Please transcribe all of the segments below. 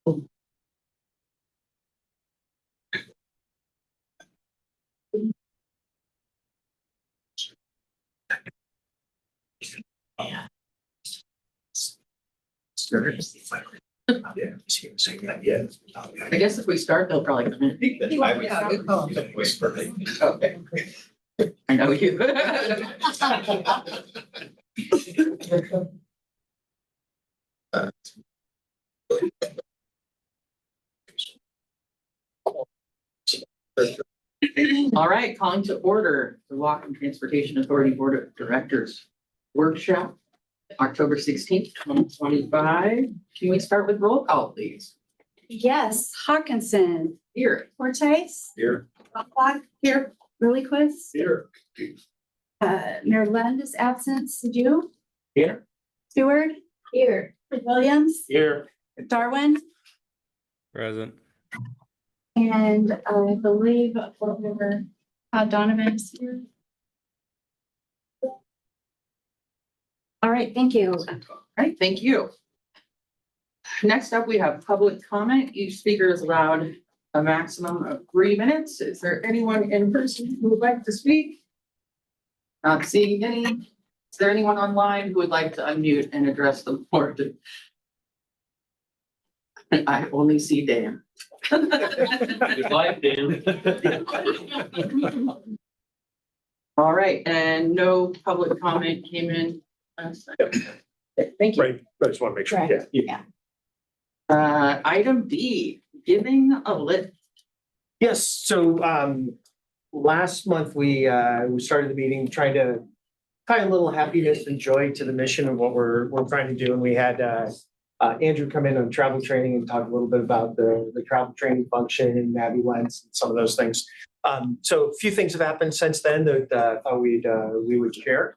I guess if we start, they'll probably come in. Yeah, good call. Okay. I know you. All right, calling to order the Whatcom Transportation Authority Board of Directors workshop, October 16th, 2025. Can we start with roll call, please? Yes, Hawkinson, Here. Cortez, Here. Black, here, Lillyquist, Here. Mayor Lund is absent, Sadu, Here. Stewart, here, Williams, Here. Darwin, Present. and I believe Donovan is here. All right, thank you. All right, thank you. Next up, we have public comment. Each speaker is allowed a maximum of 3 minutes. Is there anyone in person who would like to speak? Not seeing any. Is there anyone online who would like to unmute and address the board? I only see Dan. Good life, Dan. All right, and no public comment came in. Thank you. Right, I just want to make sure. Right. Yeah. Item D, giving a lift. Yes, so last month we started the meeting trying to tie a little happiness and joy to the mission of what we're trying to do. And we had Andrew come in on travel training and talk a little bit about the travel training function and Abby Lens and some of those things. So a few things have happened since then that I thought we would share.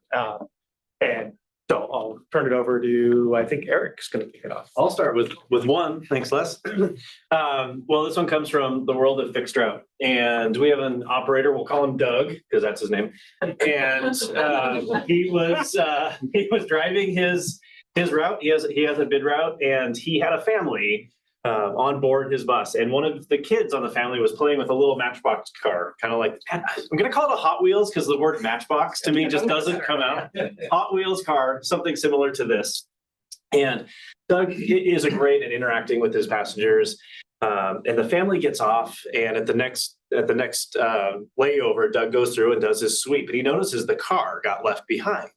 And so I'll turn it over to, I think Eric's going to kick it off. I'll start with one. Thanks, Les. Well, this one comes from the world of fixed route, and we have an operator. We'll call him Doug because that's his name. And he was driving his route. He has a bid route, and he had a family on board his bus. And one of the kids on the family was playing with a little Matchbox car, kind of like, I'm going to call it a Hot Wheels because the word Matchbox to me just doesn't come out. Hot Wheels car, something similar to this. And Doug is great at interacting with his passengers. And the family gets off, and at the next layover, Doug goes through and does his sweep, and he notices the car got left behind.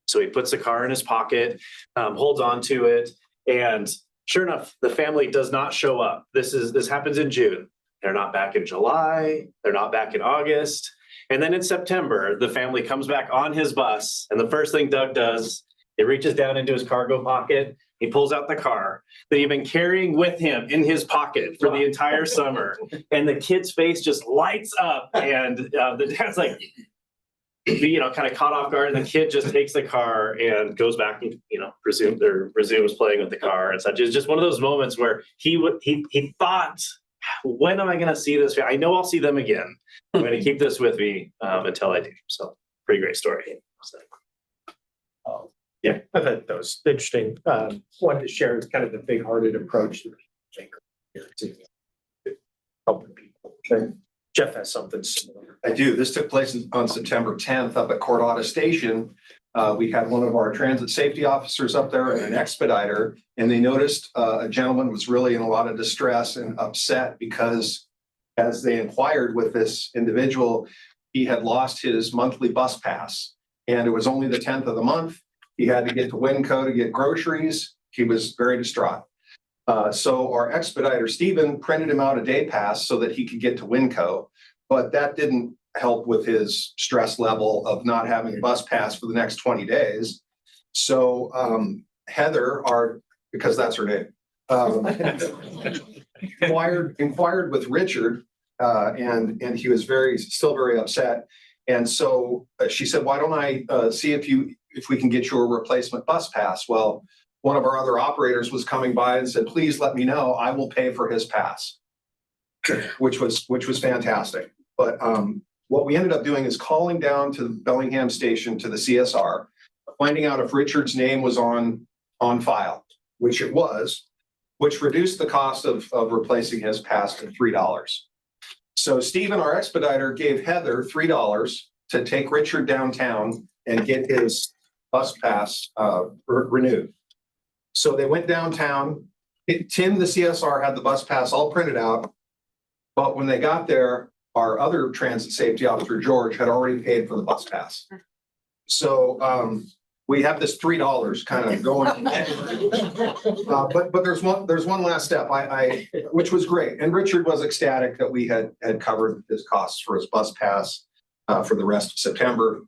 So he puts the car in his pocket, holds on to it, and sure enough, the family does not show up. This happens in June. They're not back in July. They're not back in August. And then in September, the family comes back on his bus. And the first thing Doug does, he reaches down into his cargo pocket. He pulls out the car that he'd been carrying with him in his pocket for the entire summer. And the kid's face just lights up. And the dad's like, kind of caught off guard, and the kid just takes the car and goes back and, resumes playing with the car and such. It's just one of those moments where he thought, when am I going to see this? I know I'll see them again. I'm going to keep this with me until I do. So pretty great story. So. Yeah, I thought that was interesting. Wanted to share kind of the big-hearted approach to helping people. Jeff has something similar. I do. This took place on September 10th up at Cordata Station. We had one of our transit safety officers up there and an expediter, and they noticed a gentleman was really in a lot of distress and upset because as they inquired with this individual, he had lost his monthly bus pass, and it was only the 10th of the month. He had to get to Winco to get groceries. He was very distraught. So our expediter, Stephen, printed him out a day pass so that he could get to Winco, but that didn't help with his stress level of not having a bus pass for the next 20 days. So Heather, because that's her name, inquired with Richard, and he was still very upset. And so she said, why don't I see if we can get you a replacement bus pass? Well, one of our other operators was coming by and said, please let me know, I will pay for his pass, which was fantastic. But what we ended up doing is calling down to the Bellingham station to the CSR, finding out if Richard's name was on file, which it was. which reduced the cost of replacing his pass to $3. So Stephen, our expediter, gave Heather $3 to take Richard downtown and get his bus pass renewed. So they went downtown. Tim, the CSR, had the bus pass all printed out. But when they got there, our other transit safety officer, George, had already paid for the bus pass. So we have this $3 kind of going. But there's one last step, which was great. And Richard was ecstatic that we had covered his costs for his bus pass for the rest of September.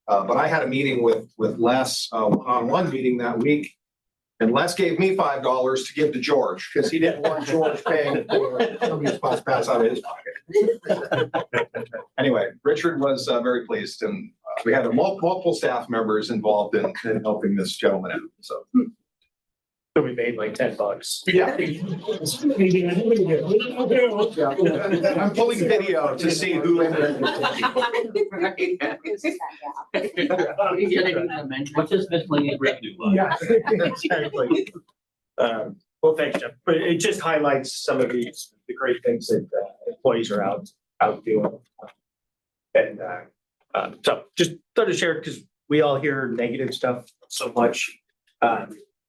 But I had a meeting with Les, one-on-one meeting that week. And Les gave me $5 to give to George because he didn't want George paying for somebody's bus pass out of his pocket. Anyway, Richard was very pleased, and we had multiple staff members involved in helping this gentleman out. So we made like $10. yeah, I'm pulling video to see who. What's this miscellaneous revenue? Yeah, exactly. Well, thanks, Jeff. But it just highlights some of the great things that employees are out doing. And so just thought to share because we all hear negative stuff so much.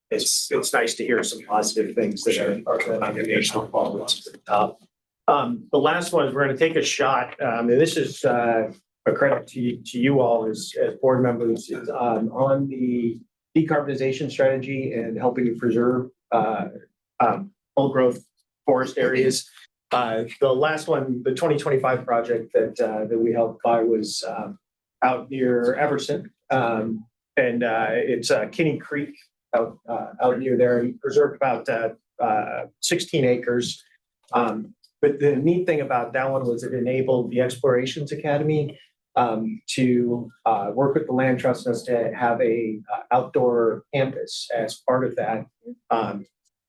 It's nice to hear some positive things that are going on the national followers to the top. The last one is we're going to take a shot, and this is a credit to you all as board members on the decarbonization strategy and helping to preserve old growth forest areas. The last one, the 2025 project that we helped buy was out near Everson, and it's Kinney Creek out near there. He preserved about 16 acres. But the neat thing about that one was it enabled the Explorations Academy to work with the land trust and us to have a outdoor campus as part of that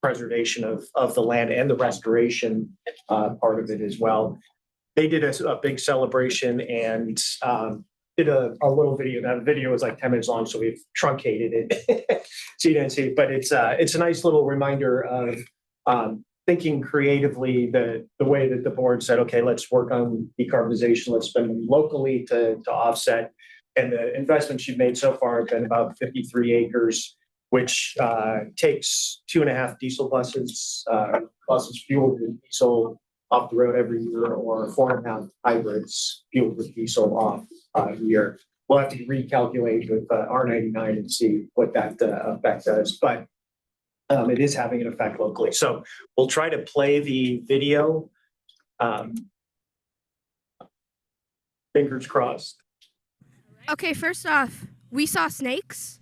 preservation of the land and the restoration part of it as well. They did a big celebration and did a little video. That video was like 10 minutes long, so we've truncated it so you didn't see it. But it's a nice little reminder of thinking creatively the way that the board said, okay, let's work on decarbonization, let's spend locally to offset. And the investments you've made so far have been about 53 acres, which takes 2.5 diesel buses fueled with diesel off the road every year, or 4.5 hybrids fueled with diesel off a year. We'll have to recalculate with R99 and see what that effect does, but it is having an effect locally. So we'll try to play the video. Fingers crossed. Okay, first off, we saw snakes.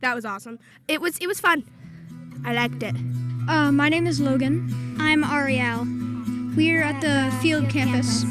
That was awesome. It was fun. I liked it. My name is Logan. I'm Ariel. We're at the field campus.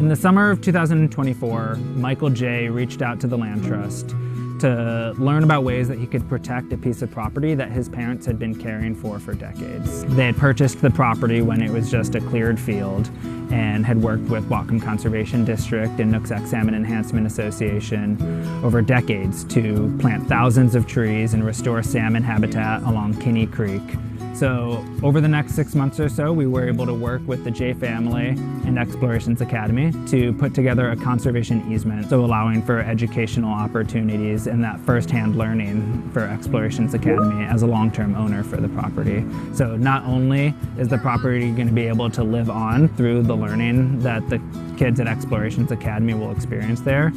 In the summer of 2024, Michael J. reached out to the Land Trust to learn about ways that he could protect a piece of property that his parents had been caring for decades. They had purchased the property when it was just a cleared field and had worked with Whatcom Conservation District and Nooksack Salmon Enhancement Association over decades to plant thousands of trees and restore salmon habitat along Kinney Creek. So over the next 6 months or so, we were able to work with the J family and Explorations Academy to put together a conservation easement, so allowing for educational opportunities and that firsthand learning for Explorations Academy as a long-term owner for the property. So not only is the property going to be able to live on through the learning that the kids at Explorations Academy will experience there,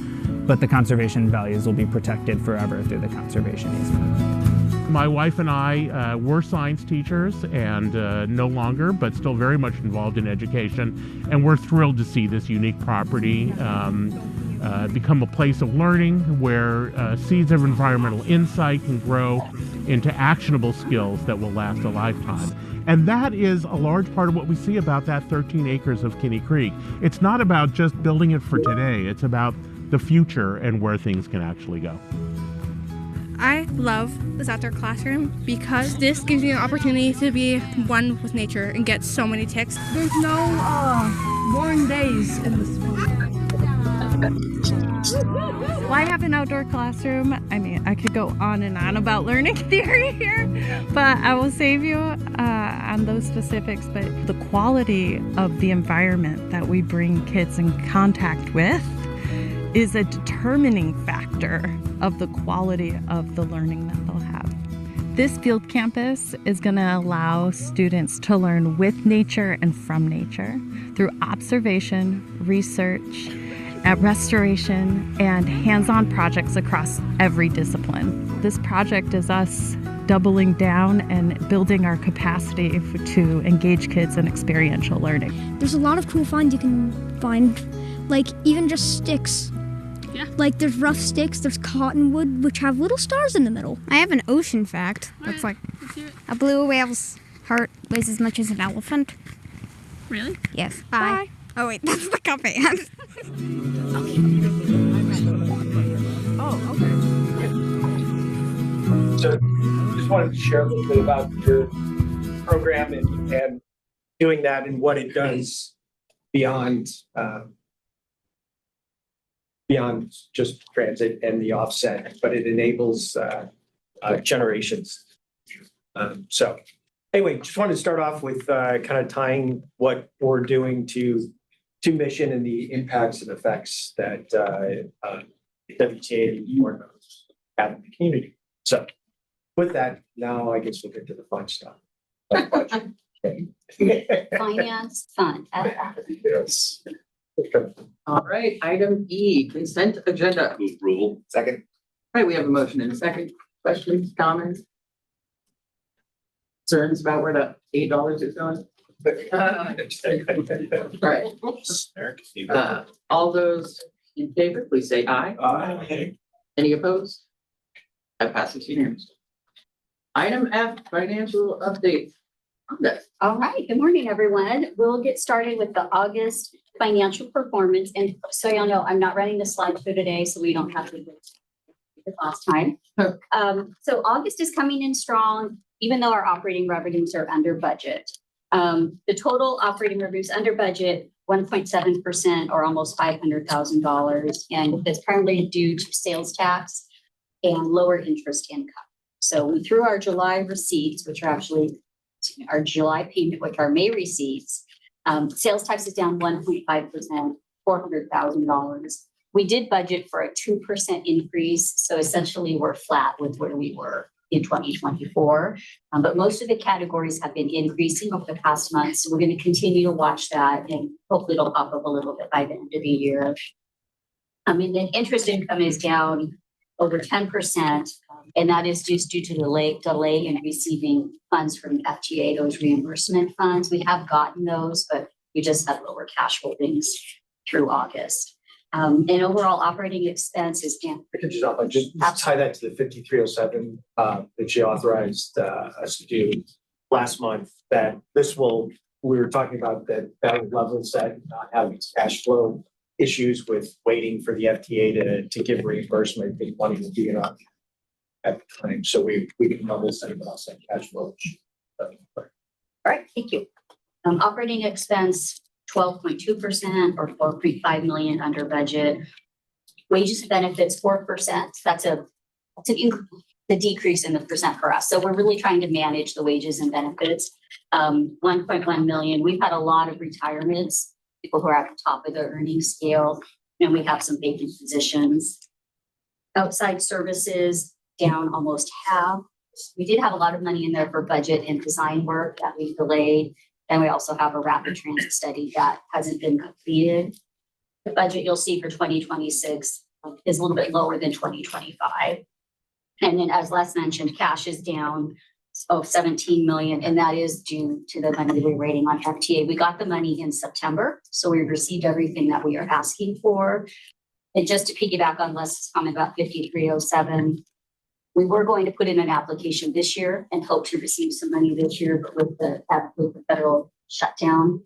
but the conservation values will be protected forever through the conservation easement. My wife and I were science teachers and no longer, but still very much involved in education. And we're thrilled to see this unique property become a place of learning where seeds of environmental insight can grow into actionable skills that will last a lifetime. And that is a large part of what we see about that 13 acres of Kinney Creek. It's not about just building it for today. It's about the future and where things can actually go. I love this outdoor classroom because this gives me an opportunity to be one with nature and get so many ticks. There's no boring days in this school. Why have an outdoor classroom? I mean, I could go on and on about learning theory here, but I will save you on those specifics. But the quality of the environment that we bring kids in contact with is a determining factor of the quality of the learning that they'll have. This field campus is going to allow students to learn with nature and from nature through observation, research, restoration, and hands-on projects across every discipline. This project is us doubling down and building our capacity to engage kids in experiential learning. There's a lot of cool finds you can find, like even just sticks. Yeah. Like there's rough sticks, there's cottonwood, which have little stars in the middle. I have an ocean fact. That's like a blue whale's heart weighs as much as an elephant. Really? Yes. Bye. Oh wait, that's the cup hand. Oh, okay. So just wanted to share a little bit about your program and doing that and what it does beyond just transit and the offset, but it enables generations. So anyway, just wanted to start off with kind of tying what we're doing to mission and the impacts and effects that WTA have in the community. So with that, now I guess we'll get to the fun stuff. Finance fund. Yes. All right, item E, consent agenda. Move approval. Second. All right, we have a motion and a second. Questions, comments? Concerns about where the $8 is going? All right. All those in favor, please say aye. Aye. Any opposed? That passes unanimously. Item F, financial update. All right, good morning, everyone. We'll get started with the August financial performance. And so y'all know, I'm not running the slideshow today, so we don't have to do it last time. So August is coming in strong, even though our operating revenues are under budget. The total operating revenues under budget, 1.7% or almost $500,000. And that's primarily due to sales tax and lower interest income. So we threw our July receipts, which are actually our July payment, which are May receipts. Sales tax is down 1.5%, $400,000. We did budget for a 2% increase. So essentially we're flat with where we were in 2024. But most of the categories have been increasing over the past month. So we're going to continue to watch that and hopefully it'll pop up a little bit by the end of the year. And then interest income is down over 10%. And that is just due to the delay in receiving funds from FTA, those reimbursement funds. We have gotten those, but we just had lower cash holdings through August. And overall operating expense is down. I could just tie that to the 5307 that she authorized us to do last month. That we were talking about that level set, not having cash flow issues with waiting for the FTA to give reimbursement. They wanted to be enough at the time, so we can level set and offset cash flow. All right, thank you. Operating expense 12.2% or $4.5 million under budget. Wages and benefits 4%. That's the decrease in the percent for us. So we're really trying to manage the wages and benefits. 1.1 million. We've had a lot of retirements, people who are at the top of the earnings scale, and we have some vacant positions. Outside services down almost half. We did have a lot of money in there for budget and design work that we delayed. And we also have a rapid transit study that hasn't been completed. The budget you'll see for 2026 is a little bit lower than 2025. And then as Les mentioned, cash is down 17 million, and that is due to the money we're waiting on FTA. We got the money in September, so we received everything that we are asking for. And just to piggyback on Les's comment about 5307, we were going to put in an application this year and hope to receive some money this year, but with the federal shutdown,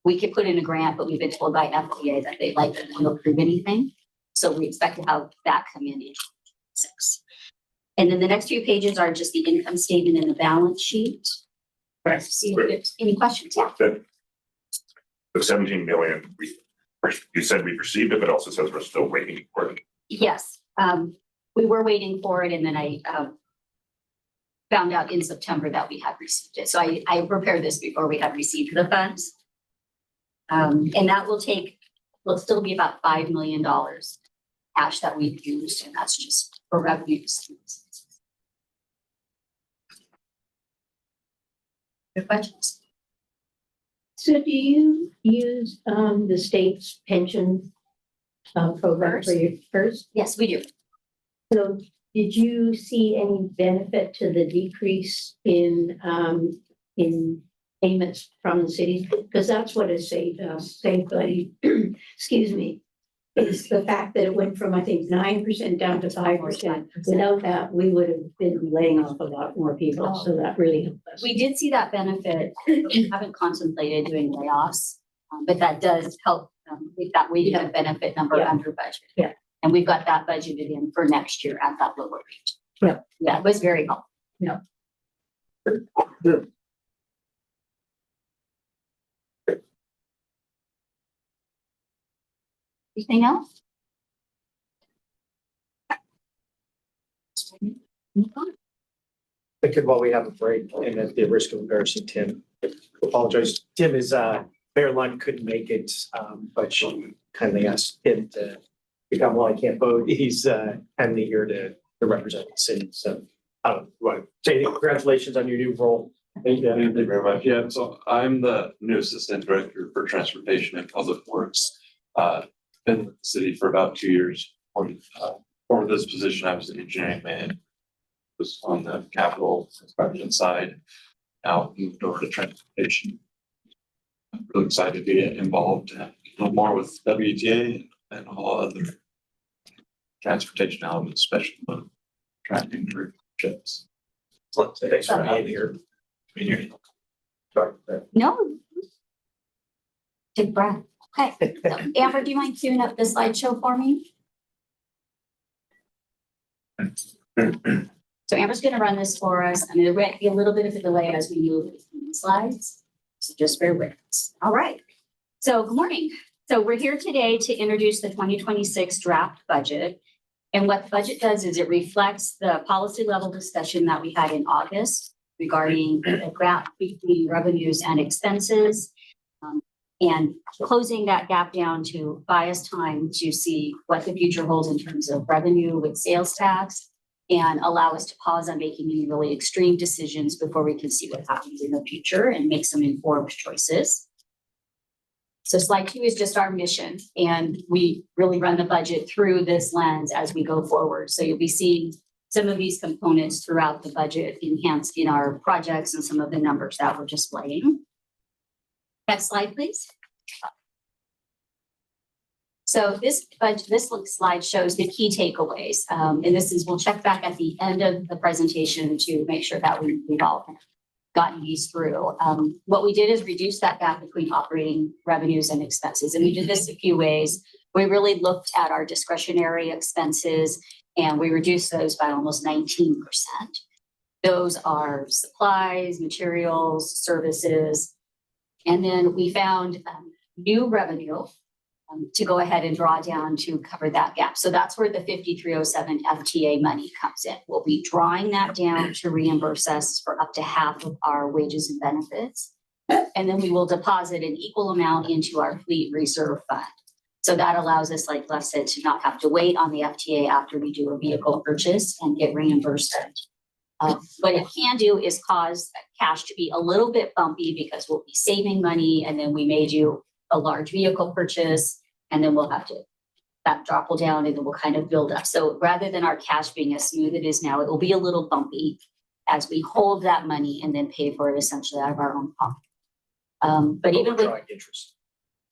we could put in a grant, but we've been told by FDA that they'd like to approve anything. So we expect to have that come in 2026. And then the next few pages are just the income statement and the balance sheet. See if there's any questions. Yeah. The 17 million, you said we received it, but also says we're still waiting for it. Yes, we were waiting for it, and then I found out in September that we had received it. So I prepared this before we had received the funds. And that will still be about $5 million cash that we've used, and that's just for revenues. Good questions? So do you use the state's pension program for your first? Yes, we do. So did you see any benefit to the decrease in payments from the cities? Because that's what is saved buddy, excuse me, is the fact that it went from, I think, 9% down to 5%. Without that, we would have been laying off a lot more people. So that really helped us. We did see that benefit. We haven't contemplated doing layoffs, but that does help with that wage benefit number under budget. Yeah. And we've got that budgeted in for next year at that lower rate. Yeah. Yeah, it was very helpful. Yeah. Anything else? I could, while we have a break, and at the risk of embarrassing Tim, apologize. Tim is, Mayor Lund couldn't make it, but she kindly asked him to become, while I can't vote, he's kindly here to represent the city. So, say congratulations on your new role. Thank you very much. Yeah, so I'm the new Assistant Director for Transportation and Public Works. Been with the city for about 2 years. For this position, I was the engineering man. Was on the capital construction side. Now moved over to transportation. I'm really excited to get involved a little more with WTA and all other transportation elements, especially when tracking through ships. Thanks for being here. Sorry. No. Take a breath. Okay. So, Amber, do you mind queuing up the slideshow for me? So Amber's going to run this for us. I'm going to be a little bit of a delay as we move the slides. So just bear with us. All right. So good morning. So we're here today to introduce the 2026 draft budget. And what the budget does is it reflects the policy level discussion that we had in August regarding the gap between revenues and expenses. And closing that gap down to buy us time to see what the future holds in terms of revenue with sales tax and allow us to pause on making any really extreme decisions before we can see what happens in the future and make some informed choices. So slide 2 is just our mission, and we really run the budget through this lens as we go forward. So you'll be seeing some of these components throughout the budget enhanced in our projects and some of the numbers that we're displaying. Next slide, please. So this slide shows the key takeaways. And we'll check back at the end of the presentation to make sure that we've all gotten these through. What we did is reduce that gap between operating revenues and expenses. And we did this a few ways. We really looked at our discretionary expenses and we reduced those by almost 19%. Those are supplies, materials, services. And then we found new revenue to go ahead and draw down to cover that gap. So that's where the 5307 FTA money comes in. We'll be drawing that down to reimburse us for up to half of our wages and benefits. And then we will deposit an equal amount into our fleet reserve fund. So that allows us, like Les said, to not have to wait on the FTA after we do a vehicle purchase and get reimbursed. What it can do is cause cash to be a little bit bumpy because we'll be saving money and then we may do a large vehicle purchase and then we'll have to that drop will down and then we'll kind of build up. So rather than our cash being as smooth it is now, it will be a little bumpy as we hold that money and then pay for it essentially out of our own pocket. But even with interest.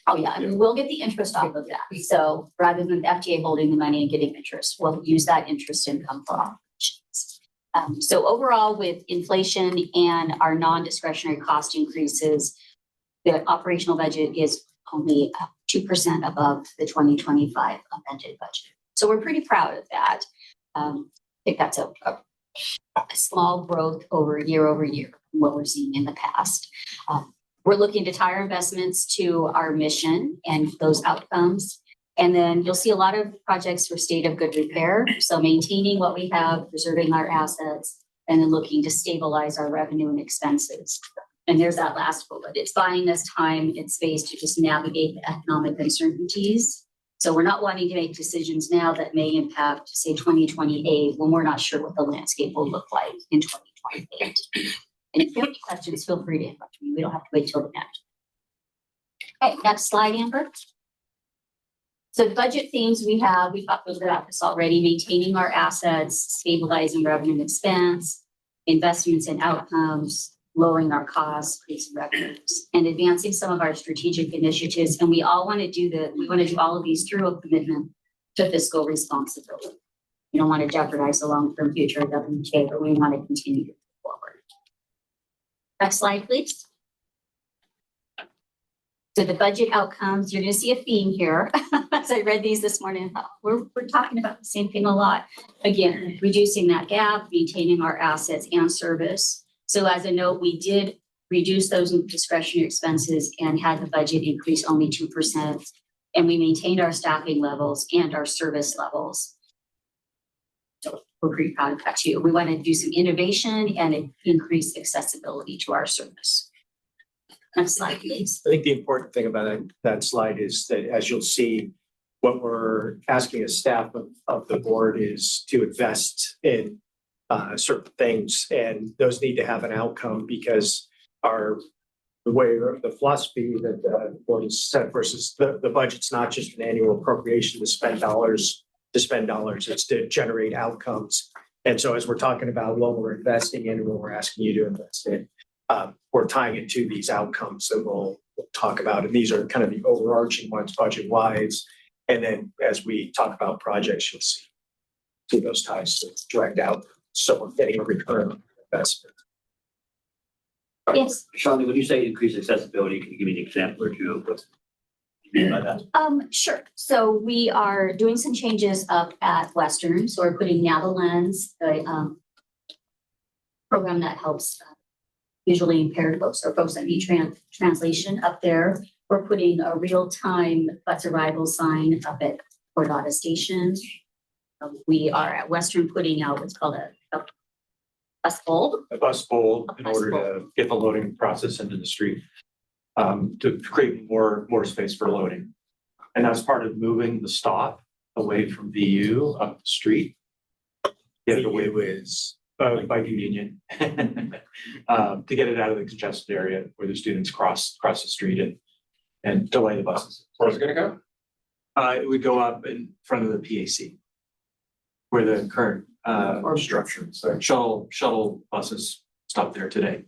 Oh yeah, I mean, we'll get the interest off of that. So rather than the FTA holding the money and getting interest, we'll use that interest income for operations. So overall, with inflation and our non-discretionary cost increases, the operational budget is only 2% above the 2025 amended budget. So we're pretty proud of that. I think that's a a small growth year over year, what we're seeing in the past. We're looking to tie our investments to our mission and those outcomes. And then you'll see a lot of projects for state of good repair. So maintaining what we have, preserving our assets, and then looking to stabilize our revenue and expenses. And there's that last bullet. It's buying us time and space to just navigate the economic uncertainties. So we're not wanting to make decisions now that may impact, say, 2028, when we're not sure what the landscape will look like in 2028. And if you have any questions, feel free to interrupt me. We don't have to wait till the end. Okay, next slide, Amber. So the budget themes we have, we talked a little bit about this already, maintaining our assets, stabilizing revenue and expense, investments and outcomes, lowering our costs, increasing revenues, and advancing some of our strategic initiatives. And we all want to do we want to do all of these through a commitment to fiscal responsibility. We don't want to jeopardize the long-term future of WTA, but we want to continue to move forward. Next slide, please. So the budget outcomes, you're going to see a theme here. As I read these this morning, we're talking about the same thing a lot. Again, reducing that gap, maintaining our assets and service. So as a note, we did reduce those discretionary expenses and had the budget increase only 2%. And we maintained our staffing levels and our service levels. So we're pretty proud of that too. We want to do some innovation and increase accessibility to our service. Next slide, please. I think the important thing about that slide is that, as you'll see, what we're asking as staff of the board is to invest in certain things, and those need to have an outcome because the philosophy that the board has set versus the budget's not just an annual appropriation to spend dollars, it's to generate outcomes. And so as we're talking about what we're investing in and what we're asking you to invest in, we're tying it to these outcomes that we'll talk about. And these are kind of the overarching ones budget-wise. And then as we talk about projects, you'll see those ties dragged out. So we're getting a return on investment. Yes. Charlie, when you say increase accessibility, can you give me an example or two of what you mean by that? Sure. So we are doing some changes up at Western. So we're putting NaviLens, the program that helps visually impaired folks or folks that need translation up there. We're putting a real-time bus arrival sign up at Cordata Station. We are at Western putting out what's called a bus bulb. A bus bulb in order to get the loading process into the street, to create more space for loading. And that's part of moving the stop away from VU up the street. Get it away with by Union to get it out of the congested area where the students cross the street and delay the buses. Where's it gonna go? It would go up in front of the PAC where the current Structure. So shuttle buses stop there today.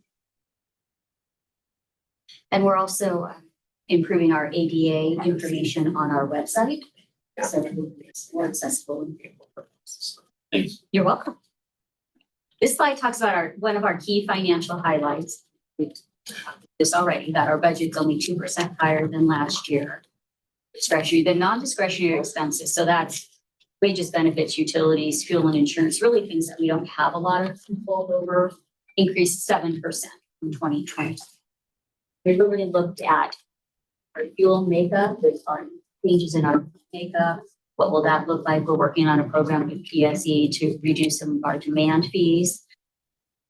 And we're also improving our ADA information on our website. So that it's more accessible and available for purposes. Thanks. You're welcome. This slide talks about one of our key financial highlights. We've talked this already, that our budget's only 2% higher than last year. The non-discretionary expenses, so that's wages, benefits, utilities, fuel and insurance, really things that we don't have a lot of control over, increased 7% from 2020. We really looked at our fuel makeup, there's our changes in our makeup. What will that look like? We're working on a program with PSE to reduce some of our demand fees.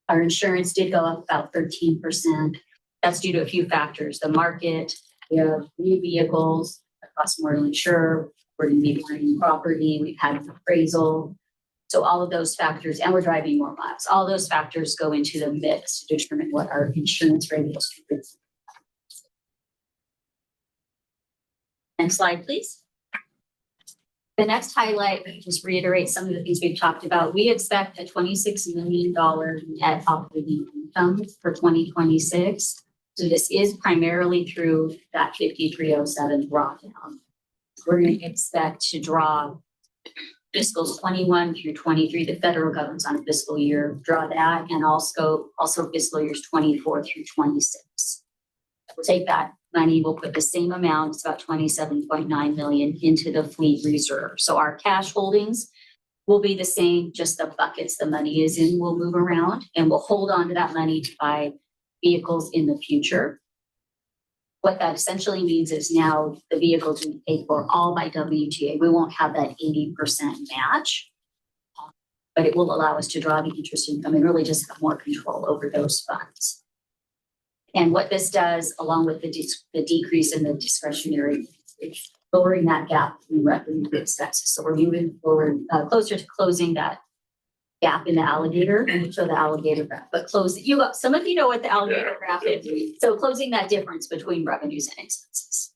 Our insurance did go up about 13%. That's due to a few factors. The market, we have new vehicles that cost more to insure. We're going to be buying property. We've had an appraisal. So all of those factors, and we're driving more miles. All those factors go into the mix to determine what our insurance rate is. Next slide, please. The next highlight, just reiterate some of the things we've talked about. We expect a $26 million net operating income for 2026. So this is primarily through that 5307 drawdown. We're going to expect to draw fiscals 21 through 23. The federal government's on a fiscal year, draw that, and also fiscal years 24 through 26. We'll take that money, we'll put the same amount, it's about 27.9 million, into the fleet reserve. So our cash holdings will be the same, just the buckets the money is in will move around, and we'll hold on to that money to buy vehicles in the future. What that essentially means is now the vehicles we pay for all by WTA. We won't have that 80% match, but it will allow us to draw the interest income and really just have more control over those funds. And what this does, along with the decrease in the discretionary, it's lowering that gap in revenue to expenses. So we're moving forward closer to closing that gap in the alligator, and show the alligator graph, but some of you know what the alligator graph is. So closing that difference between revenues and expenses.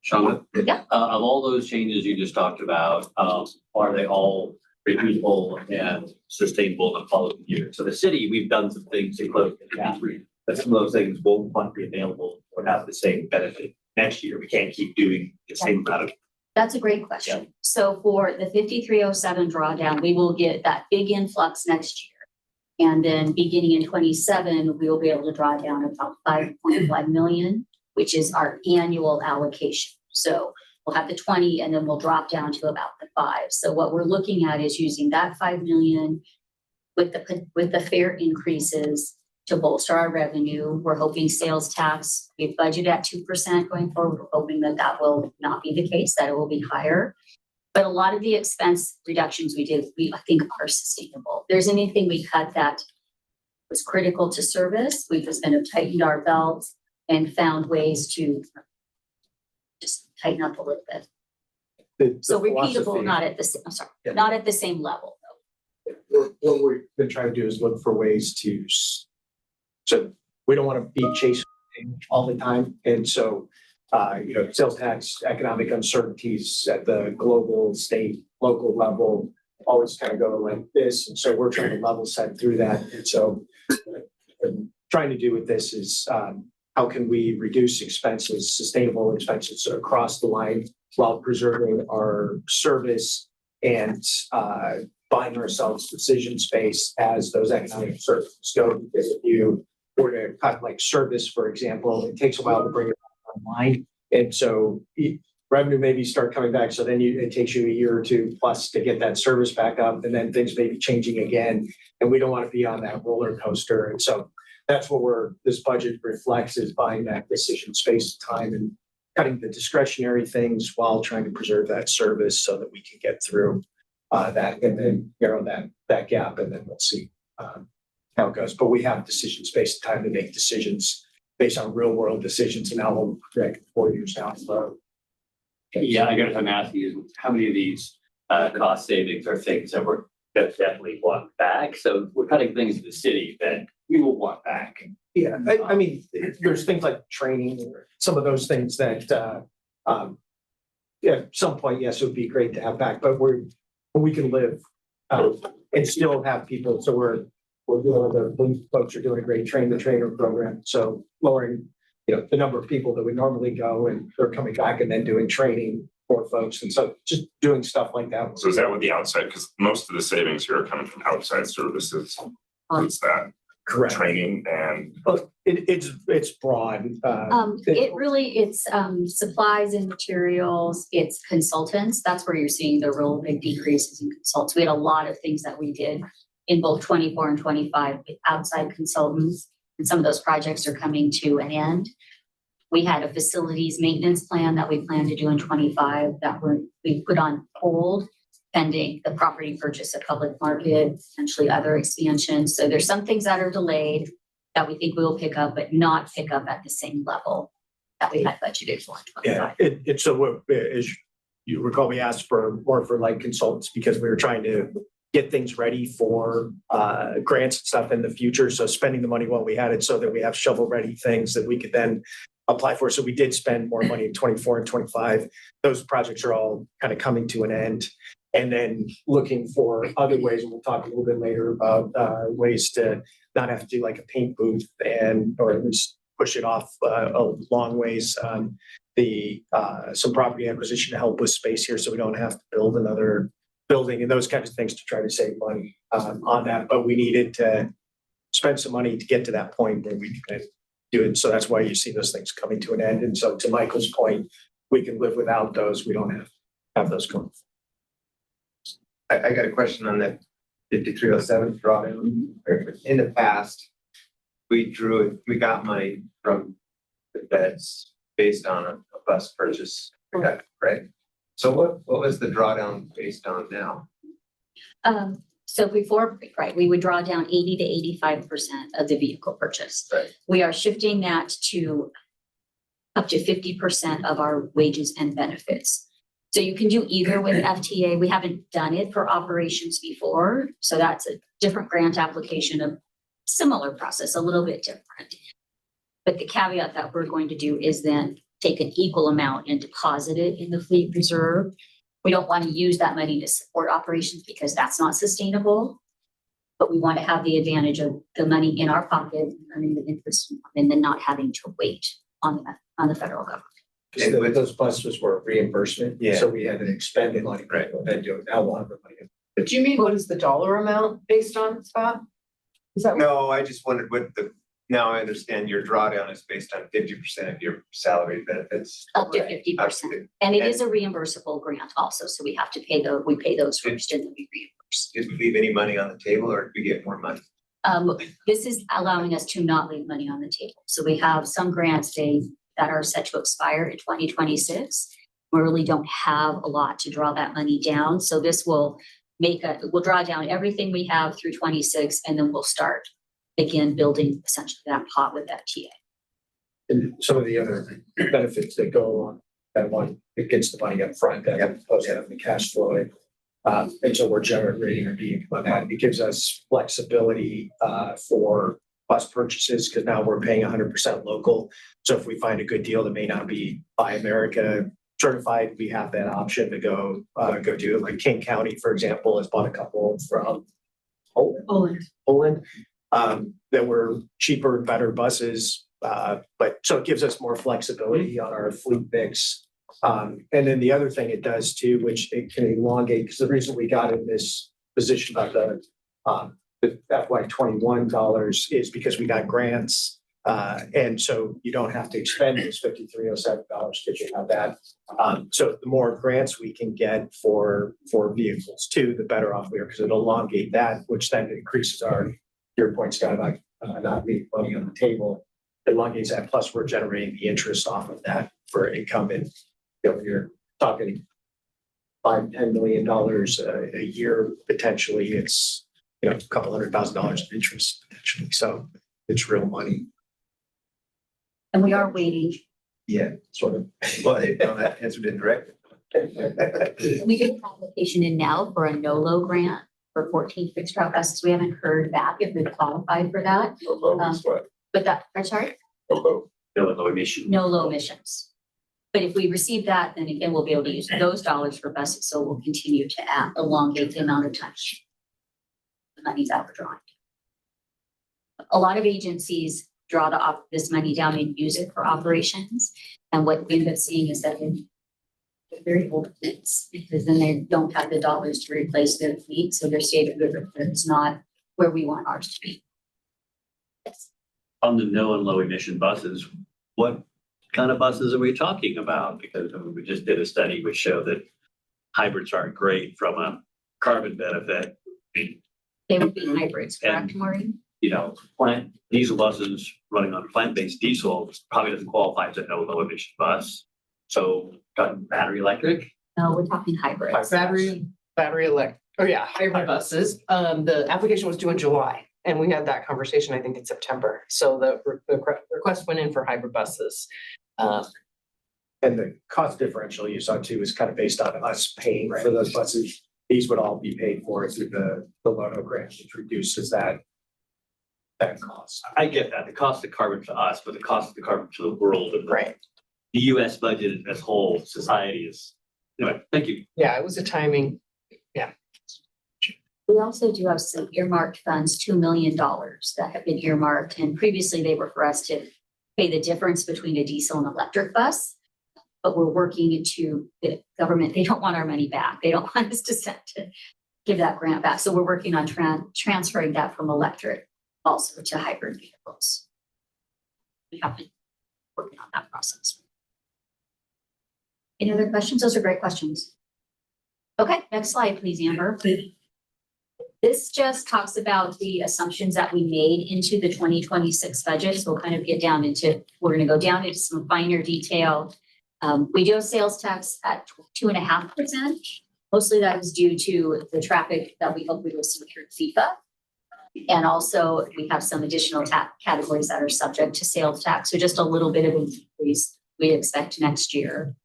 Shawna? Yeah. Of all those changes you just talked about, are they all repeatable and sustainable in the following year? So the city, we've done some things to close the gap, but some of those things won't be available or have the same benefit next year. We can't keep doing the same amount of. That's a great question. Yeah. So for the 5307 drawdown, we will get that big influx next year. And then beginning in 27, we will be able to draw down about 5.1 million, which is our annual allocation. So we'll have the 20 and then we'll drop down to about the 5. So what we're looking at is using that 5 million with the fare increases to bolster our revenue. We're hoping sales tax, we've budgeted at 2% going forward. We're hoping that that will not be the case, that it will be higher. But a lot of the expense reductions we did, I think are sustainable. If there's anything we cut that was critical to service, we've just kind of tightened our belts and found ways to just tighten up a little bit. So repeatable, not at the same, I'm sorry, not at the same level though. What we've been trying to do is look for ways to, so we don't want to be chasing all the time. And so, sales tax, economic uncertainties at the global, state, local level always kind of go like this. And so we're trying to level set through that. And so what I'm trying to do with this is how can we reduce expenses, sustainable expenses across the line while preserving our service and buying ourselves decision space as those economic uncertainties go. Because if you were to cut like service, for example, it takes a while to bring it online. And so revenue maybe start coming back. So then it takes you a year or two plus to get that service back up, and then things may be changing again. And we don't want to be on that roller coaster. And so that's what this budget reflects, is buying that decision space time and cutting the discretionary things while trying to preserve that service so that we can get through that and then narrow that gap, and then we'll see how it goes. But we have decision space time to make decisions based on real world decisions, and now we'll project 4 years down the road. Yeah, I guess I'm asking you, how many of these cost savings are things that we're definitely want back? So we're cutting things in the city that we will want back. Yeah, I mean, there's things like training or some of those things that at some point, yes, it would be great to have back, but we can live and still have people. So we're doing, the police folks are doing a great train the trainer program. So lowering, the number of people that would normally go, and they're coming back and then doing training for folks. And so just doing stuff like that. So is that with the outside? Because most of the savings here are coming from outside services. What's that? Correct. Training and. Well, it's broad. It's supplies and materials, it's consultants. That's where you're seeing the real big decreases in consultants. We had a lot of things that we did in both 24 and 25 with outside consultants, and some of those projects are coming to an end. We had a facilities maintenance plan that we planned to do in 25 that we put on hold pending the property purchase at public market, potentially other expansions. So there's some things that are delayed that we think we will pick up, but not pick up at the same level that we had budgeted for in 25. Yeah, so as you recall, we asked for more for like consultants because we were trying to get things ready for grants and stuff in the future. So spending the money while we had it so that we have shovel ready things that we could then apply for. So we did spend more money in 24 and 25. Those projects are all kind of coming to an end. And then looking for other ways, and we'll talk a little bit later about ways to not have to do like a paint booth or at least push it off a long ways. Some property acquisition to help with space here so we don't have to build another building and those kinds of things to try to save money on that. But we needed to spend some money to get to that point where we could do it. So that's why you see those things coming to an end. And so to Michael's point, we can live without those. We don't have those going. I got a question on that 5307 drawdown. In the past, we got money from the feds based on a bus purchase, right? So what was the drawdown based on now? So before, right, we would draw down 80 to 85% of the vehicle purchase. Right. We are shifting that to up to 50% of our wages and benefits. So you can do either with FTA. We haven't done it for operations before. So that's a different grant application, of similar process, a little bit different. But the caveat that we're going to do is then take an equal amount and deposit it in the fleet reserve. We don't want to use that money to support operations because that's not sustainable. But we want to have the advantage of the money in our pocket, earning the interest, and then not having to wait on the federal government. Because those buses were reimbursement, so we had to expend it money, right, and do it now we'll have the money. Do you mean what is the dollar amount based on, Scott? Is that? No, I just wondered now I understand your drawdown is based on 50% of your salary benefits. Up to 50%. And it is a reimbursable grant also, so we have to pay we pay those first and then we reimburse. Did we leave any money on the table or did we get more money? This is allowing us to not leave money on the table. So we have some grants that are set to expire in 2026. We really don't have a lot to draw that money down. So this will we'll draw down everything we have through 26, and then we'll start again building essentially that pot with FTA. And some of the other benefits that go along that one, it gets the money up front, as opposed to having the cash flow. And so we're generating a being on that. It gives us flexibility for bus purchases because now we're paying 100% local. So if we find a good deal that may not be Buy America certified, we have that option to go do it. Like King County, for example, has bought a couple from Poland that were cheaper, better buses. But so it gives us more flexibility on our fleet mix. And then the other thing it does too, which it can elongate, because the reason we got in this position about the FY21 dollars is because we got grants. And so you don't have to expend this $5307 because you have that. So the more grants we can get for vehicles too, the better off we are, because it'll elongate that, which then increases your point, Scott, about not leaving money on the table. It elongates that, plus we're generating the interest off of that for income. And you're talking $5-10 million a year potentially. It's a couple $100,000 of interest potentially. So it's real money. And we are waiting. Yeah, sort of. Well, that answered it directly. We did an application in now for a NOLO grant for 14 fixed route buses. We haven't heard back if we've qualified for that. But I'm sorry? No low emission. No low emissions. But if we receive that, then again, we'll be able to use those dollars for buses. So we'll continue to elongate the amount of time the money's out drawing. A lot of agencies draw this money down and use it for operations. And what we end up seeing is that they're very old fleets, because then they don't have the dollars to replace their fleet. So their state of good is not where we want ours to be. Yes. On the no and low emission buses, what kind of buses are we talking about? Because we just did a study which showed that hybrids aren't great from a carbon benefit. They would be hybrids, correct, Maureen? Plant diesel buses running on plant-based diesel probably doesn't qualify as a no low emission bus. So got battery electric? No, we're talking hybrids. Battery electric. Oh yeah, hybrid buses. The application was due in July, and we had that conversation, I think, in September. So the request went in for hybrid buses. And the cost differential you saw too is kind of based on us paying for those buses. These would all be paid for through the LONO grant, which reduces that cost. I get that. The cost of carbon to us, but the cost of the carbon to the world and the US budget as whole society is. Anyway, thank you. Yeah, it was a timing. Yeah. We also do have some earmarked funds, $2 million that have been earmarked. And previously they were for us to pay the difference between a diesel and electric bus. But we're working into the government. They don't want our money back. They don't want us to give that grant back. So we're working on transferring that from electric also to hybrid vehicles. We have been working on that process. Any other questions? Those are great questions. Okay, next slide, please, Amber. This just talks about the assumptions that we made into the 2026 budget. So we'll kind of get down into, we're going to go down into some finer detail. We do have sales tax at 2.5%. Mostly that is due to the traffic that we hope we will see through FIFA. And also we have some additional categories that are subject to sales tax. So just a little bit of an increase we expect next year.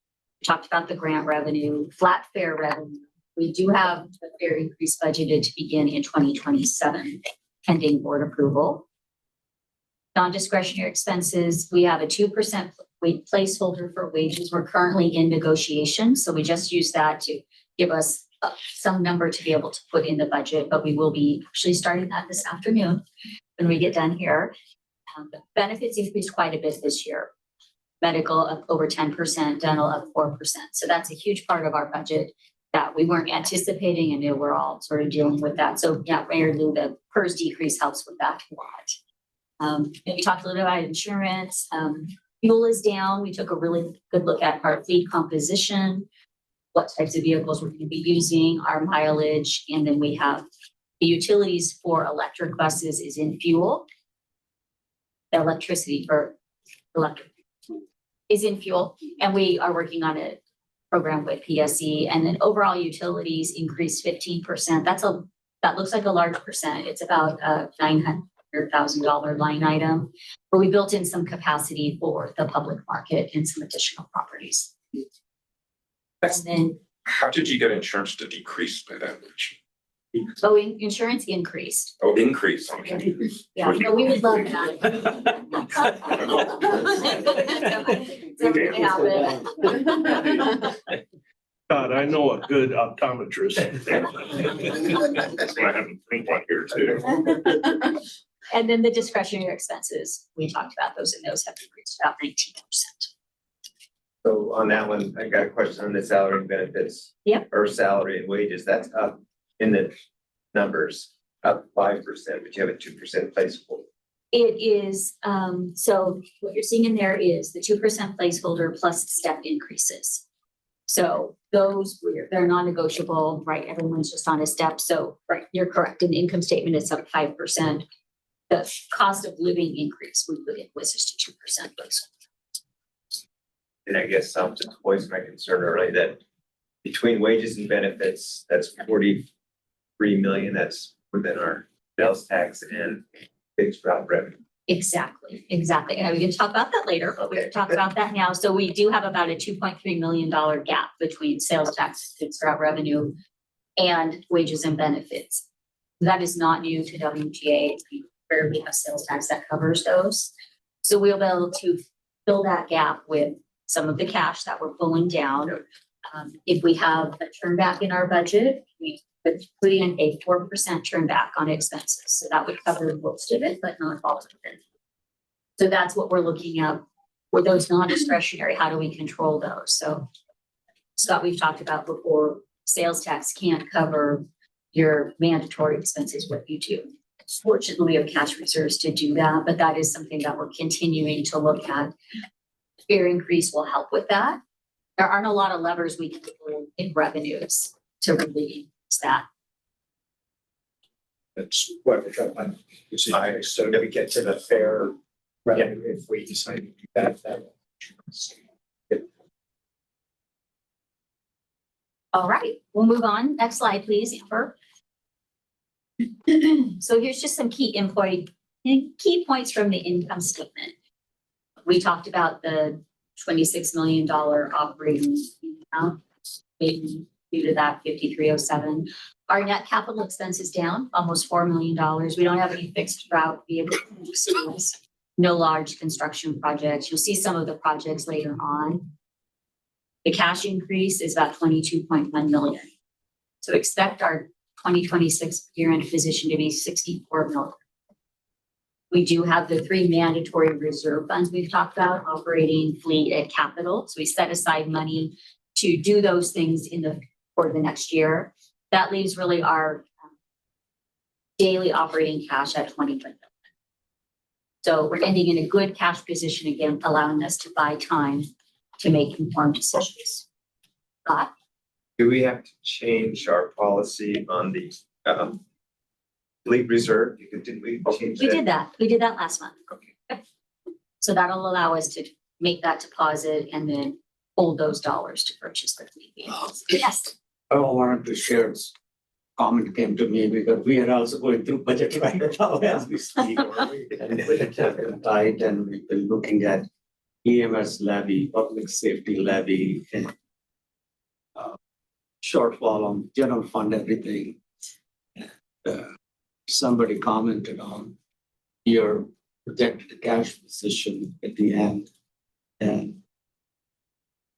We talked about the grant revenue, flat fare revenue. We do have a fare increase budgeted to begin in 2027, pending board approval. Non-discretionary expenses, we have a 2% placeholder for wages. We're currently in negotiation, so we just use that to give us some number to be able to put in the budget, but we will be actually starting that this afternoon when we get done here. Benefits increased quite a bit this year. Medical up over 10%, dental up 4%. So that's a huge part of our budget that we weren't anticipating, and we're all sort of dealing with that. So yeah, Mayor Lou, the PERS decrease helps with that a lot. We talked a little about insurance. Fuel is down. We took a really good look at our fleet composition, what types of vehicles we're going to be using, our mileage, and then we have the utilities for electric buses is in fuel. The electricity for electric is in fuel, and we are working on a program with PSE, and then overall utilities increased 15%. That looks like a large percent. It's about a $900,000 line item, but we built in some capacity for the public market and some additional properties. And then, How did you get insurance to decrease by that much? so insurance increased. Oh, increase. Okay. Yeah, no, we would love that. Something happened. God, I know a good optometrist. I have a pink one here too. And then the discretionary expenses, we talked about those, and those have increased about 19%. So on that one, I got a question on the salary and benefits. Yep. Or salary and wages, that's up in the numbers, up 5%, but you have a 2% placeholder. It is, so what you're seeing in there is the 2% placeholder plus step increases. So those, they're non-negotiable, right? Everyone's just on a step. So, right, you're correct. In the income statement, it's up 5%. The cost of living increase we put in was just a 2% placeholder. And I guess I'll just voice my concern early that between wages and benefits, that's 43 million. That's within our sales tax and fixed route revenue. Exactly. And we can talk about that later, but we can talk about that now. So we do have about a $2.3 million gap between sales tax, fixed route revenue, and wages and benefits. That is not new to WTA. Where we have sales tax that covers those. So we'll be able to fill that gap with some of the cash that we're pulling down. If we have a turn back in our budget, we would put in a 4% turn back on expenses. So that would cover most of it, but not all of it. So that's what we're looking at. For those non-discretionary, how do we control those? So Scott, we've talked about before, sales tax can't cover your mandatory expenses, what you do. Fortunately, we have cash reserves to do that, but that is something that we're continuing to look at. Fare increase will help with that. There aren't a lot of levers we can pull in revenues to really increase that. That's what we're trying to decide, so that we get to the fair revenue if we decide to do that. All right, we'll move on. Next slide, please, Amber. So here's just some key points from the income statement. We talked about the $26 million operating income, due to that 5307. Our net capital expense is down almost $4 million. We don't have any fixed route vehicles, no large construction projects. You'll see some of the projects later on. The cash increase is about 22.1 million. So expect our 2026 year-end position to be 64 million. We do have the 3 mandatory reserve funds we've talked about, operating, fleet, and capital. So we set aside money to do those things for the next year. That leaves really our daily operating cash at 20 million. So we're ending in a good cash position again, allowing us to buy time to make informed decisions. Scott? do we have to change our policy on the fleet reserve? Did we change We that? did that. We did that last month. Okay. So that'll allow us to make that deposit and then hold those dollars to purchase the fleet vehicles. Yes. I wanted to share comment came to me because we are also going through budget right now as we speak. And budget has been tight and we've been looking at EMS levy, public safety levy, and shortfall on general fund, everything. Somebody commented on your projected cash position at the end. And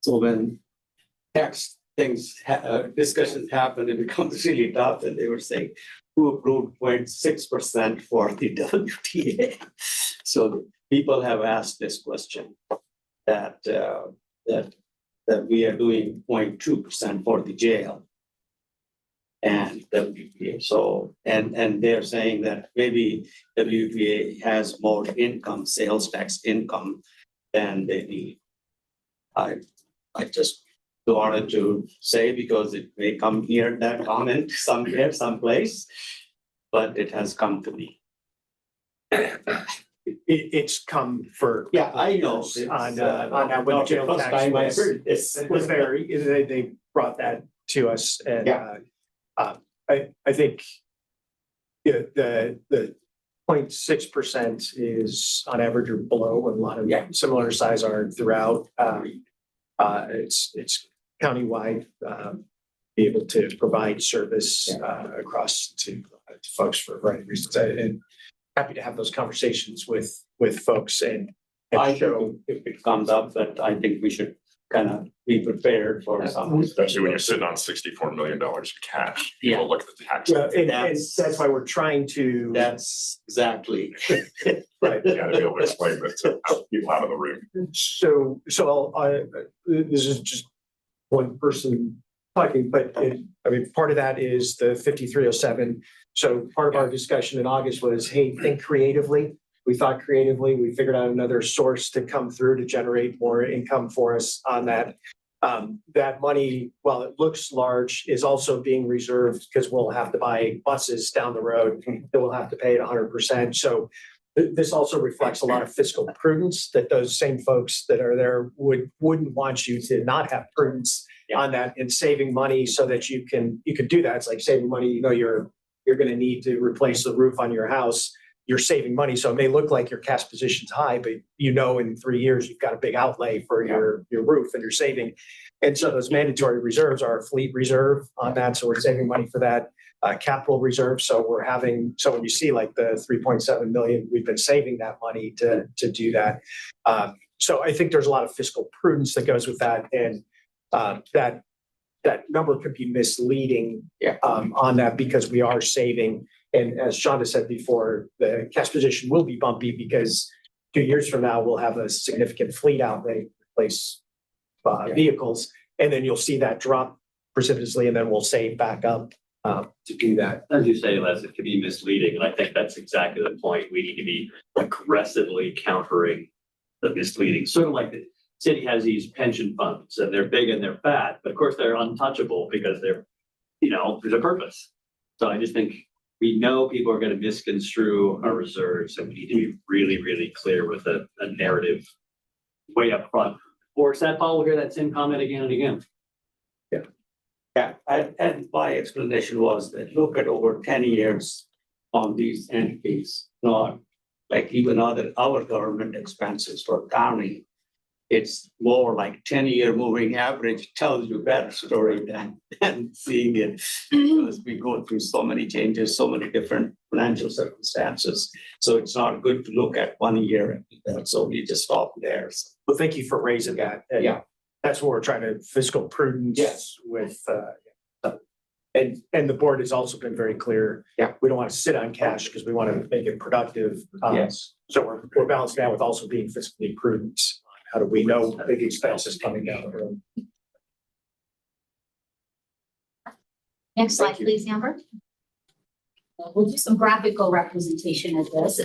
so when tax things, discussions happen, it becomes really tough. And they were saying, who approved 0.6% for the WTA? So people have asked this question that we are doing 0.2% for the jail and WTA. So, and they're saying that maybe WTA has more income, sales tax income than they need. I just wanted to say because it may come here, that comment somewhere, someplace, but it has come to me. It's come for. Yeah, I know. On that with jail First tax time I heard this. was they brought that to us and I think the 0.6% is on average or below, and a lot of similar size are throughout. It's countywide, be able to provide service across to folks for a variety of reasons. And happy to have those conversations with folks and I show think if it comes up, that I think we should kind of be prepared for something. Especially when you're sitting on $64 million in cash. Yeah. People look at the tax. Well, and that's why we're trying to. That's exactly. Right. You gotta be able to explain that to people out of the room. So this is just one person talking, but I mean, part of that is the 5307. So part of our discussion in August was, hey, think creatively. We thought creatively, we figured out another source to come through to generate more income for us on that. That money, while it looks large, is also being reserved because we'll have to buy buses down the road that we'll have to pay at 100%. So this also reflects a lot of fiscal prudence that those same folks that are there wouldn't want you to not have prudence on that and saving money so that you can do that. It's like saving money, you're going to need to replace the roof on your house. You're saving money. So it may look like your cash position's high, but in 3 years, you've got a big outlay for your roof and you're saving. And so those mandatory reserves are a fleet reserve on that. So we're saving money for that capital reserve. So when you see like the 3.7 million, we've been saving that money to do that. So I think there's a lot of fiscal prudence that goes with that. And that number could be misleading on that because we are saving. And as Shonda said before, the cash position will be bumpy because 2 years from now, we'll have a significant fleet outlay to replace vehicles. And then you'll see that drop precipitously and then we'll save back up to do that. As you say, Les, it can be misleading. And I think that's exactly the point. We need to be aggressively countering the misleading. Sort of like the city has these pension funds and they're big and they're fat, but of course they're untouchable because they're, there's a purpose. So I just think we know people are going to misconstrue our reserves and we need to be really, really clear with a narrative way up front. Or sad Paul will hear that same comment again and again. Yeah, and my explanation was that look at over 10 years on these entities, not like even our government expenses for county. It's more like 10-year moving average tells you better story than seeing it because we go through so many changes, so many different financial circumstances. So it's not good to look at 1 year. So we just stop there. So. Well, thank you for raising that. And that's what we're trying to fiscal prudence with. And the board has also been very clear. We don't want to sit on cash because we want to make it productive. So we're balancing that with also being fiscally prudent. How do we know big expenses coming down the road? Next slide, please, Amber. We'll do some graphical representation of this.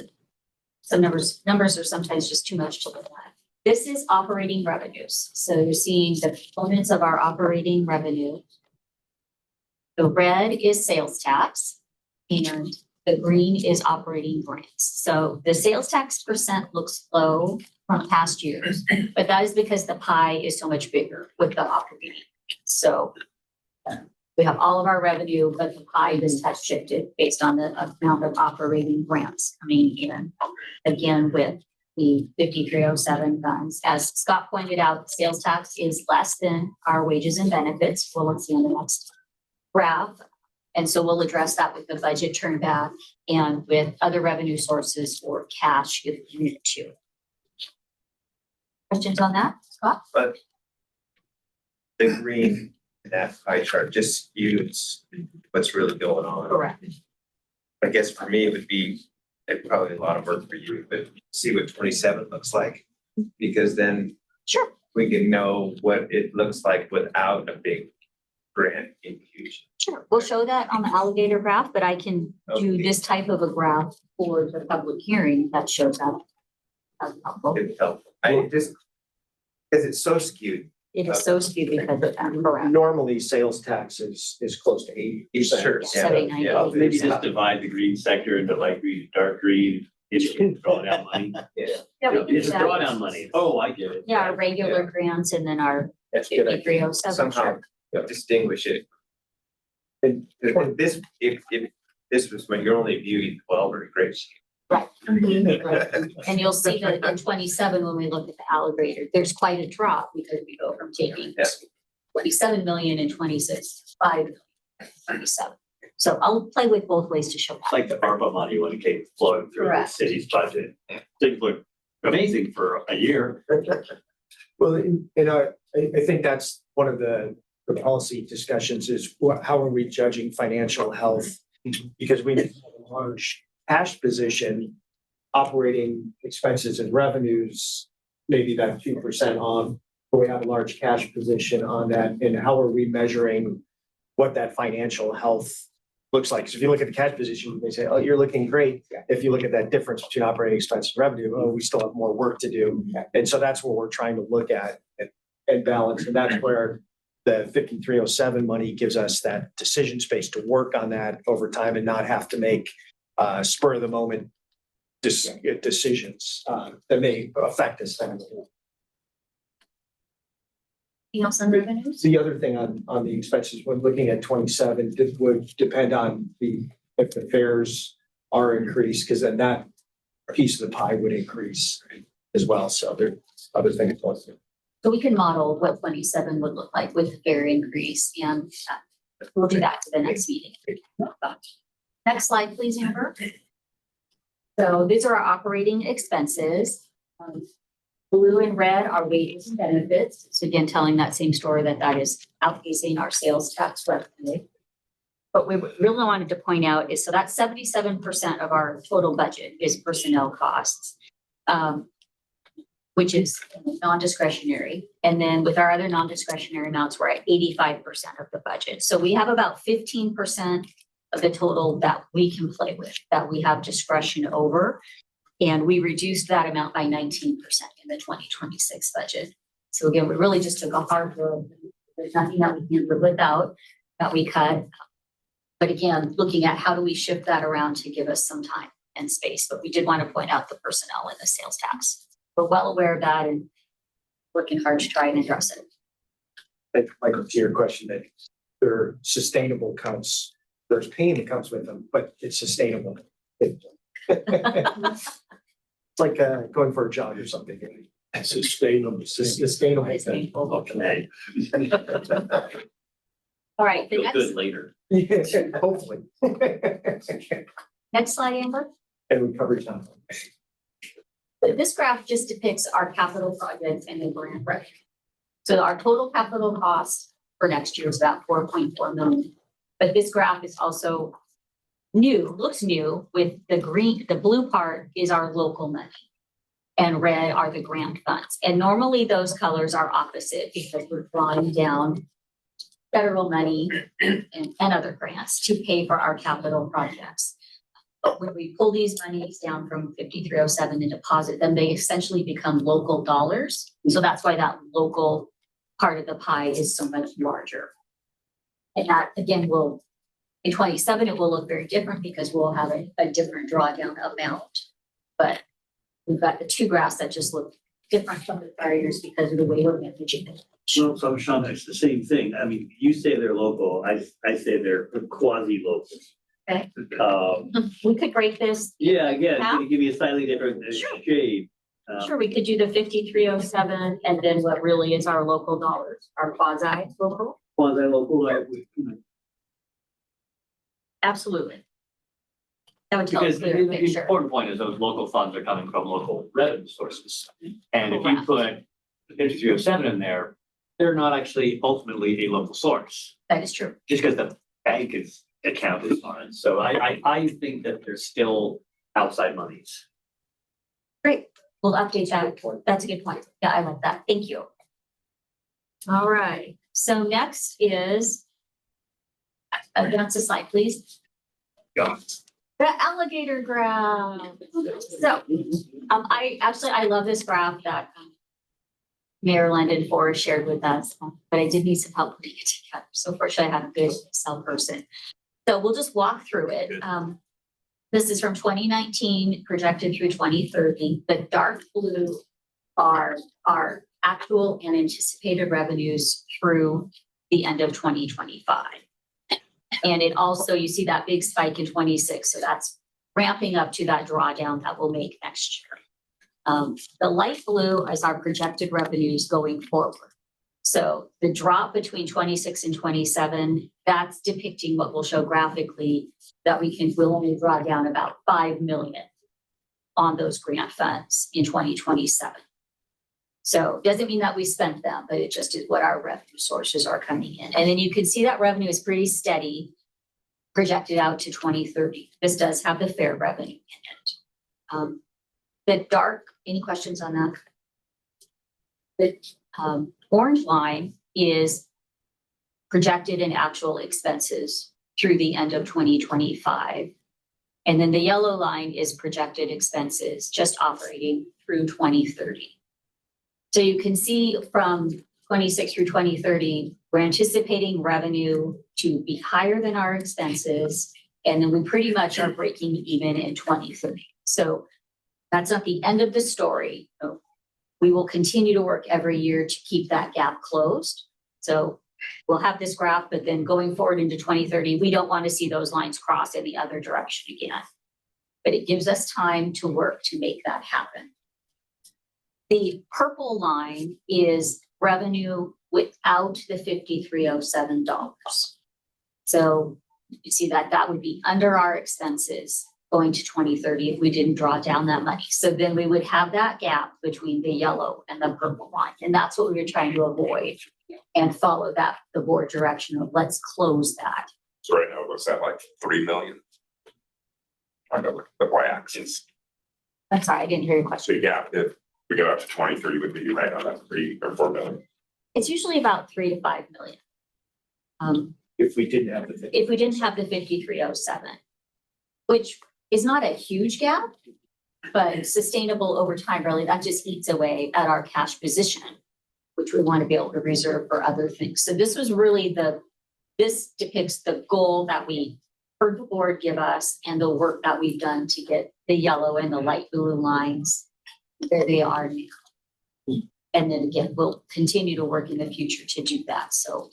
Some numbers are sometimes just too much to look at. This is operating revenues. So you're seeing the components of our operating revenue. The red is sales tax and the green is operating grants. So the sales tax percent looks low from past years, but that is because the pie is so much bigger with the operating. So we have all of our revenue, but the pie just has shifted based on the amount of operating grants coming in. Again, with the 5307 funds. As Scott pointed out, sales tax is less than our wages and benefits. We'll see on the next graph. And so we'll address that with the budget turn back and with other revenue sources or cash if we need to. Questions on that, Scott? But the green in that pie chart just skews what's really going on. Correct. I guess for me, it would be probably a lot of work for you, but see what 27 looks like. Because then sure, we can know what it looks like without a big grant infusion. Sure, we'll show that on the alligator graph, but I can do this type of a graph for the public hearing that shows that. That's helpful. It's helpful. I just, because it's so skewed. It is so skewed because of that. Correct. Normally, sales tax is close to 80%. Sure. 79. Maybe just divide the green sector into light green, dark green, if you can draw down money. Yeah, we can do Just that. draw down money. Oh, I get it. Yeah, our regular grants and then our That's good. 5307. Somehow distinguish it. And this, if this was when you're only viewing 12 or great. Right. And you'll see that in 27, when we look at the alligator, there's quite a drop because we go from taking 27 million and 26, 5 million, 37. So I'll play with both ways to show that. It's like the ARPA money when it came flowing through the Correct. city's budget. Things look amazing for a year. Well, I think that's one of the policy discussions is how are we judging financial health? Because we have a large cash position, operating expenses and revenues, maybe that 2% on, but we have a large cash position on that. And how are we measuring what that financial health looks like? So if you look at the cash position, they say, oh, you're looking great. If you look at that difference between operating expense and revenue, oh, we still have more work to do. And so that's what we're trying to look at and balance. And that's where the 5307 money gives us that decision space to work on that over time and not have to make spur of the moment decisions that may affect us. Anything else on revenues? The other thing on the expenses, when looking at 27, it would depend on if the fares are increased, because then that piece of the pie would increase as well. So there's other things also. So we can model what 27 would look like with the fare increase, and we'll do that for the next meeting. Next slide, please, Amber. So these are our operating expenses. Blue and red are wages and benefits. So again, telling that same story that is outpacing our sales tax revenue. But we really wanted to point out is, so that's 77% of our total budget is personnel costs, which is non-discretionary. And then with our other non-discretionary amounts, we're at 85% of the budget. So we have about 15% of the total that we can play with, that we have discretion over. And we reduced that amount by 19% in the 2026 budget. So again, we really just took a hard look. There's nothing that we can live without that we cut. But again, looking at how do we shift that around to give us some time and space. But we did want to point out the personnel and the sales tax. We're well aware of that and working hard to try and address it. And Michael, to your question, that there are sustainable cuts. There's pain that comes with them, but it's sustainable. It's like going for a jog or something. Sustainable. Sustainable. Okay. All right, the Feel next, good later. Hopefully. next slide, Amber. And we covered time. This graph just depicts our capital projects and the grant revenue. So our total capital cost for next year is about 4.4 million. But this graph is also new, looks new, with the green, the blue part is our local money and red are the grant funds. And normally those colors are opposite because we're drawing down federal money and other grants to pay for our capital projects. But when we pull these monies down from 5307 and deposit them, they essentially become local dollars. So that's why that local part of the pie is so much larger. And that again will In 27, it will look very different because we'll have a different drawdown amount. But we've got the two graphs that just look different from the prior years because of the way we're managing it. So, Sean, it's the same thing. I mean, you say they're local, I say they're quasi-local. Okay. Um, We could break this. yeah, again, it's Yeah. gonna give you a slightly different shade. Sure, we could do the 5307 and then what really is our local dollars, our quasi local. Quasi-local, Absolutely. That would tell a because clear the picture. important point is those local funds are coming from local revenue sources. And if you Correct. put 5307 in there, they're not actually ultimately a local source, That is true. just because the bank is accounted on it. So I think that there's still outside monies. Great. We'll update that. That's a good point. Yeah, I like that. Thank you. All right. So next is advance the slide, please. Got it. The alligator graph. So, I love this graph that Mayor London Forrest shared with us, but I did need some help putting it together. So fortunately, I have a good Excel person. So we'll just walk through it. This is from 2019 projected through 2030. The dark blue are our actual and anticipated revenues through the end of 2025. And it also, you see that big spike in 26. So that's ramping up to that drawdown that we'll make next year. The light blue is our projected revenues going forward. So the drop between 26 and 27, that's depicting what we'll show graphically that we'll only draw down about 5 million on those grant funds in 2027. So it doesn't mean that we spent them, but it just is what our revenue sources are coming in. And then you can see that revenue is pretty steady, projected out to 2030. This does have the fair revenue in it. The dark, any questions on that? The orange line is projected and actual expenses through the end of 2025. And then the yellow line is projected expenses, just operating through 2030. So you can see from 26 through 2030, we're anticipating revenue to be higher than our expenses. And then we pretty much are breaking even in 2030. So that's not the end of the story. We will continue to work every year to keep that gap closed. So we'll have this graph, but then going forward into 2030, we don't want to see those lines cross in the other direction again. But it gives us time to work to make that happen. The purple line is revenue without the $5,307. So you see that would be under our expenses going to 2030 if we didn't draw down that money. So then we would have that gap between the yellow and the purple line. And that's what we were trying to avoid and follow the board direction of let's close that. So right now, what's that, like 3 million? I know the y-axis. I'm sorry, I didn't hear your question. So yeah, if we go out to 2030, would be right on that 3 or 4 million. It's usually about 3 to 5 million. If we didn't have the If we didn't have the 5307, which is not a huge gap, but sustainable over time, really, that just eats away at our cash position, which we want to be able to reserve for other things. So this was really this depicts the goal that we heard the board give us and the work that we've done to get the yellow and the light blue lines where they are now. And then again, we'll continue to work in the future to do that. So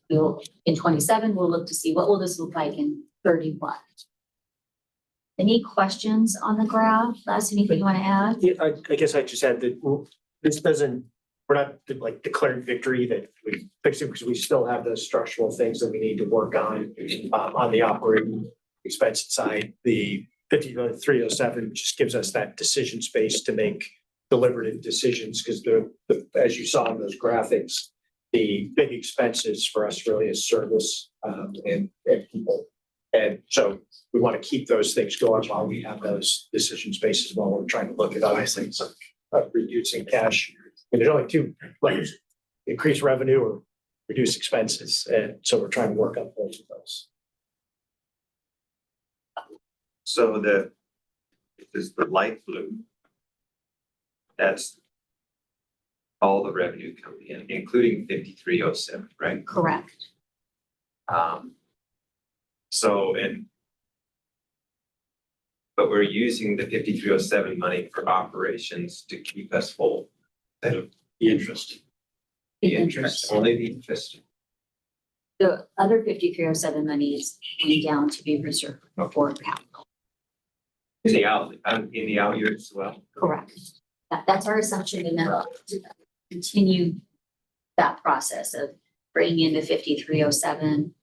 we'll, in 27, we'll look to see what will this look like in 31. Any questions on the graph? Les, anything you want to add? Yeah, I guess I just add that this doesn't, we're not like declaring victory that we fixed it because we still have the structural things that we need to work on the operating expense side. The 5307 just gives us that decision space to make deliberative decisions because as you saw in those graphics, the big expenses for us really is service and people. And so we want to keep those things going while we have those decision spaces while we're trying to look at other things of reducing cash. And there's only two levers, increase revenue or reduce expenses. And so we're trying to work on both of those. So it is the light blue. That's all the revenue coming in, including 5307, right? Correct. So, but we're using the 5307 money for operations to keep us whole. The interest. The interest, only the interest. The other 5307 money is going down to be reserved for capital. In the out years as well. Correct. That's our assumption, and then to continue that process of bringing in the 5307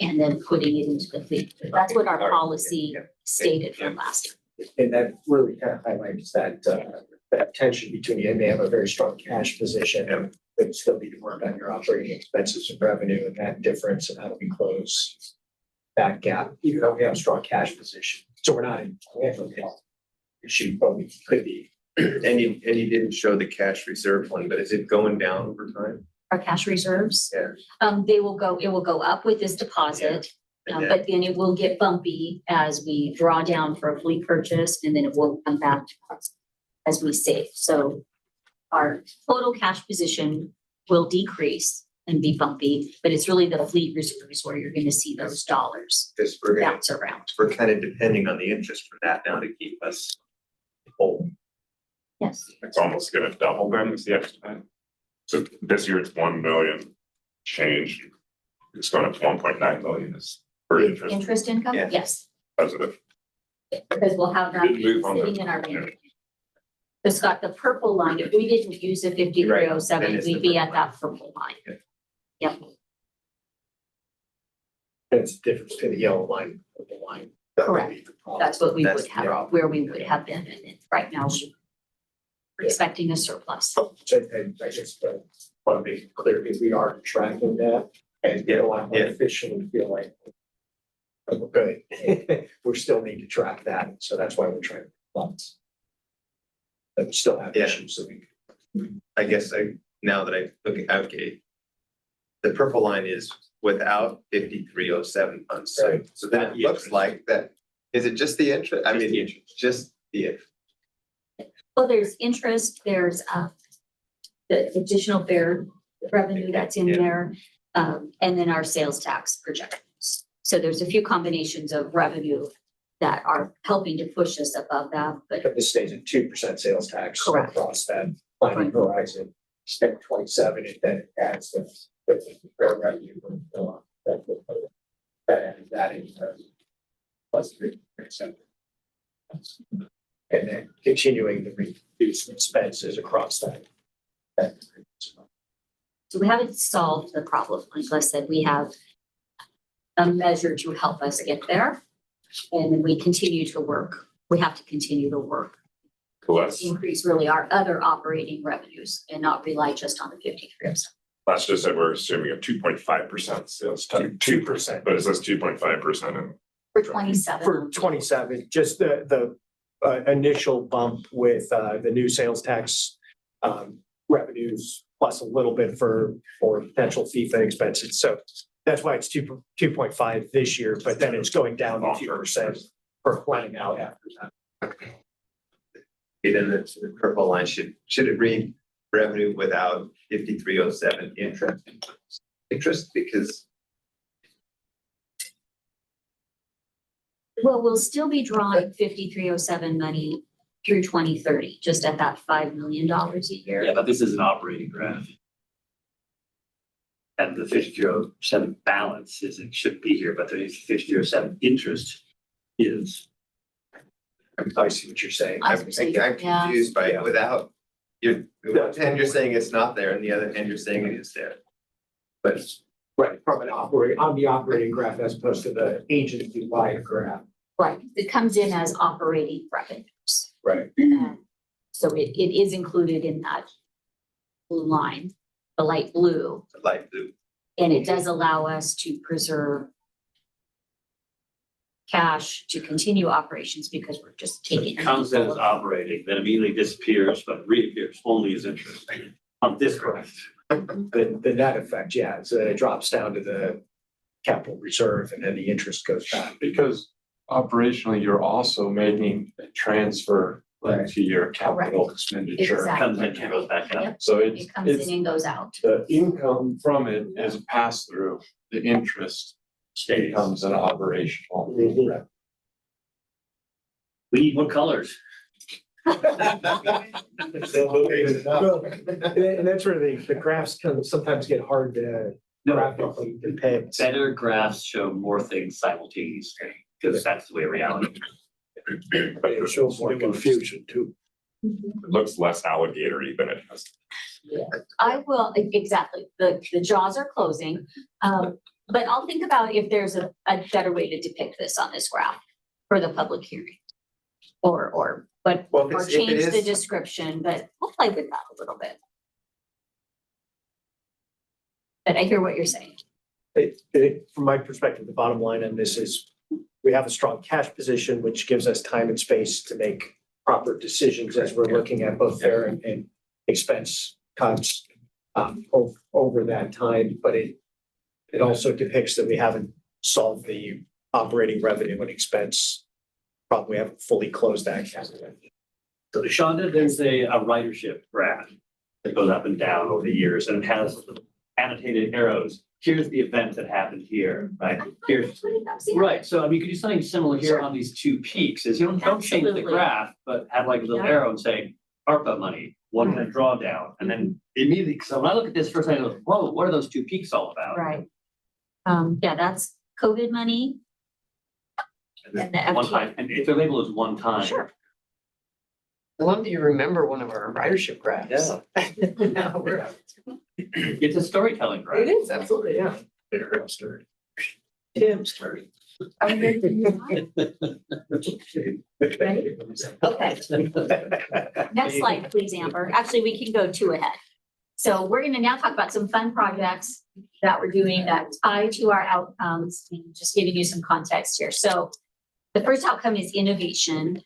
and then putting it into the fleet. That's what our policy stated from last year. And that really kind of highlights that, that tension between you, and they have a very strong cash position, but still need to work on your operating expenses and revenue and that difference, and how do we close that gap, even though we have a strong cash position. So we're not in financial issue, but we could be. And you didn't show the cash reserve one, but is it going down over time? Our cash reserves, Yeah. it will go up with this deposit. But then it will get bumpy as we draw down for a fleet purchase, and then it will come back to us as we save. So our total cash position will decrease and be bumpy, but it's really the fleet reserves where you're going to see those dollars Because we're gonna, bounce around. we're kind of depending on the interest for that now to keep us whole. Yes. It's almost gonna double then is the estimate. So this year it's 1 million change. It's going up to 1.9 million is for interest Interest income, Yeah. yes, positive. because we'll have that Did move on sitting the- in our bank. It's got the purple line. If we didn't use the 5307, Then it's the we'd be at purple that purple line. Yep. That's the difference between the yellow line and the line. That would be the problem. That's what we That's would the have, problem. where we would have been, and right now we're expecting a surplus. So I just want to make it clear, because we are tracking that and get a lot more efficient and feel like we're good. We still need to track that, so that's why we're trying to balance. But we still have issues, so I guess now that I look at, okay, the purple line is without 5307 funds. Right. So then it looks like that, is it just the interest? I mean, just the interest. Well, there's interest, there's the additional fare revenue that's in there, and then our sales tax projections. So there's a few combinations of revenue that are helping to push us above that, but this stays at 2% sales tax Correct. across that planning horizon. Step 27, and then it adds the fair revenue. That is plus 3%. And then continuing to reduce expenses across that. so we haven't solved the problem. Like I said, we have a measure to help us get there. And then we continue to work. We have to continue to work. Let's Increase really our other operating revenues and not rely just on the 5307. let's just say we're assuming a 2.5% sales tax, 2%, but it says 2.5% and For 27. For 27, just the initial bump with the new sales tax revenues, plus a little bit for potential FIFA expenses. So that's why it's 2.5 this year, but then it's going down to 2% for planning out after that. Then the purple line should it read revenue without 5307 interest because Well, we'll still be drawing 5307 money through 2030, just at that $5 million a year. Yeah, but this is an operating graph. And the 5307 balance it should be here, but the 5307 interest is. I see what you're saying. I I'm see, yeah. confused by without. The one hand you're saying it's not there, and the other hand you're saying it is there. But Right, from on the operating graph as opposed to the agency-wide graph. Right, it comes in as operating revenues. Right. So it is included in that blue line, the light blue, and it does allow us to preserve cash to continue operations because we're just taking. It comes in as operating, then immediately disappears, but reappears only as interest on this graph. The net effect, yeah, so it drops down to the capital reserve and then the interest goes back. Because operationally, you're also making a transfer to your capital expenditure. Exactly. Comes in and goes back out. Yep. So It comes it's in and goes out. the income from it is a pass through, the interest becomes an operational. We need more colors. And that's where the graphs can sometimes get hard to graphically depict. Better graphs show more things simultaneously, because that's the way reality. But it shows more confusion too. It looks less alligatory than it has. I will, exactly, the jaws are closing. But I'll think about if there's a better way to depict this on this graph for the public hearing. Or change the description, but we'll play with that a little bit. But I hear what you're saying. From my perspective, the bottom line on this is we have a strong cash position, which gives us time and space to make proper decisions as we're looking at both fare and expense cuts over that time. But it also depicts that we haven't solved the operating revenue and expense problem. We haven't fully closed that gap. So Shonda, there's a ridership graph that goes up and down over the years, and it has annotated arrows. Here's the event that happened here, right? Here's right. So I mean, you could do something similar here on these two peaks. Is don't change the graph, but have like a little arrow and say ARPA money, one kind of drawdown, and then immediately. So when I look at this first, I go, whoa, what are those two peaks all about? Right. Yeah, that's COVID money. And the one time, and if they're labeled as one time. Sure. I love that you remember one of our ridership graphs. Yeah. It's a storytelling graph. It is, absolutely, yeah. Fair story. Tim story. Okay. Next slide, please, Amber. Actually, we can go two ahead. So we're going to now talk about some fun projects that we're doing that tie to our outcomes, and just giving you some context here. So the first outcome is innovation.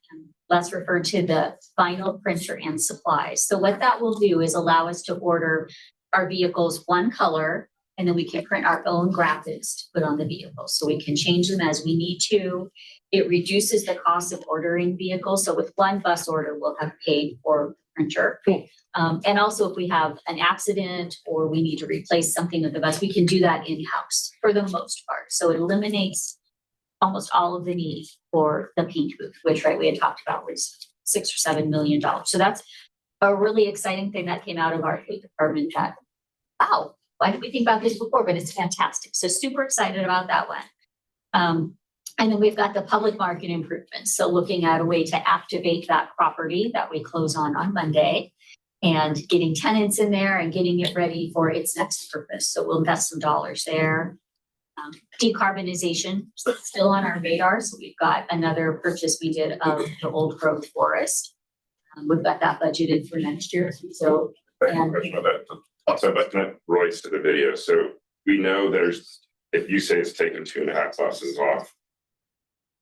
Let's refer to the final printer and supplies. So what that will do is allow us to order our vehicles one color, and then we can print our own graphics to put on the vehicles. So we can change them as we need to. It reduces the cost of ordering vehicles. So with one bus order, we'll have paid for the printer. And also if we have an accident or we need to replace something with the bus, we can do that in-house for the most part. So it eliminates almost all of the need for the paint booth, which we had talked about was $6 or $7 million. So that's a really exciting thing that came out of our fleet department that, wow, why didn't we think about this before? But it's fantastic. So super excited about that one. And then we've got the public market improvements. So looking at a way to activate that property that we close on Monday and getting tenants in there and getting it ready for its next purpose. So we'll invest some dollars there. Decarbonization still on our radar. So we've got another purchase we did of the old growth forest. We've got that budgeted for next year. So, and Also, but connect Royce to the video. So we know if you say it's taken 2.5 buses off,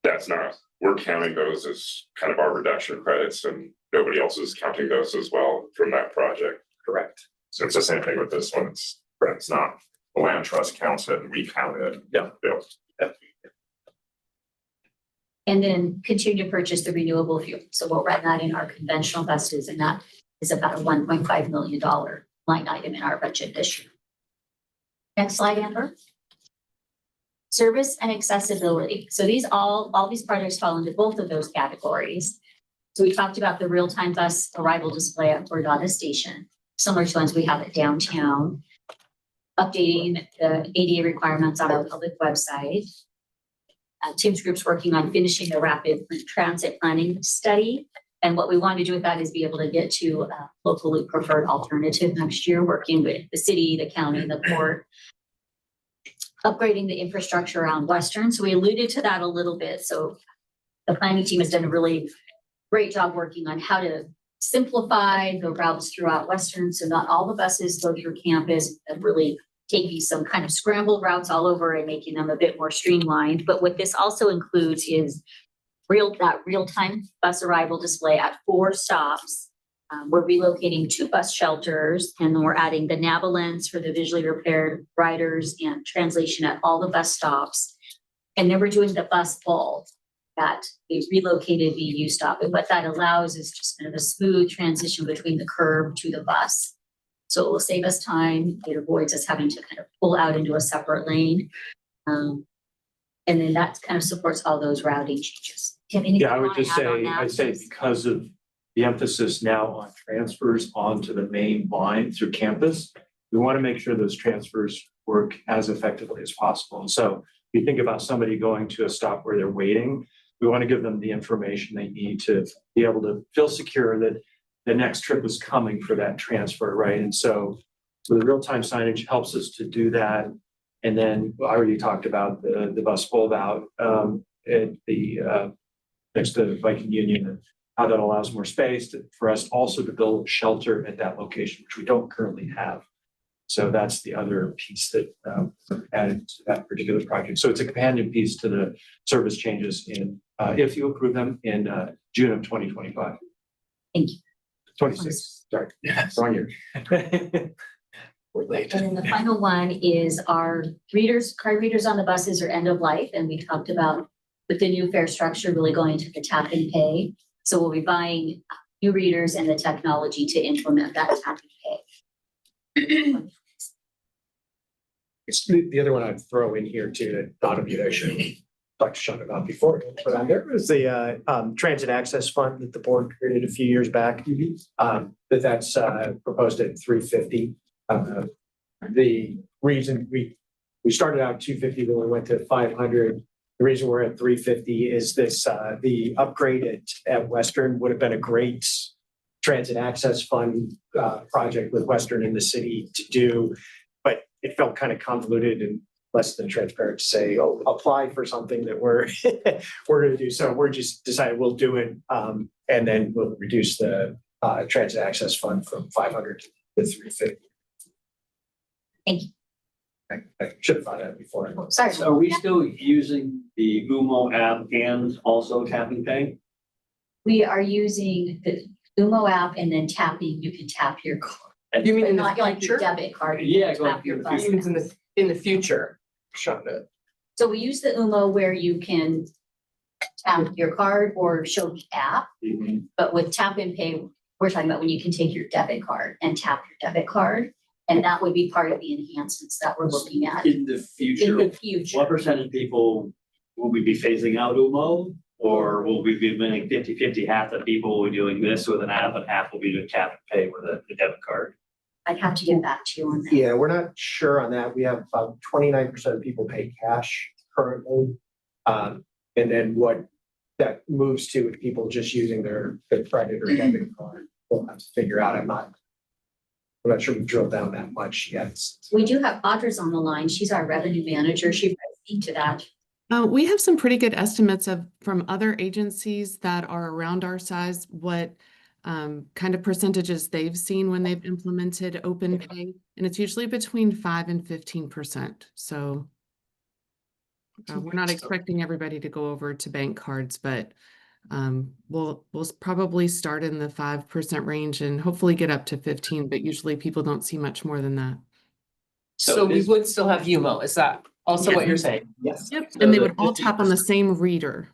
that's not, we're counting those as kind of our reduction credits, and nobody else is counting those as well from that project. Correct. So it's the same thing with this one. It's not, the land trust counts it and we count it. Yeah. And then continue to purchase the renewable fuel. So we'll run that in our conventional buses, and that is about a $1.5 million line item in our budget this year. Next slide, Amber. Service and accessibility. So all these projects fall into both of those categories. So we talked about the real-time bus arrival display at Cordata Station, similar to ones we have at downtown, updating the ADA requirements on our public website. Tim's group's working on finishing the rapid transit planning study. And what we want to do with that is be able to get to a locally preferred alternative next year, working with the city, the county, the port, upgrading the infrastructure around Western. So we alluded to that a little bit. So the planning team has done a really great job working on how to simplify the routes throughout Western. So not all the buses go through campus, and really taking some kind of scrambled routes all over and making them a bit more streamlined. But what this also includes is real-time bus arrival display at 4 stops. We're relocating 2 bus shelters, and then we're adding the Navalens for the visually impaired riders and translation at all the bus stops. And then we're doing the bus bowl at a relocated VU stop. And what that allows is just kind of a smooth transition between the curb to the bus. So it will save us time. It avoids us having to kind of pull out into a separate lane. And then that kind of supports all those routing changes. Do you have anything Yeah, I you would wanna just add on say, that, I'd say please? because of the emphasis now on transfers onto the main line through campus, we want to make sure those transfers work as effectively as possible. And so if you think about somebody going to a stop where they're waiting, we want to give them the information they need to be able to feel secure that the next trip is coming for that transfer, right? And so the real-time signage helps us to do that. And then I already talked about the bus fold out at the next to Viking Union, and how that allows more space for us also to build shelter at that location, which we don't currently have. So that's the other piece that added to that particular project. So it's a companion piece to the service changes in, if you approve them in June of 2025. Thank you. 26, sorry, wrong year. We're late. And then the final one is our card readers on the buses are end of life. And we talked about with the new fare structure really going to the tap and pay. So we'll be buying new readers and the technology to implement that tap and pay. It's the other one I'd throw in here too, that thought of you, I should have talked to Sean about before. But there was the transit access fund that the board created a few years back. That's proposed at 350. The reason we started out 250, then we went to 500. The reason we're at 350 is this, the upgrade at Western would have been a great transit access fund project with Western in the city to do, but it felt kind of convoluted and less than transparent to say, oh, apply for something that we're going to do. So we're just decided we'll do it, and then we'll reduce the transit access fund from 500 to 350. Thank you. I should have thought of that before. Sorry. So are we still using the UMO app and also tap and pay? We are using the UMO app and then tapping, you can tap your card. You mean But in the not like your future? debit card. you Yeah, can going tap your in the bus future. pass. In the future, Shonda. So we use the UMO where you can tap your card or show the app, but with tap and pay, we're talking about when you can take your debit card and tap your debit card. And that would be part of the enhancements that we're looking at. In the future, In the future. what percentage of people will we be phasing out UMO? Or will we be winning 50-50, half the people will be doing this with an app and half will be doing tap and pay with a debit card? I'd have to get back to you on that. Yeah, we're not sure on that. We have about 29% of people pay cash currently. And then what that moves to with people just using their credit or debit card, we'll have to figure out. I'm not sure we've drilled down that much yet. We do have Audra's on the line. She's our revenue manager. She might speak to that. We have some pretty good estimates from other agencies that are around our size, what kind of percentages they've seen when they've implemented open pay, and it's usually between 5 and 15%. So we're not expecting everybody to go over to bank cards, but we'll probably start in the 5% range and hopefully get up to 15, but usually people don't see much more than that. So we would still have UMO. Is that also what you're saying? Yes. Yep. And they would all tap on the same reader.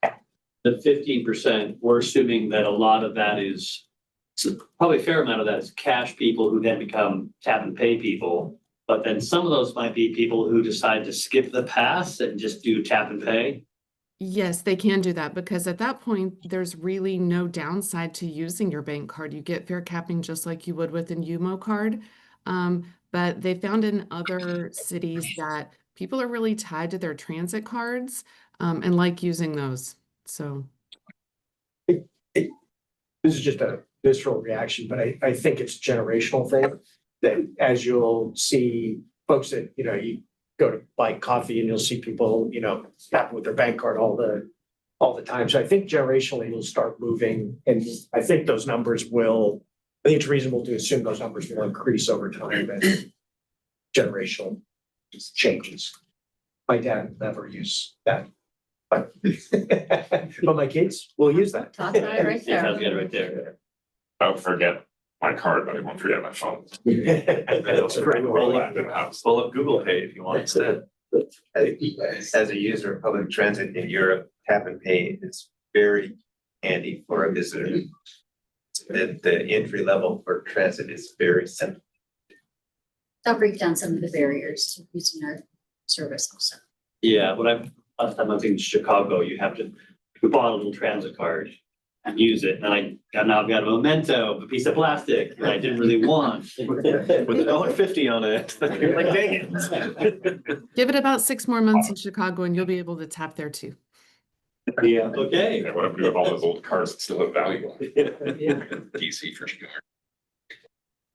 The 15%, we're assuming that a lot of that is, so probably a fair amount of that is cash people who then become tap and pay people. But then some of those might be people who decide to skip the pass and just do tap and pay. Yes, they can do that because at that point, there's really no downside to using your bank card. You get fare capping just like you would with an UMO card. But they found in other cities that people are really tied to their transit cards and like using those. So This is just a visceral reaction, but I think it's a generational thing that as you'll see folks that, you go to buy coffee and you'll see people, tapping with their bank card all the time. So I think generationally we'll start moving, and I think those numbers I think it's reasonable to assume those numbers will increase over time as generational changes. My dad will never use that. But my kids will use that. Talk about it right Yeah, there. I'll get it right there. I'll forget my card, but I won't forget my phone. That's great. Roll that in the house. Pull up Google Pay if you want instead. As a user of public transit in Europe, tap and pay is very handy for a visitor. The entry level for transit is very simple. I'll break down some of the barriers to using our service also. Yeah, last time I was in Chicago, we bought a little transit card and use it. And now I've got a memento, a piece of plastic that I didn't really want. With $1.50 on it. You're like, dang it. Give it about 6 more months in Chicago and you'll be able to tap there too. Yeah, okay. Yeah, what if we have all those old cars that still have value? DC for sure.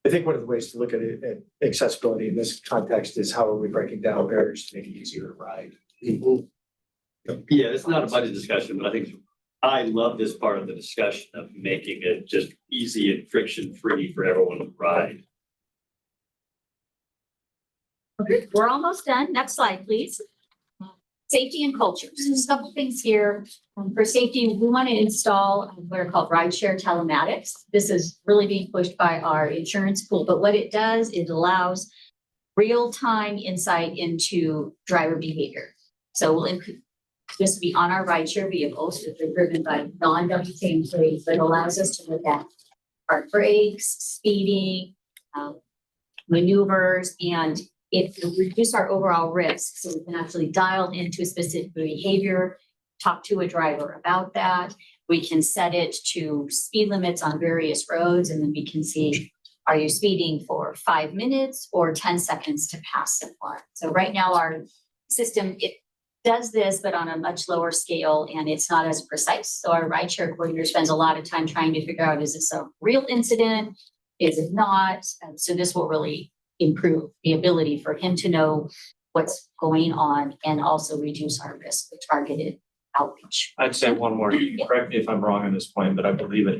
I think one of the ways to look at it, at accessibility in this context is how are we breaking down barriers to make it easier to ride? Yeah, it's not a budget discussion, but I love this part of the discussion of making it just easy and friction-free for everyone to ride. Okay, we're almost done. Next slide, please. Safety and culture. So there's a couple things here. For safety, we want to install what are called rideshare telematics. This is really being pushed by our insurance pool, but what it does, it allows real-time insight into driver behavior. So this will be on our rideshare vehicles, which are driven by non-WTA employees, but it allows us to look at park brakes, speeding, maneuvers, and it will reduce our overall risk. So we can actually dial into a specific behavior, talk to a driver about that. We can set it to speed limits on various roads, and then we can see, are you speeding for 5 minutes or 10 seconds to pass someone? So right now our system, it does this, but on a much lower scale, and it's not as precise. So our rideshare coordinator spends a lot of time trying to figure out, is this a real incident? Is it not? And so this will really improve the ability for him to know what's going on and also reduce our risk with targeted outreach. I'd say one more, correct me if I'm wrong on this point, but I believe it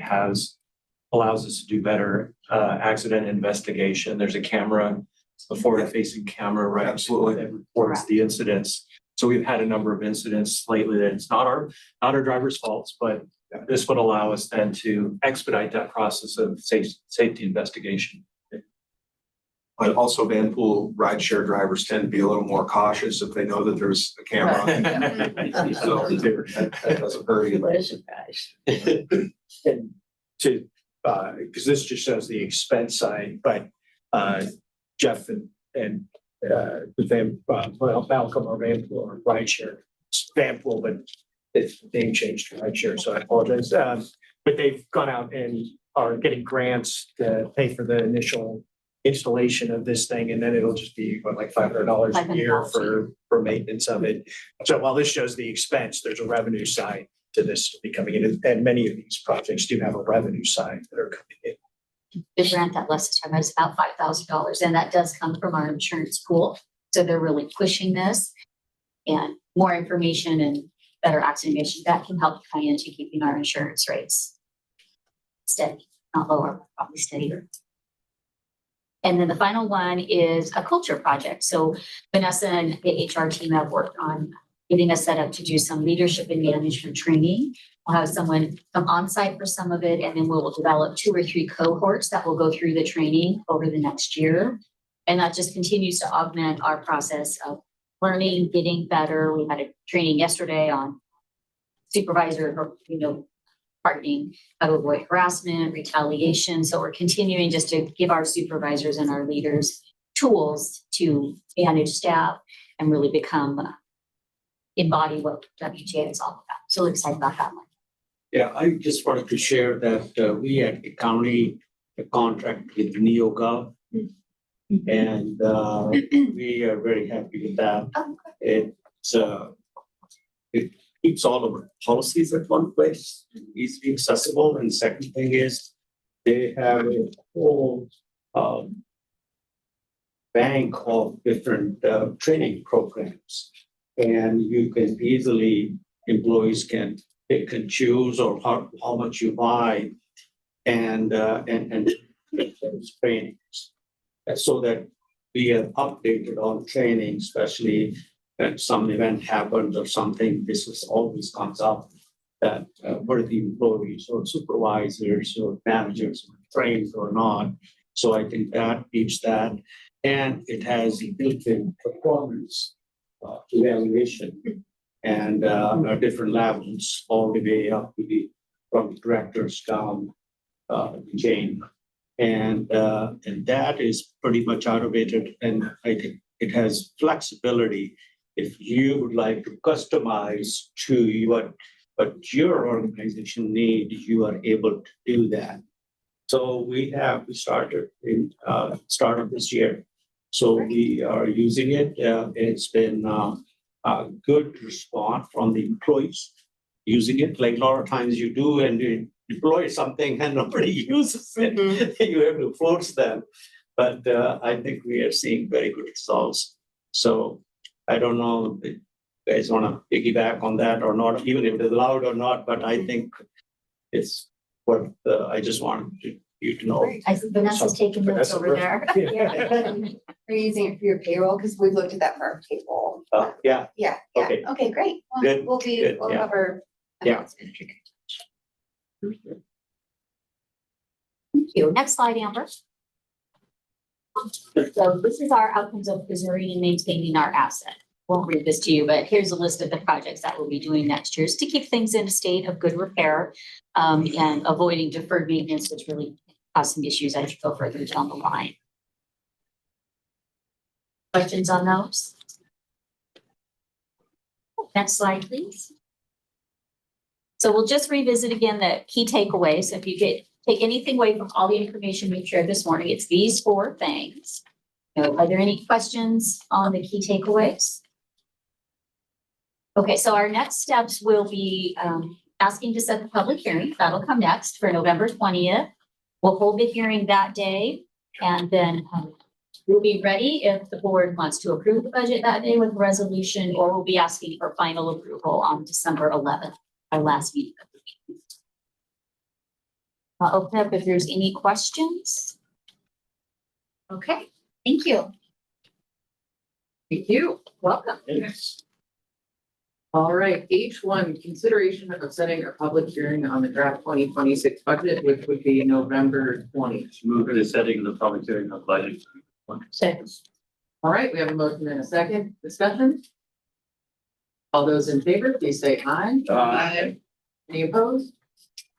allows us to do better accident investigation. There's a camera, a forward-facing camera, right? Absolutely. That reports the incidents. So we've had a number of incidents lately that it's not our driver's faults, but this would allow us then to expedite that process of safety investigation. But also Vanpool rideshare drivers tend to be a little more cautious if they know that there's a camera. So that doesn't hurt either. What a surprise. And to, because this just shows the expense side, but Jeff and Malcolm or Vanpool or rideshare, it's Vanpool, but it's name changed to rideshare, so I apologize. But they've gone out and are getting grants to pay for the initial installation of this thing, and then it'll just be like $500 a year for maintenance of it. So while this shows the expense, there's a revenue side to this becoming in, and many of these projects do have a revenue side that are coming in. The grant that Les is talking about is about $5,000, and that does come from our insurance pool. So they're really pushing this, and more information and better activation that can help tie into keeping our insurance rates steady, not lower, but probably steadier. And then the final one is a culture project. So Vanessa and the HR team have worked on getting us set up to do some leadership and management training. We'll have someone come on site for some of it, and then we'll develop 2 or 3 cohorts that will go through the training over the next year. And that just continues to augment our process of learning, getting better. We had a training yesterday on supervisor, targeting how to avoid harassment, retaliation. So we're continuing just to give our supervisors and our leaders tools to manage staff and really embody what WTA is all about. So we're excited about that one. Yeah, I just wanted to share that we at the county contract with NeoGov. And we are very happy with that. It keeps all of our policies at one place, easily accessible. And second thing is they have a whole bank of different training programs. And you can employees can pick and choose or how much you buy and those trainings. So that we are updated on training, especially when some event happens or something. This always comes up that were the employees or supervisors or managers trained or not. So I think that keeps that, and it has built-in performance evaluation and different levels all the way up to from directors down the chain. And that is pretty much automated, and I think it has flexibility if you would like to customize to what your organization need, you are able to do that. So we started in start of this year. So we are using it. It's been a good response from the employees using it. Like a lot of times you do and you deploy something and nobody uses it. You have to force them. But I think we are seeing very good results. So I don't know if you guys want to piggyback on that or not, even if it's allowed or not, but I think it's what I just wanted you to know. I think Vanessa's taking notes over there. We're using it for your payroll because we've looked at that for our payroll. Yeah. Yeah. Okay. Okay, great. Well, Good, we'll good, we'll yeah. cover. Yeah. Thank you. Next slide, Amber. So this is our outcomes of preserving and maintaining our asset. Won't read this to you, but here's a list of the projects that we'll be doing next year is to keep things in a state of good repair and avoiding deferred maintenance, which really cause some issues as you go further down the line. Questions on those? Next slide, please. So we'll just revisit again the key takeaways. If you take anything away from all the information we've shared this morning, it's these 4 things. Are there any questions on the key takeaways? Okay, so our next steps will be asking to set the public hearing. That'll come next for November 20th. We'll hold the hearing that day, and then we'll be ready if the board wants to approve the budget that day with a resolution, or we'll be asking for final approval on December 11th, our last meeting of the week. I'll open up if there's any questions. Okay, thank you. Thank you. Welcome. Yes. All right, H1, consideration of setting a public hearing on the draft 2026 budget, which would be November 20th. Move to the setting of the public hearing of budget. Second. All right, we have a motion and a second. Discussion? All those in favor, please say aye. Aye. Any opposed?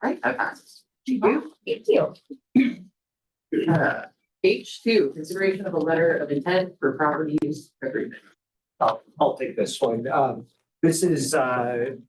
All right, that passes. Thank you. Thank you. H2, consideration of a letter of intent for property use agreement. I'll take this one. This is the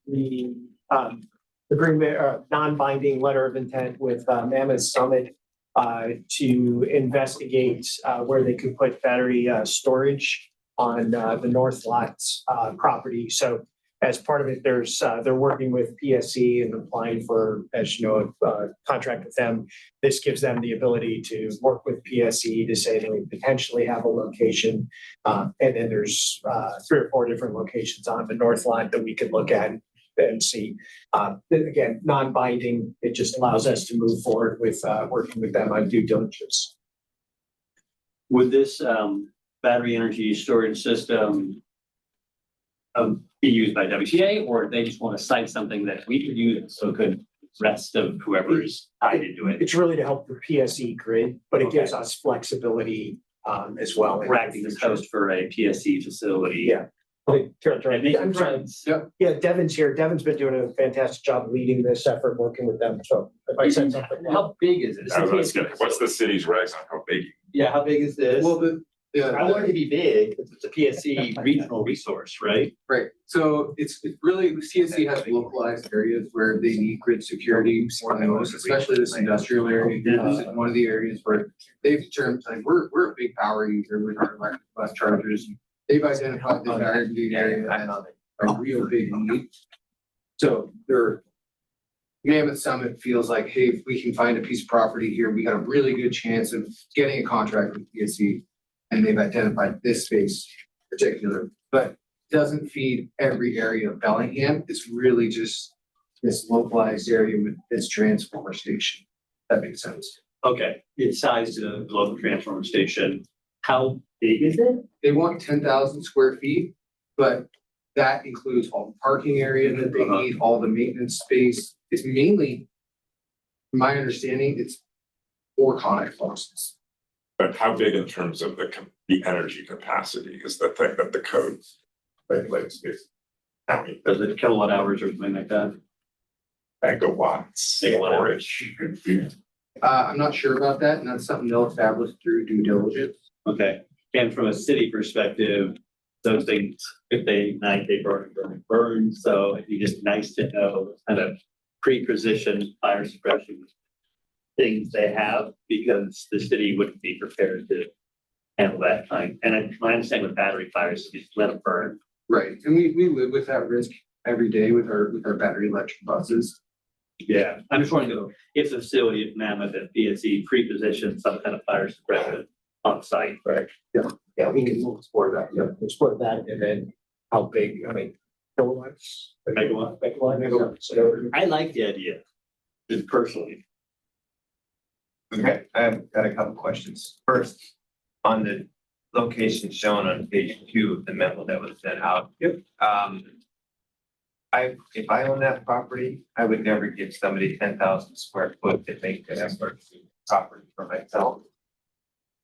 agreement, non-binding letter of intent with Mammoth Summit to investigate where they could put battery storage on the North Lots property. So as part of it, they're working with PSC and applying for, as you know, a contract with them. This gives them the ability to work with PSC to say they potentially have a location. And then there's 3 or 4 different locations on the North Lot that we could look at and see. Again, non-binding, it just allows us to move forward with working with them on due diligence. Would this battery energy storage system be used by WTA, or they just want to cite something that we could use, so could rest of whoever's tied into it? It's really to help the PSE grid, but it gives us flexibility as well. We're acting as host for a PSC facility. Yeah. I'm sorry. Yeah, Devin's here. Devin's been doing a fantastic job leading this effort, working with them. So if I said something. How big is it? What's the city's regs on how big? Yeah, how big is this? Well, I want it to be big, because it's a PSC regional resource, right? Right, so it's really, CSC has localized areas where they need grid security more than most, especially this industrial area. This is one of the areas where they've determined, like, we're a big power user with our electric bus chargers. They've identified this area as a real big need. So Mammoth Summit feels like, hey, if we can find a piece of property here, we got a really good chance of getting a contract with PSC. And they've identified this space in particular, but doesn't feed every area of Bellingham. It's really just this localized area with this transformer station. That makes sense. Okay, it's sized to the local transformer station. How big is it? They want 10,000 square feet, but that includes all the parking area that they need, all the maintenance space. It's mainly, from my understanding, it's for Connect forces. But how big in terms of the energy capacity is the thing that the code regulates? How many? Does it kilowatt hours or something like that? Megawatts. I'm not sure about that, and that's something they'll establish through due diligence. Okay, and from a city perspective, those things, if they ignite, they burn. So it'd be just nice to know kind of pre-positioned fire suppression things they have, because the city wouldn't be prepared to handle that kind. And my understanding with battery fires is just let them burn. Right, and we live with that risk every day with our battery electric buses. Yeah, I'm just wondering though, if the facility of Mammoth and PSC pre-positioned some kind of fire suppression on site. Right, yeah, we can explore that, explore that, and then how big, I mean, kilowatts. Megawatt. I like the idea, just personally. Okay, I've got a couple questions. First, on the location shown on page 2 of the memo that was sent out. Yep. If I own that property, I would never give somebody 10,000 square foot to make that effort property for myself.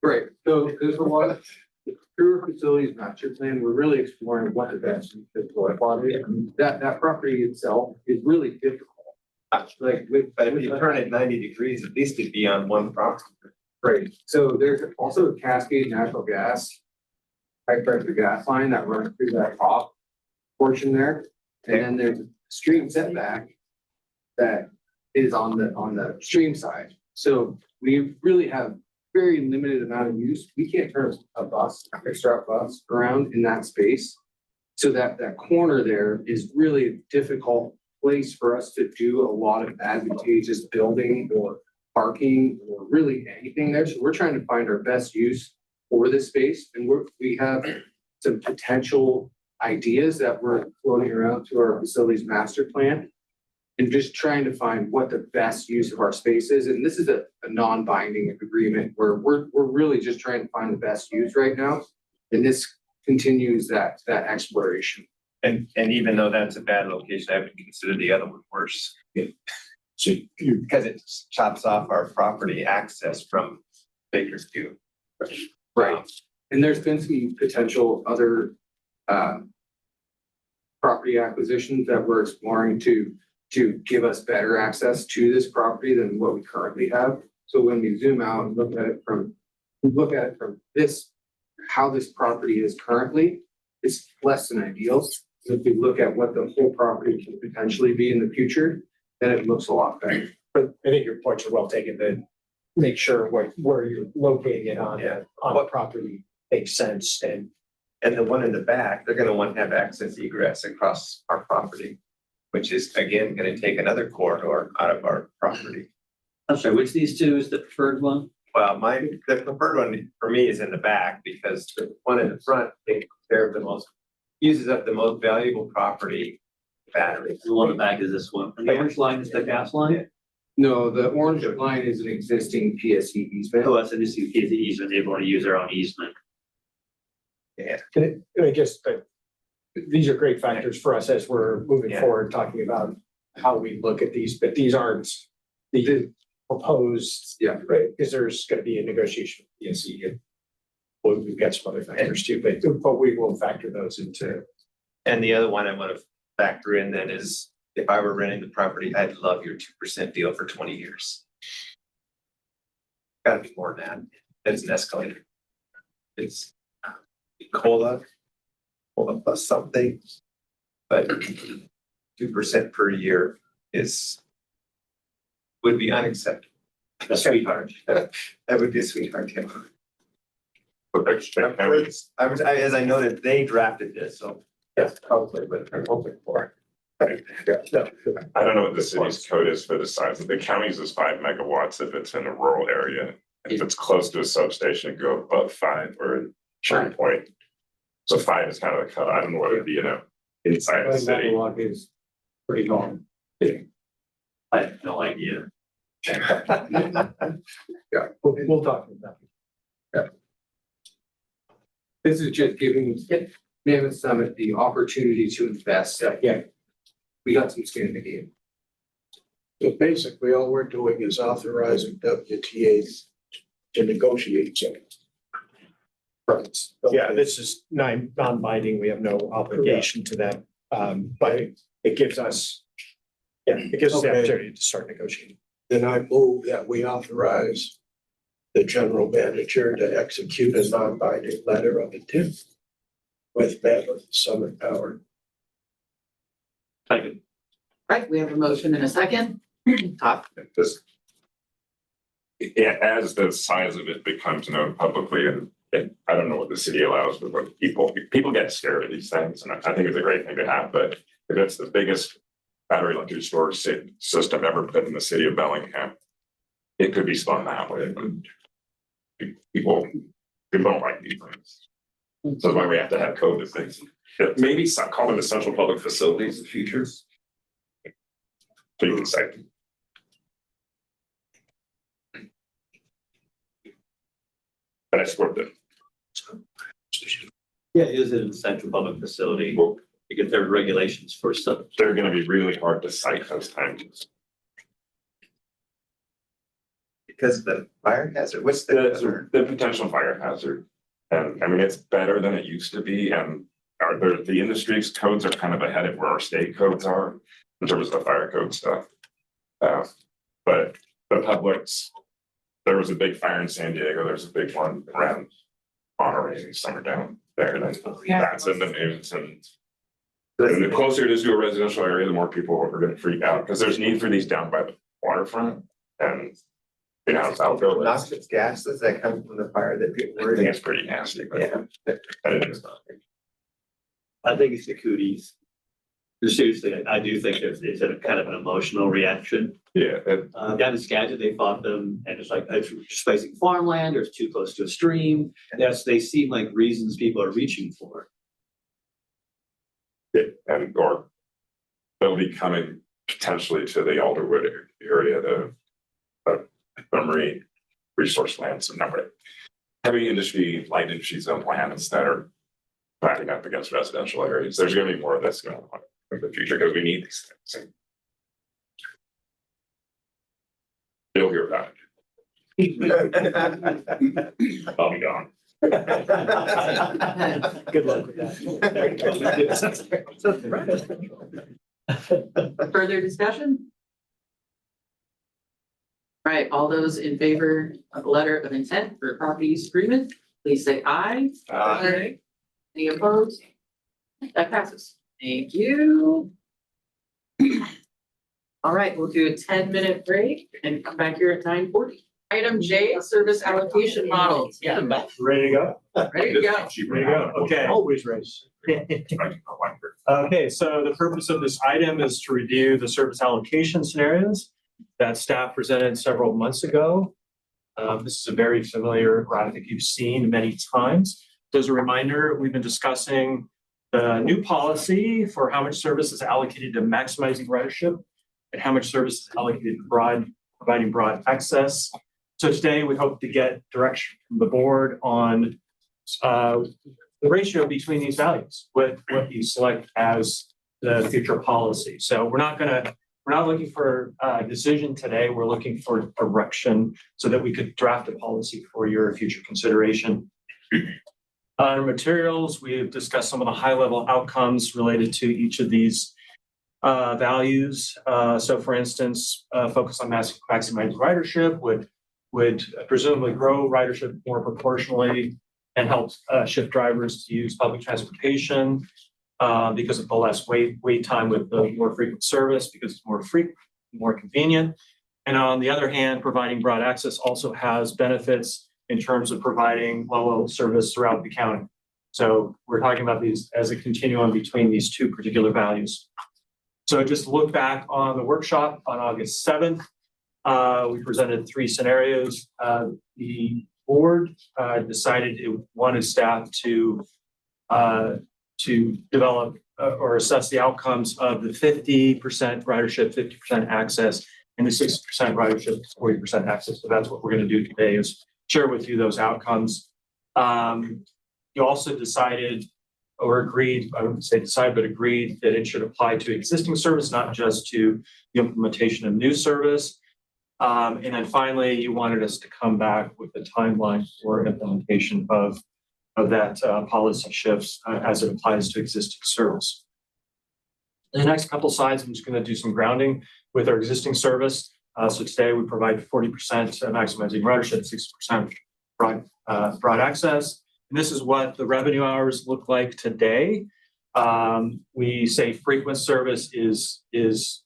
Right, so there's a lot of, through our facilities master plan, we're really exploring what the best physical quality. I mean, that property itself is really difficult. Like But if you turn it 90 degrees, at least it'd be on one property. Right, so there's also a Cascade natural gas, high pressure gas line that runs through that top portion there. And then there's a stream setback that is on the stream side. So we really have very limited amount of use. We can't turn a fixed route bus around in that space. So that corner there is really a difficult place for us to do a lot of advantageous building or parking or really anything there. So we're trying to find our best use for this space. And we have some potential ideas that we're floating around to our facilities master plan and just trying to find what the best use of our space is. And this is a non-binding agreement where we're really just trying to find the best use right now. And this continues that exploration. And even though that's a bad location, I would consider the other one worse. So because it chops off our property access from Bakersfield. Right. And there's been some potential other property acquisitions that we're exploring to give us better access to this property than what we currently have. So when we zoom out and look at it from this, how this property is currently, it's less than ideal. So if we look at what the whole property can potentially be in the future, then it looks a lot better. But I think your points are well taken, to make sure where you're locating it on the property makes sense. And the one in the back, they're gonna want to have access egress across our property, which is again gonna take another corridor out of our property. I'm sorry, which of these two is the preferred one? Well, the preferred one for me is in the back, because the one in the front takes care of uses up the most valuable property, battery. The one in the back is this one. And the orange line is the gas line? No, the orange line is an existing PSC easement. Oh, that's an existing PSC easement. They want to use their own easement. Yeah, and I guess, these are great factors for us as we're moving forward, talking about how we look at these, but these aren't the proposed, right? Because there's gonna be a negotiation with PSC, and we've got some other factors too, but we will factor those into. And the other one I want to factor in then is, if I were renting the property, I'd love your 2% deal for 20 years. Gotta be more than that. It's an escalator. It's COLA plus something, but 2% per year would be unacceptable. A sweetheart. That would be a sweetheart. Yeah. As I noted, they drafted this, so that's probably what I'm hoping for. I don't know what the city's code is for the size. The county's is 5 megawatts if it's in a rural area. If it's close to a substation, it go above 5 or a certain point. So 5 is kind of the cut. I don't know what it'd be, inside the city. Is pretty long. I have no idea. We'll talk about that. This is just giving Mammoth Summit the opportunity to invest. We got some skin in the game. So basically, all we're doing is authorizing WTA to negotiate something. Yeah, this is non-binding. We have no obligation to that. But it gives us, the opportunity to start negotiating. Then I move that we authorize the general manager to execute a non-binding letter of intent with that with Summit Power. Second. Right, we have a motion and a second. Todd? This, yeah, as the size of it becomes known publicly, and I don't know what the city allows, but what people get scared of these things, and I think it's a great thing to have, but if it's the biggest battery electric storage system ever put in the city of Bellingham, it could be spun that way, but people don't like these things. So that's why we have to have code of things. Maybe call them essential public facilities in the future. So you can say. But I support them. Yeah, it is an essential public facility. Because there are regulations for stuff. They're gonna be really hard to cite those times. Because the fire hazard, what's The potential fire hazard. And I mean, it's better than it used to be, and the industry's codes are kind of ahead of where our state codes are in terms of the fire code stuff. But the public's, there was a big fire in San Diego, there's a big one around Monterey, somewhere down there, and that's in the news, and the closer it is to a residential area, the more people are gonna freak out, because there's need for these down by the waterfront, and you know, it's outdoor. noxious gases that come from the fire that people I worry. think it's pretty nasty, but Yeah. I think it's the cooties. Seriously, I do think it's a kind of an emotional reaction. Yeah. Down in Skagit, they fought them, and it's like, it's displacing farmland, or it's too close to a stream. They seem like reasons people are reaching for. Yeah, and or they'll be coming potentially to the Alderwood area, the marine resource lands, and number heavy industry, light industry zone plans that are backing up against residential areas. There's going to be more of this going on in the future because we need these things. You'll hear about it. I'll be gone. Good luck with that. Further discussion? All right, all those in favor of the letter of intent for property use agreement, please say aye. Aye. Any opposed? That passes. Thank you. All right, we'll do a 10-minute break and come back here at 9:40. Item J, service allocation model. Yeah, ready to go? Ready to go. Ready to go, okay. Always race. Okay, so the purpose of this item is to review the service allocation scenarios that staff presented several months ago. This is a very familiar graphic you've seen many times. So as a reminder, we've been discussing the new policy for how much service is allocated to maximizing ridership and how much service is allocated to providing broad access. So today we hope to get direction from the board on the ratio between these values, what you select as the future policy. So we're not looking for a decision today. We're looking for direction so that we could draft a policy for your future consideration. Our materials, we've discussed some of the high-level outcomes related to each of these values. So for instance, focus on maximizing ridership would presumably grow ridership more proportionally and help shift drivers to use public transportation because of the less wait time with the more frequent service, because it's more convenient. And on the other hand, providing broad access also has benefits in terms of providing level service throughout the county. So we're talking about these as a continuum between these two particular values. So just look back on the workshop on August 7th. We presented 3 scenarios. The board decided it wanted staff to develop or assess the outcomes of the 50% ridership, 50% access, and the 60% ridership, 40% access. So that's what we're going to do today, is share with you those outcomes. You also decided or agreed, I wouldn't say decide, but agreed that it should apply to existing service, not just to the implementation of new service. And then finally, you wanted us to come back with a timeline for implementation of that policy shifts as it applies to existing service. In the next couple slides, I'm just going to do some grounding with our existing service. So today we provide 40% maximizing ridership, 60% broad access. And this is what the revenue hours look like today. We say frequent service is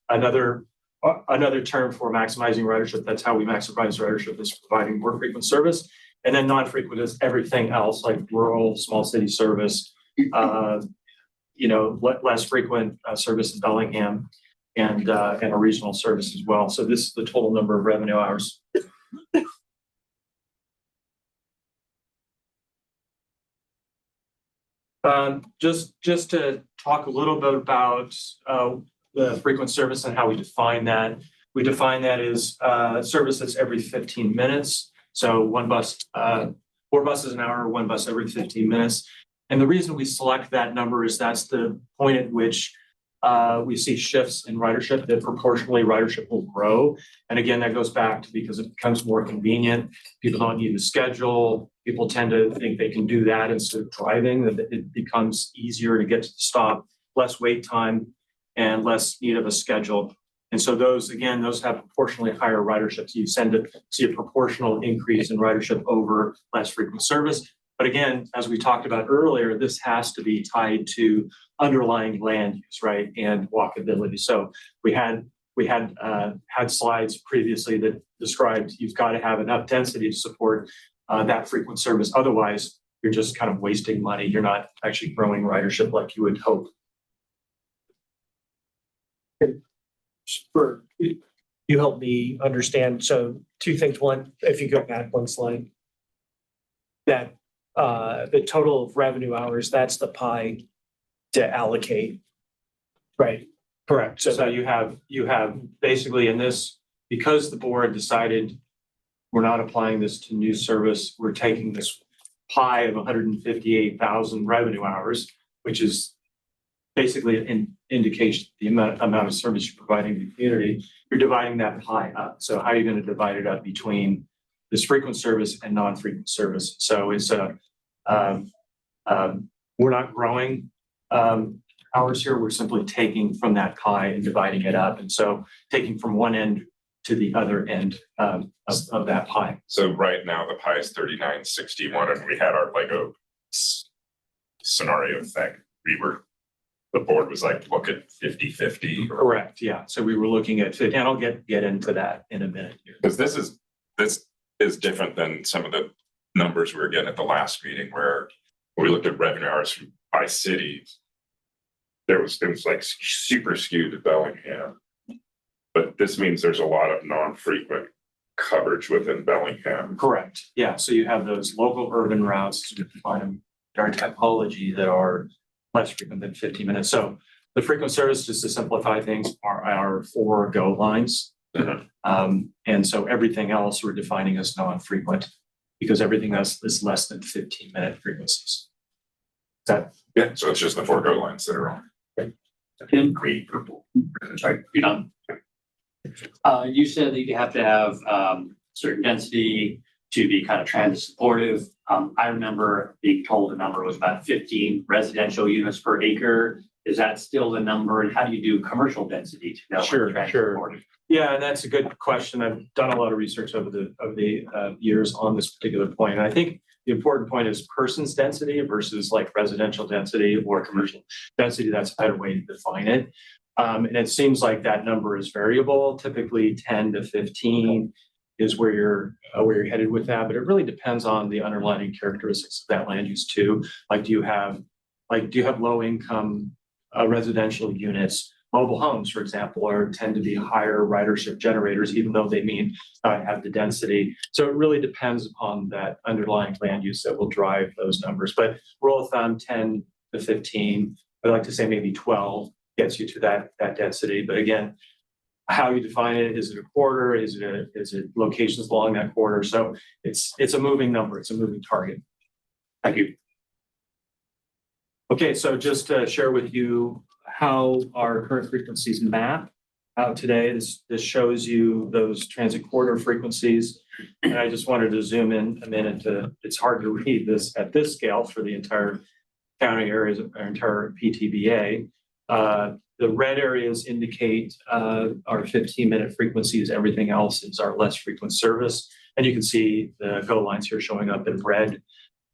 another term for maximizing ridership. That's how we maximize ridership, is providing more frequent service. And then non-frequent is everything else, like rural, small city service, less frequent service in Bellingham, and a regional service as well. So this is the total number of revenue hours. Just to talk a little bit about the frequent service and how we define that. We define that as service that's every 15 minutes. So one bus, 4 buses an hour, 1 bus every 15 minutes. And the reason we select that number is that's the point at which we see shifts in ridership, that proportionally ridership will grow. And again, that goes back to because it becomes more convenient. People don't need to schedule. People tend to think they can do that instead of driving, that it becomes easier to get to the stop, less wait time, and less need of a schedule. And so those have proportionally higher ridership. So you tend to see a proportional increase in ridership over less frequent service. But again, as we talked about earlier, this has to be tied to underlying land use, right, and walkability. So we had slides previously that described you've got to have enough density to support that frequent service. Otherwise, you're just kind of wasting money. You're not actually growing ridership like you would hope. You help me understand. So 2 things. One, if you go back 1 slide, that the total of revenue hours, that's the pie to allocate. Right. Correct. So you have basically in this, because the board decided we're not applying this to new service, we're taking this pie of 158,000 revenue hours, which is basically an indication of the amount of service you're providing to the community. You're dividing that pie up. So how are you going to divide it up between this frequent service and non-frequent service? So it's we're not growing hours here. We're simply taking from that pie and dividing it up. And so taking from one end to the other end of that pie. So right now the pie is 39.61, and we had our Lego scenario thing. The board was like, look at 50-50. Correct. Yeah. So we were looking at 50, and I'll get into that in a minute here. Because this is different than some of the numbers we were getting at the last meeting, where we looked at revenue hours by cities. It was like super skewed to Bellingham. But this means there's a lot of non-frequent coverage within Bellingham. Correct. Yeah. So you have those local urban routes to define them, our typology, that are less frequent than 15 minutes. So the frequent service, just to simplify things, are our 4 GO lines. And so everything else we're defining as non-frequent, because everything else is less than 15-minute frequencies. So it's just the 4 GO lines that are on. In green, purple. Sorry, you're done. You said that you have to have certain density to be kind of transit supportive. I remember being told the number was about 15 residential units per acre. Is that still the number? And how do you do commercial density to know when transit supportive? Yeah, and that's a good question. I've done a lot of research over the years on this particular point. And I think the important point is person's density versus like residential density or commercial density. That's a better way to define it. And it seems like that number is variable. Typically 10 to 15 is where you're headed with that, but it really depends on the underlying characteristics of that land use too. Like, do you have low income residential units? Mobile homes, for example, tend to be higher ridership generators, even though they have the density. So it really depends upon that underlying land use that will drive those numbers. But rule of thumb, 10 to 15, I'd like to say maybe 12 gets you to that density. But again, how you define it, is it a quarter? Is it locations along that quarter? So it's a moving number. It's a moving target. Thank you. Okay, so just to share with you how our current frequencies map out today. This shows you those transit corridor frequencies. And I just wanted to zoom in a minute it's hard to read this at this scale for the entire county areas, our entire PTBA. The red areas indicate our 15-minute frequencies. Everything else is our less frequent service. And you can see the GO lines here showing up in red.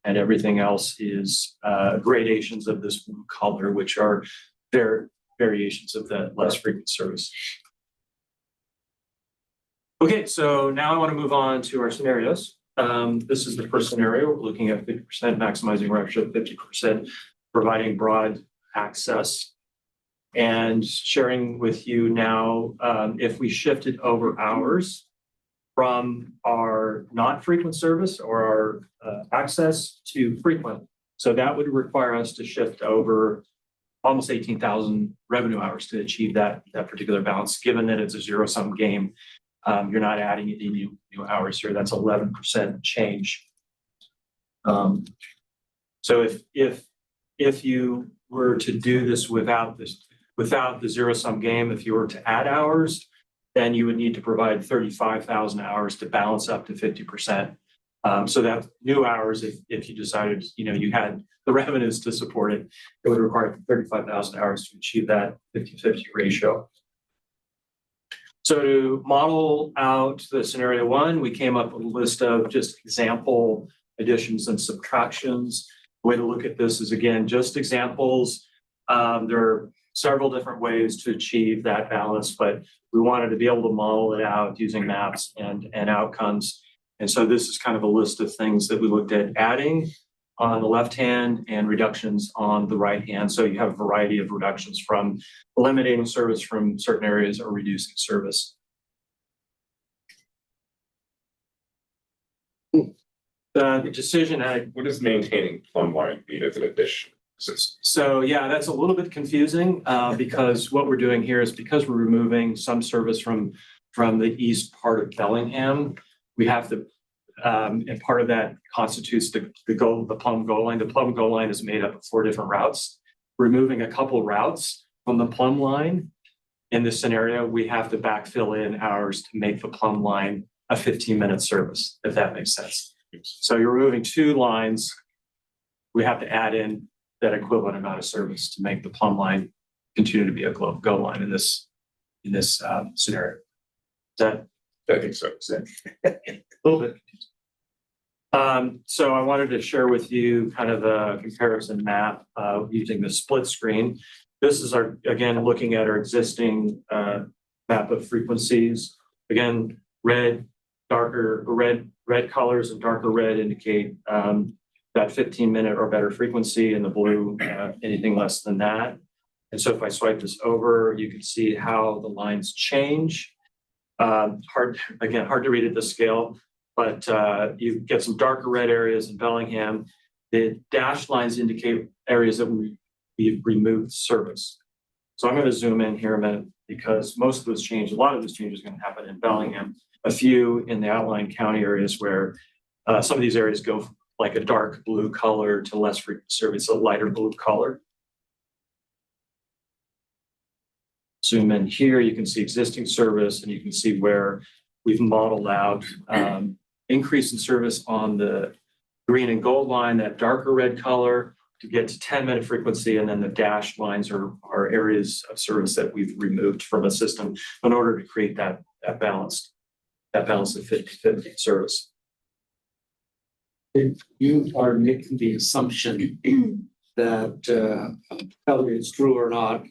and everything else is gradations of this blue color, which are variations of the less frequent service. Okay, so now I want to move on to our scenarios. This is the first scenario. We're looking at 50% maximizing ridership, 50% providing broad access. And sharing with you now, if we shifted over hours from our not frequent service or our access to frequent. So that would require us to shift over almost 18,000 revenue hours to achieve that particular balance, given that it's a zero-sum game. You're not adding any new hours here. That's 11% change. So if you were to do this without the zero-sum game, if you were to add hours, then you would need to provide 35,000 hours to balance up to 50%. So that new hours, if you decided, you had the revenues to support it, it would require 35,000 hours to achieve that 50-50 ratio. So to model out the scenario one, we came up with a list of just example additions and subtractions. The way to look at this is, again, just examples. There are several different ways to achieve that balance, but we wanted to be able to model it out using maps and outcomes. And so this is kind of a list of things that we looked at adding on the left hand and reductions on the right hand. So you have a variety of reductions from eliminating service from certain areas or reducing service. The decision had. What does maintaining plumb line mean as an addition? So yeah, that's a little bit confusing because what we're doing here is because we're removing some service from the east part of Bellingham, we have to, and part of that constitutes the plumb goal line. The plumb goal line is made up of 4 different routes. Removing a couple routes from the plumb line, in this scenario, we have to backfill in hours to make the plumb line a 15-minute service, if that makes sense. So you're removing 2 lines. We have to add in that equivalent amount of service to make the plumb line continue to be a go line in this scenario. Is that? I think so. A little bit. So I wanted to share with you kind of a comparison map using the split screen. This is again, looking at our existing map of frequencies. Again, red colors and darker red indicate that 15-minute or better frequency, and the blue, anything less than that. And so if I swipe this over, you can see how the lines change. Hard to read at this scale, but you get some darker red areas in Bellingham. The dashed lines indicate areas that we've removed service. So I'm going to zoom in here a minute because a lot of those changes are going to happen in Bellingham. A few in the outlying county areas where some of these areas go from like a dark blue color to less frequent service, a lighter blue color. Zoom in here, you can see existing service and you can see where we've modeled out increase in service on the green and gold line, that darker red color to get to 10-minute frequency. And then the dashed lines are areas of service that we've removed from a system in order to create that balance of 50-50 service. If you are making the assumption that, whether it's true or not,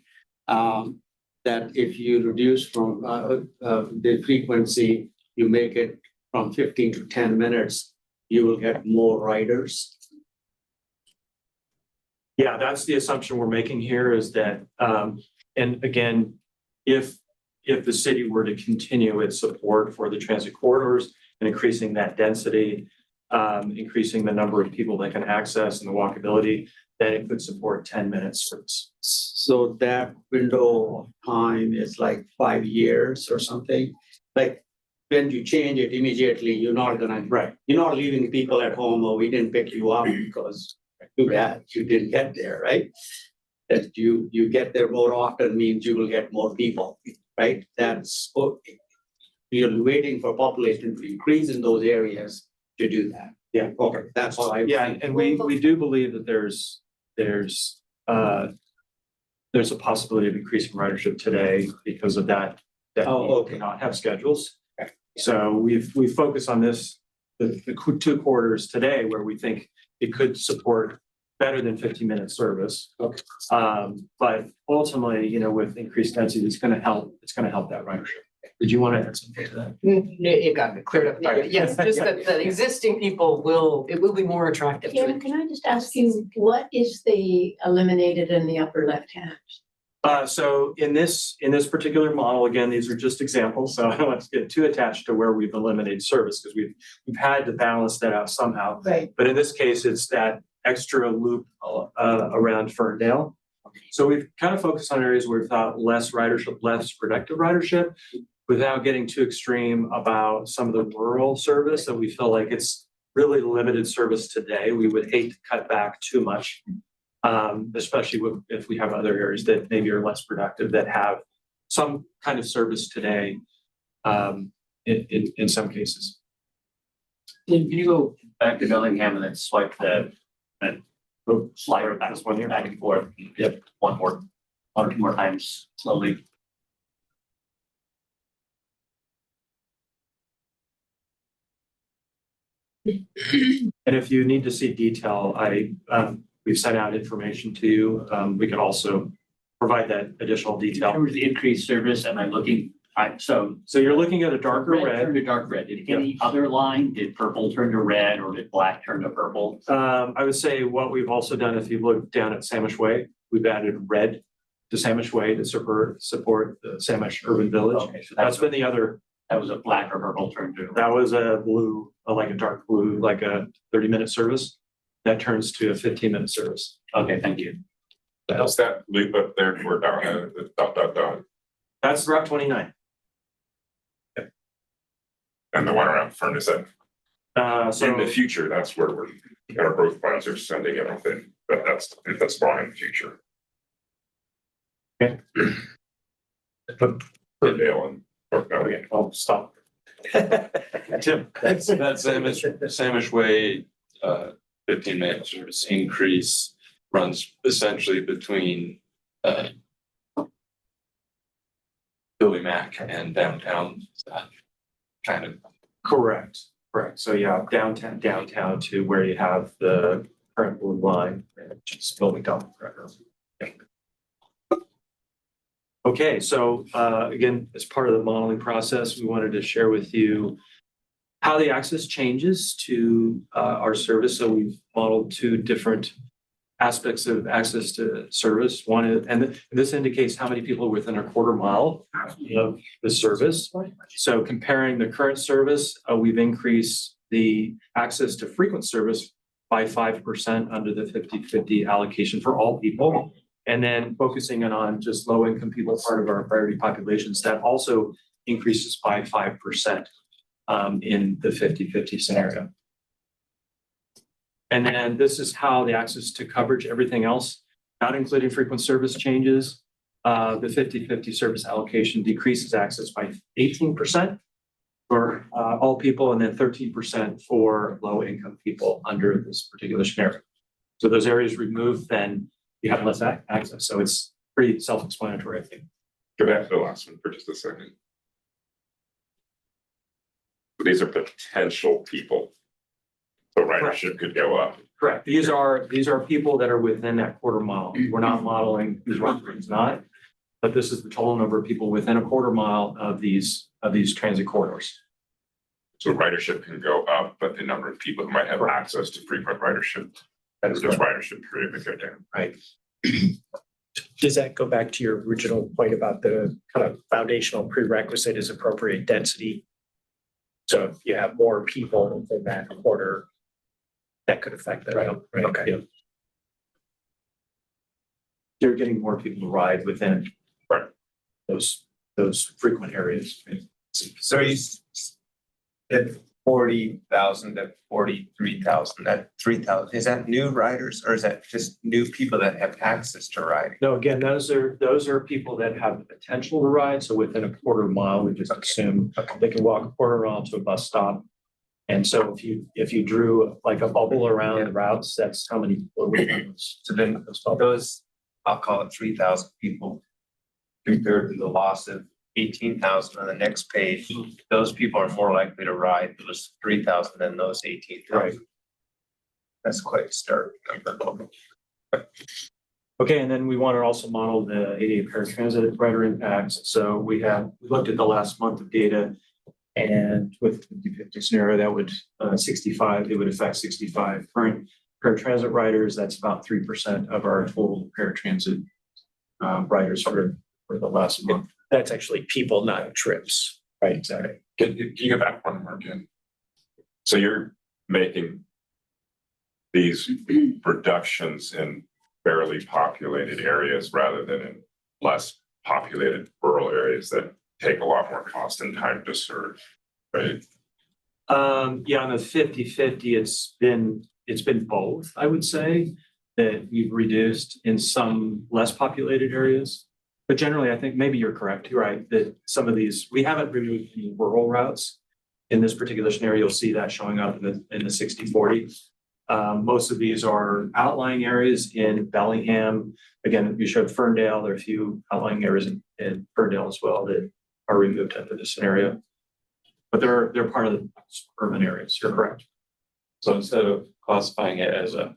that if you reduce from the frequency, you make it from 15 to 10 minutes, you will get more riders. Yeah, that's the assumption we're making here is that, and again, if the city were to continue its support for the transit corridors and increasing that density, increasing the number of people that can access and the walkability, then it could support 10 minutes service. So that window of time is like 5 years or something. Like when you change it immediately, you're not leaving people at home, or we didn't pick you up because too bad you didn't get there, right? That you get there more often means you will get more people, right? That's you're waiting for population to increase in those areas to do that. Yeah, okay, that's why. Yeah, and we do believe that there's a possibility of increasing ridership today because of that. We do not have schedules. Okay. So we've focused on this, the 2 quarters today where we think it could support better than 15-minute service. But ultimately, you know, with increased density, it's gonna help that ridership. Did you want to add something to that? It got cleared up. Yes, just that the existing people it will be more attractive. to Kim, can I just ask you, what is the eliminated in the upper left hand? So in this particular model, again, these are just examples, so I don't want to get too attached to where we've eliminated service because we've had to balance that out somehow. Right. But in this case, it's that extra loop around Ferndale. So we've kind of focused on areas where we've thought less ridership, less productive ridership, without getting too extreme about some of the rural service that we feel like it's really limited service today. We would hate to cut back too much. Especially if we have other areas that maybe are less productive that have some kind of service today, in some cases. Can you go back to Bellingham and then swipe and slide back and forth? Yep, one or two more times slowly. And if you need to see detail, we've sent out information to you. We can also provide that additional detail. In terms of the increased service, am I looking, so you're looking at a darker red. Turned to dark red. Did any other line, did purple turn to red or did black turn to purple? I would say what we've also done, if you look down at Samish Way, we've added red to Samish Way to support the Samish Urban Village. Okay, so That's been the other. That was a black or purple turn to. That was a blue, like a dark blue, like a 30-minute service. That turns to a 15-minute service. Okay, thank you. How's that loop up there toward dot? That's Route 29. And the one around Furnace, in the future, that's where our growth plans are sending everything, but that's far in the future. Okay. Ferndale and Okay, I'll stop. Tim. That's Samish Way, 15-minute service increase runs essentially between Billy Mack and downtown. Kind of Correct. So yeah, downtown to where you have the current blue line, just building down. Okay, so again, as part of the modeling process, we wanted to share with you how the access changes to our service. So we've modeled two different aspects of access to service. One is, and this indicates how many people are within a quarter mile of the service. So comparing the current service, we've increased the access to frequent service by 5% under the 50-50 allocation for all people. And then focusing in on just low income people, part of our priority populations, that also increases by 5% in the 50-50 scenario. And then this is how the access to coverage, everything else, not including frequent service changes, the 50-50 service allocation decreases access by 18% for all people and then 13% for low income people under this particular scenario. So those areas removed, then you have less access. So it's pretty self-explanatory, I think. Go back to the last one for just a second. These are potential people. So ridership could go up. Correct. These are people that are within that quarter mile. We're not modeling whose reference not, but this is the total number of people within a quarter mile of these transit corridors. So ridership can go up, but the number of people who might have access to frequent ridership, as ridership period would go down. Right. Does that go back to your original point about the kind of foundational prerequisite is appropriate density? So if you have more people within that quarter, that could affect that. Right. Okay. Yeah. You're getting more people to ride within those frequent areas. So you at 40,000 to 43,000, that 3,000, is that new riders or is that just new people that have access to riding? No, again, those are people that have the potential to ride. So within a quarter mile, we just assume they can walk a quarter mile to a bus stop. And so if you drew like a bubble around the routes, that's how many people are within those. So then those, I'll call it 3,000 people compared to the loss of 18,000 on the next page. Those people are more likely to ride those 3,000 than those 18,000. Right. That's quite a start. Okay, and then we want to also model the ADA paratransit rider impacts. So we looked at the last month of data, and with the 50/50 scenario, that would 65, it would affect 65 current paratransit riders. That's about 3% of our total paratransit riders for the last month. That's actually people, not trips. Right, exactly. Can you go back one more again? So you're making these reductions in fairly populated areas rather than in less populated rural areas that take a lot more cost and time to serve, right? Yeah, on the 50/50, it's been both, I would say, that we've reduced in some less populated areas. But generally, I think maybe you're correct. You're right, that some of these, we haven't removed any rural routes. In this particular scenario, you'll see that showing up in the 60/40. Most of these are outlying areas in Bellingham. Again, you showed Ferndale. There are a few outlying areas in Ferndale as well that are removed under this scenario. But they're part of the urban areas. You're correct. So instead of classifying it as a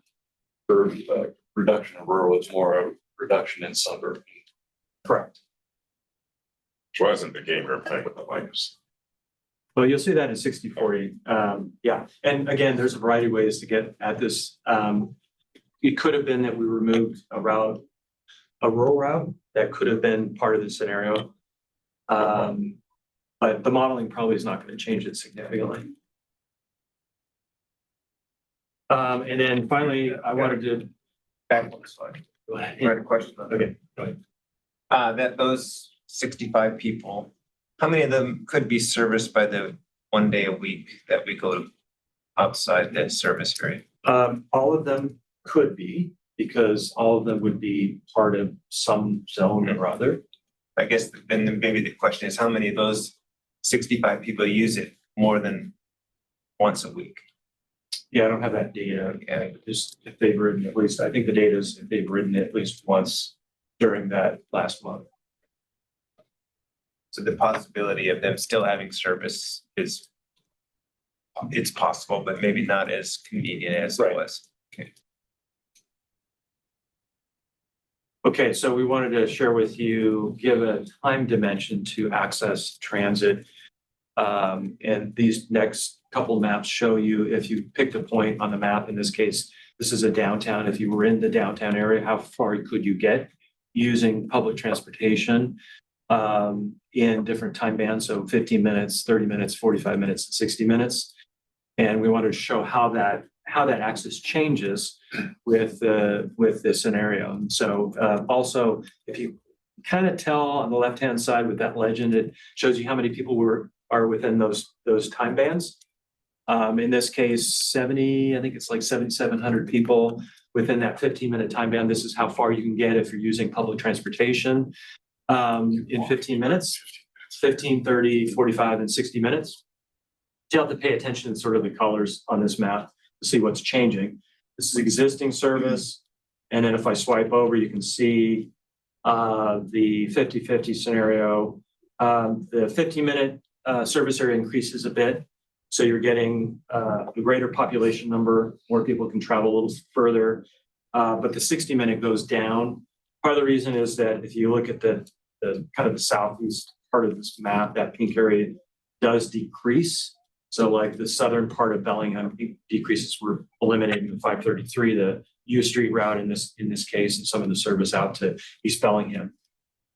reduction in rural, it's more a reduction in suburban. Correct. Which wasn't the game we were playing with the bikers. Well, you'll see that in 60/40. Yeah, and again, there's a variety of ways to get at this. It could have been that we removed a rural route that could have been part of the scenario. But the modeling probably is not going to change it significantly. And then finally, I wanted to back one slide. Go ahead. You had a question? Okay, go ahead. That those 65 people, how many of them could be serviced by the 1 day a week that we go outside that service area? All of them could be, because all of them would be part of some zone or other. I guess then maybe the question is, how many of those 65 people use it more than once a week? Yeah, I don't have that data. Just if they've ridden at least, I think the data is if they've ridden at least once during that last month. So the possibility of them still having service it's possible, but maybe not as convenient as it was. Okay. Okay, so we wanted to share with you, give a time dimension to access transit. And these next couple maps show you, if you picked a point on the map, in this case, this is a downtown. If you were in the downtown area, how far could you get using public transportation in different time bands? So 15 minutes, 30 minutes, 45 minutes, and 60 minutes. And we wanted to show how that access changes with this scenario. And so also, if you kind of tell on the left-hand side with that legend, it shows you how many people are within those time bands. In this case, I think it's like 7,700 people within that 15-minute time band. This is how far you can get if you're using public transportation in 15 minutes, 15, 30, 45, and 60 minutes. So you have to pay attention to sort of the colors on this map to see what's changing. This is existing service. And then if I swipe over, you can see the 50/50 scenario. The 15-minute service area increases a bit. So you're getting a greater population number, more people can travel a little further, but the 60-minute goes down. Part of the reason is that if you look at the kind of the southeast part of this map, that pink area does decrease. So like the southern part of Bellingham decreases. We're eliminating the 533, the U Street route in this case, and some of the service out to East Bellingham.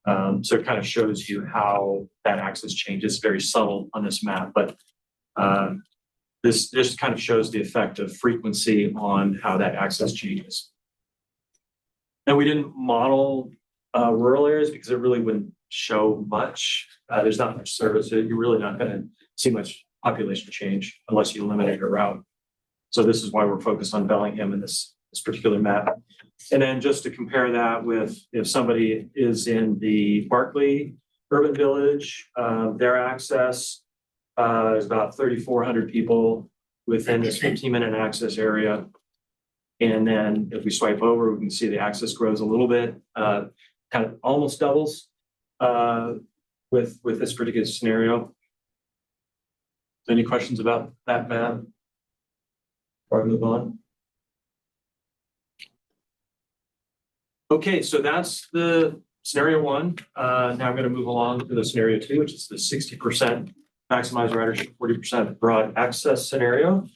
So it kind of shows you how that access changes. Very subtle on this map, but this kind of shows the effect of frequency on how that access changes. And we didn't model rural areas because it really wouldn't show much. There's not much service. You're really not going to see much population change unless you eliminate a route. So this is why we're focused on Bellingham in this particular map. And then just to compare that with if somebody is in the Barclay urban village, their access is about 3,400 people within this 15-minute access area. And then if we swipe over, we can see the access grows a little bit, kind of almost doubles with this particular scenario. Any questions about that map before I move on? Okay, so that's the scenario one. Now I'm gonna move along to the scenario two, which is the 60% maximize ridership, 40% broad access scenario.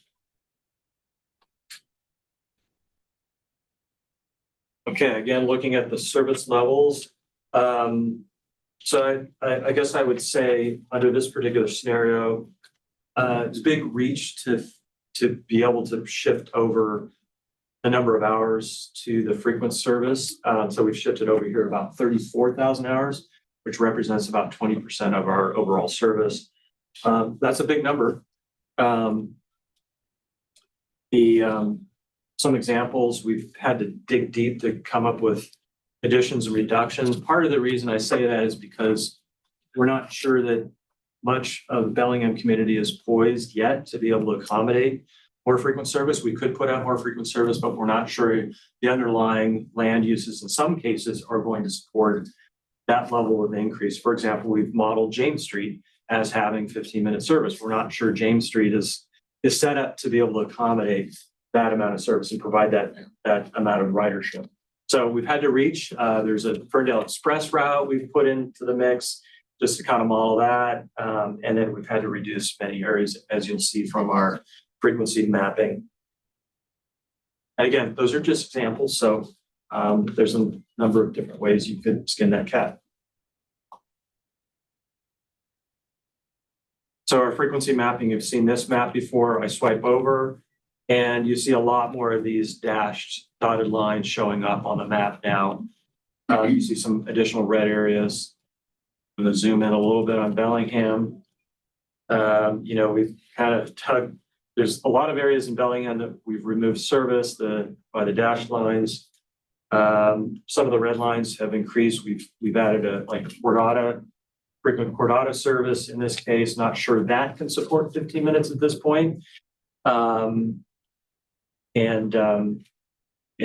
Okay, again, looking at the service levels. So I guess I would say under this particular scenario, it's a big reach to be able to shift over the number of hours to the frequent service. So we've shifted over here about 34,000 hours, which represents about 20% of our overall service. That's a big number. Some examples, we've had to dig deep to come up with additions and reductions. Part of the reason I say that is because we're not sure that much of the Bellingham community is poised yet to be able to accommodate more frequent service. We could put out more frequent service, but we're not sure the underlying land uses in some cases are going to support that level of increase. For example, we've modeled James Street as having 15-minute service. We're not sure James Street is set up to be able to accommodate that amount of service and provide that amount of ridership. So we've had to reach, there's a Ferndale Express route we've put into the mix just to kind of model that. And then we've had to reduce many areas, as you'll see from our frequency mapping. And again, those are just examples. So there's a number of different ways you could skin that cat. So our frequency mapping, you've seen this map before. I swipe over and you see a lot more of these dashed dotted lines showing up on the map now. You see some additional red areas. I'm going to zoom in a little bit on Bellingham. We've kind of there's a lot of areas in Bellingham that we've removed service by the dashed lines. Some of the red lines have increased. We've added a frequent Cordata service in this case. Not sure that can support 15 minutes at this point. And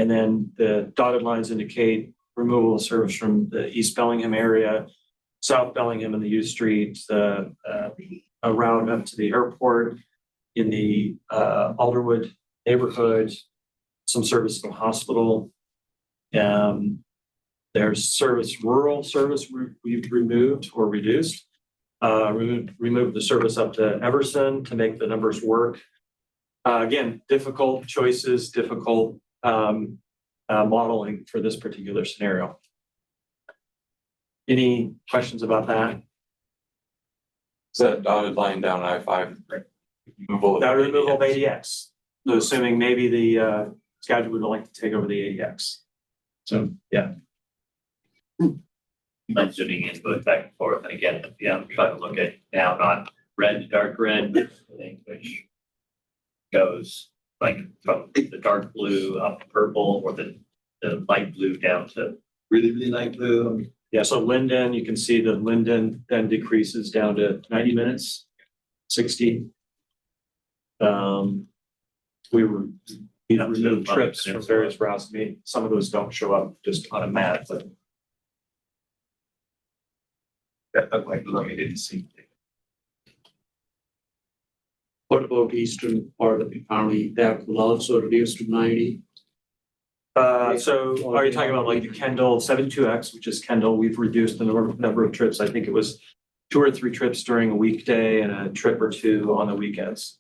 then the dotted lines indicate removal of service from the East Bellingham area, South Bellingham and the U Street, a route up to the airport in the Alderwood neighborhood, some service to the hospital. There's rural service we've removed or reduced. Removed the service up to Everson to make the numbers work. Again, difficult choices, difficult modeling for this particular scenario. Any questions about that? Is that dotted line down I-5? Removal of ADX. So assuming maybe the schedule would like to take over the ADX. So, yeah. I'm zooming in, going back and forth. And again, I'm trying to look at now, not red to dark red, which goes like from the dark blue up to purple, or the light blue down to really, really light blue. Yeah, so Linden, you can see that Linden then decreases down to 90 minutes, 60. We removed trips from various routes. I mean, some of those don't show up just on a map, but that looked like I didn't see. What about eastern part of the county? That will also reduce to 90. So are you talking about like the Kendall 72X, which is Kendall? We've reduced the number of trips. I think it was 2 or 3 trips during a weekday and a trip or 2 on the weekends.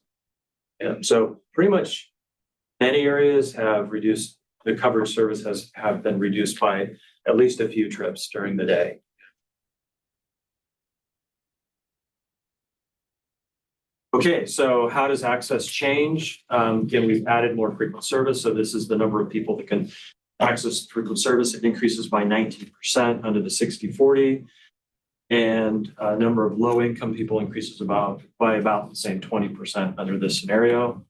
And so pretty much many areas have reduced, the coverage service have been reduced by at least a few trips during the day. Okay, so how does access change? Again, we've added more frequent service. So this is the number of people that can access frequent service. It increases by 19% under the 60/40. And number of low income people increases by about the same 20% under this scenario.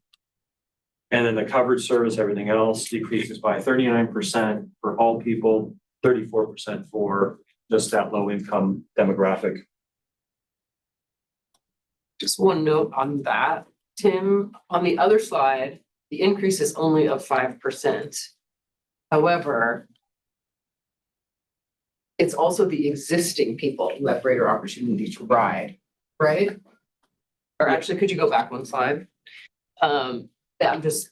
And then the coverage service, everything else decreases by 39% for all people, 34% for just that low income demographic. Just one note on that, Tim, on the other slide, the increase is only of 5%. However, it's also the existing people who have greater opportunity to ride, right? Or actually, could you go back one slide? I'm just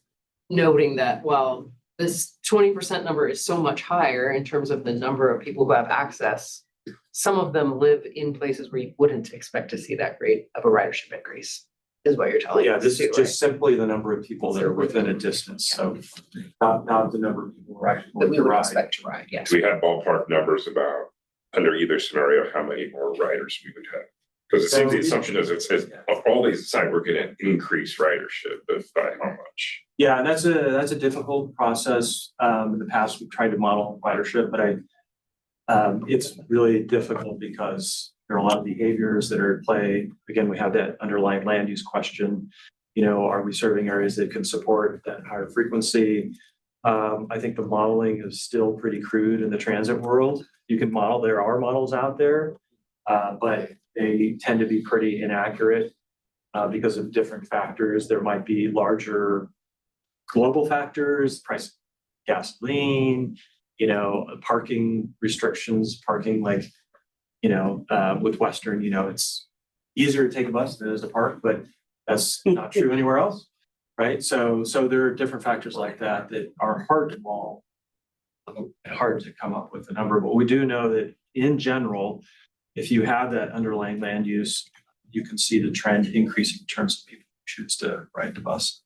noting that while this 20% number is so much higher in terms of the number of people who have access. Some of them live in places where you wouldn't expect to see that great of a ridership increase, is what you're telling Yeah, us. this too, is right? just simply the number of people that are within a distance, so not the number of people who are actually That going we to would ride. expect to ride, yes. Do we have ballpark numbers about, under either scenario, how many more riders we would have? Because it seems the assumption is it's all these aside, we're gonna increase ridership, but by how much? Yeah, and that's a difficult process. In the past, we've tried to model ridership, but it's really difficult because there are a lot of behaviors that are at play. Again, we have that underlying land use question. You know, are we serving areas that can support that higher frequency? I think the modeling is still pretty crude in the transit world. You can model, there are models out there, but they tend to be pretty inaccurate because of different factors. There might be larger global factors, price of gasoline, you know, parking restrictions, parking like, you know, with Western, you know, it's easier to take a bus than it is to park, but that's not true anywhere else, right? So there are different factors like that that are hard to model, hard to come up with a number. But we do know that in general, if you have that underlying land use, you can see the trend increasing in terms of people who choose to ride the bus.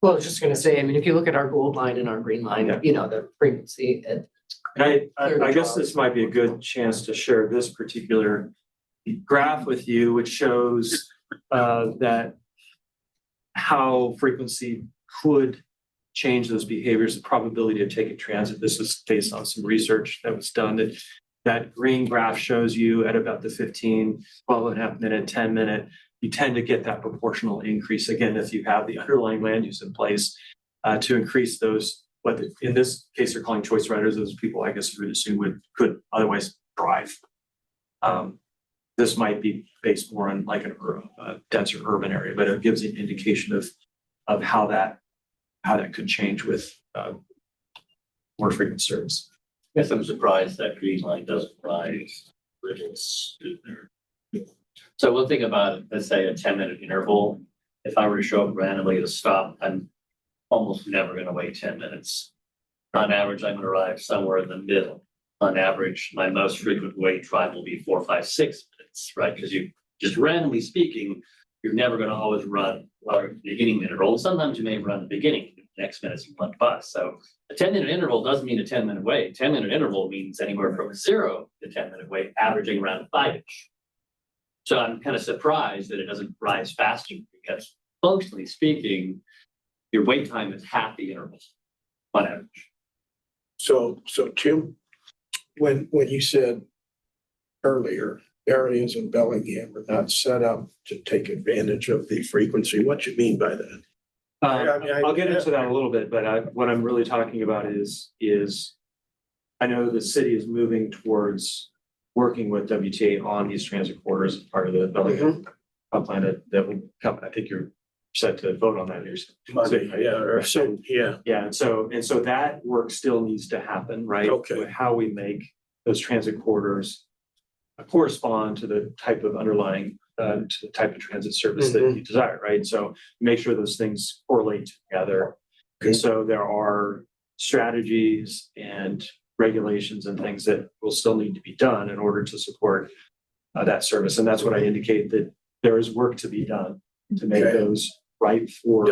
Well, I was just gonna say, I mean, if you look at our gold line and our green line, you know, the frequency. And I guess this might be a good chance to share this particular graph with you, which shows that how frequency could change those behaviors, the probability of taking transit. This is based on some research that was done. That green graph shows you at about the 15, 12 and a half minute, 10 minute, you tend to get that proportional increase. Again, if you have the underlying land use in place to increase those, what in this case they're calling choice riders, those people I guess you would assume could otherwise drive. This might be based more on like a denser urban area, but it gives an indication of how that could change with more frequent service. Yes, I'm surprised that green line doesn't rise. So we'll think about, let's say, a 10-minute interval. If I were to show up randomly at a stop, I'm almost never going to wait 10 minutes. On average, I'm going to arrive somewhere in the middle. On average, my most frequent wait time will be 4, 5, 6 minutes, right? Because you just randomly speaking, you're never going to always run the beginning interval. Sometimes you may run the beginning. The next minute's you run bus. So a 10-minute interval doesn't mean a 10-minute wait. 10-minute interval means anywhere from 0 to 10-minute wait, averaging around 5-ish. So I'm kind of surprised that it doesn't rise faster because functionally speaking, your wait time is half the interval on average. So Tim, when you said earlier, areas in Bellingham are not set up to take advantage of the frequency, what you mean by that? I'll get into that a little bit, but what I'm really talking about is I know the city is moving towards working with WTA on these transit corridors as part of the Bellingham plan that will come. I think you're set to vote on that here. Yeah. And so that work still needs to happen, right? Okay. With how we make those transit corridors correspond to the type of underlying to the type of transit service that you desire, right? So make sure those things correlate together. And so there are strategies and regulations and things that will still need to be done in order to support that service. And that's what I indicate, that there is work to be done to make those right for.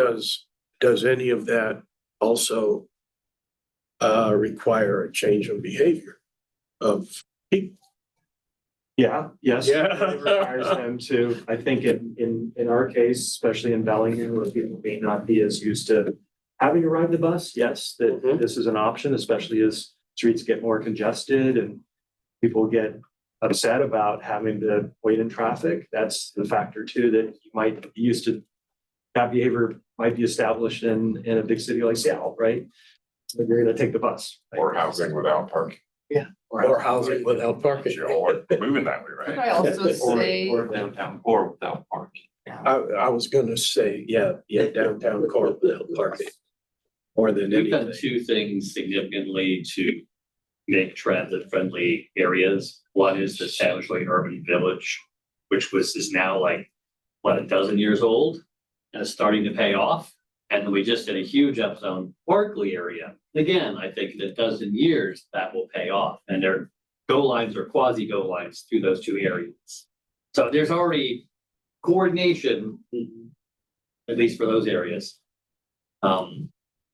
Does any of that also require a change of behavior of people? Yes. It requires them to, I think in our case, especially in Bellingham, where people may not be as used to having to ride the bus. Yes, that this is an option, especially as streets get more congested and people get upset about having to wait in traffic. That's the factor too, that you might be used to. That behavior might be established in a big city like Seattle, right? But you're going to take the bus. Right? Or housing without parking. Yeah. Or housing without parking. Or moving that way, right? Could I also say, Or downtown core without parking. I was gonna say, downtown core without parking. More than We've done anything. 2 things significantly to make transit-friendly areas. One is the Savageway Urban Village, which is now like, what, a dozen years old and is starting to pay off. And then we just did a huge upzone Barkley area. Again, I think in a dozen years that will pay off, and their go lines or quasi go lines through those two areas. So there's already coordination, at least for those areas.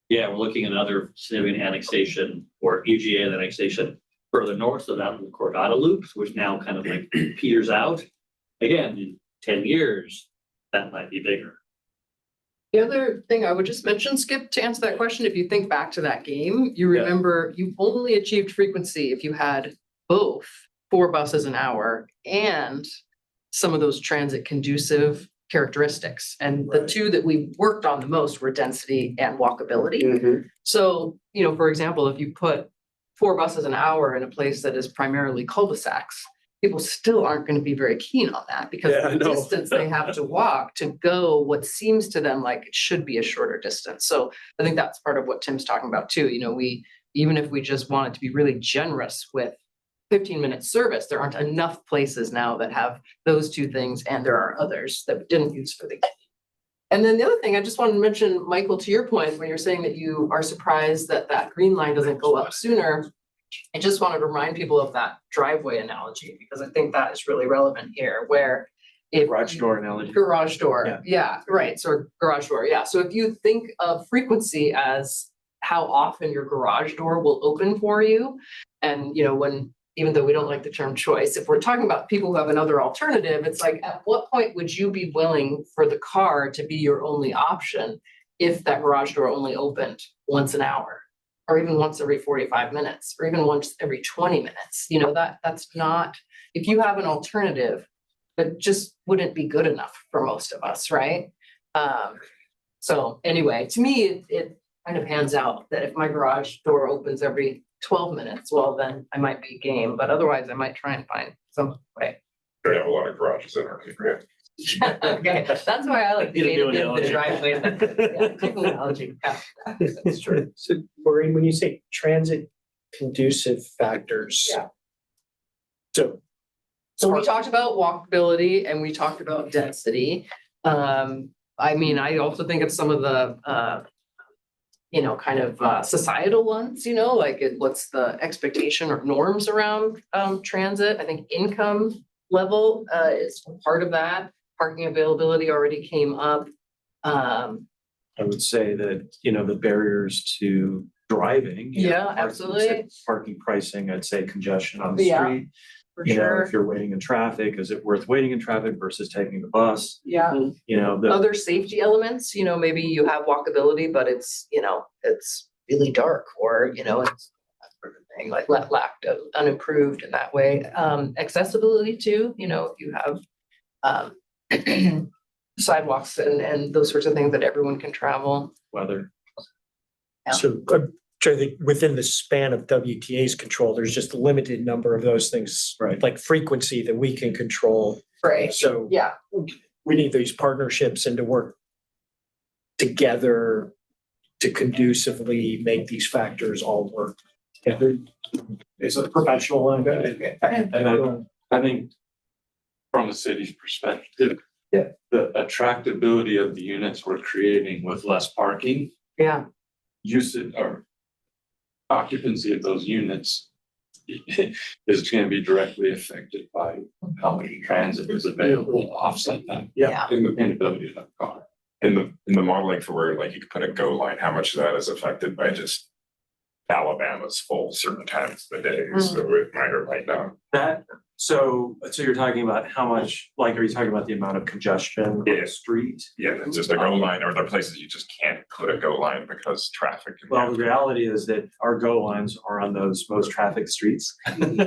Yeah, we're looking at another significant annexation or UGA annexation further north, so down the Corgata loops, which now kind of like peters out. Again, in 10 years, that might be bigger. The other thing I would just mention, Skip, to answer that question, if you think back to that game, you remember you only achieved frequency if you had both 4 buses an hour and some of those transit conducive characteristics. And the two that we worked on the most were density and walkability. So, you know, for example, if you put 4 buses an hour in a place that is primarily cul-de-sacs, people still aren't going to be very keen on that because of the distance they have to walk to go what seems to them like it should be a shorter distance. So I think that's part of what Tim's talking about too. You know, even if we just wanted to be really generous with 15-minute service, there aren't enough places now that have those two things, and there are others that we didn't use for the game. And then the other thing I just wanted to mention, Michael, to your point, when you're saying that you are surprised that that green line doesn't go up sooner, I just wanted to remind people of that driveway analogy, because I think that is really relevant here, where if Garage door analogy. Garage door, yeah, right. So garage door, yeah. So if you think of frequency as how often your garage door will open for you, and you know, even though we don't like the term choice, if we're talking about people who have another alternative, it's like, at what point would you be willing for the car to be your only option if that garage door only opened once an hour, or even once every 45 minutes, or even once every 20 minutes? You know, that's not, if you have an alternative, that just wouldn't be good enough for most of us, right? So anyway, to me, it kind of hands out that if my garage door opens every 12 minutes, well, then I might be game, but otherwise I might try and find some way. We have a lot of garages in our area. Okay, that's why I like the driveway. Analogy. That's true. So Maureen, when you say transit conducive factors. Yeah. So we talked about walkability and we talked about density. I mean, I also think of some of the you know, kind of societal ones, you know, like what's the expectation or norms around transit. I think income level is part of that. Parking availability already came up. I would say that, you know, the barriers to driving. Yeah, absolutely. Parking pricing, I'd say congestion on the Yeah, street. for You know, sure. if you're waiting in traffic, is it worth waiting in traffic versus taking the bus? Yeah. You know, Other safety elements, you know, maybe you have walkability, but it's, you know, it's really dark, or, you know, it's that sort of thing, like lacked of unimproved in that way. Accessibility too, you know, if you have sidewalks and those sorts of things that everyone can travel. Weather. Yeah. So I'm trying to think, within the span of WTA's control, there's just a limited number of those things, right? Like frequency that we can control. Right. So yeah, we need these partnerships and to work together to conducively make these factors all work together. It's a professional. And I think from the city's perspective, the attractability of the units we're creating with less parking. Yeah. Usage or occupancy of those units is going to be directly affected by how much transit is available to offset that. Yeah. In the Inability of that car. in the modeling for where like you could put a go line, how much of that is affected by just Alabama's full certain times of the day, so it might or might not. So you're talking about how much, like, are you talking about the amount of congestion on the street? Yeah, it's just a go line, or there are places you just can't put a go line because traffic. Well, the reality is that our go lines are on those most traffic streets. And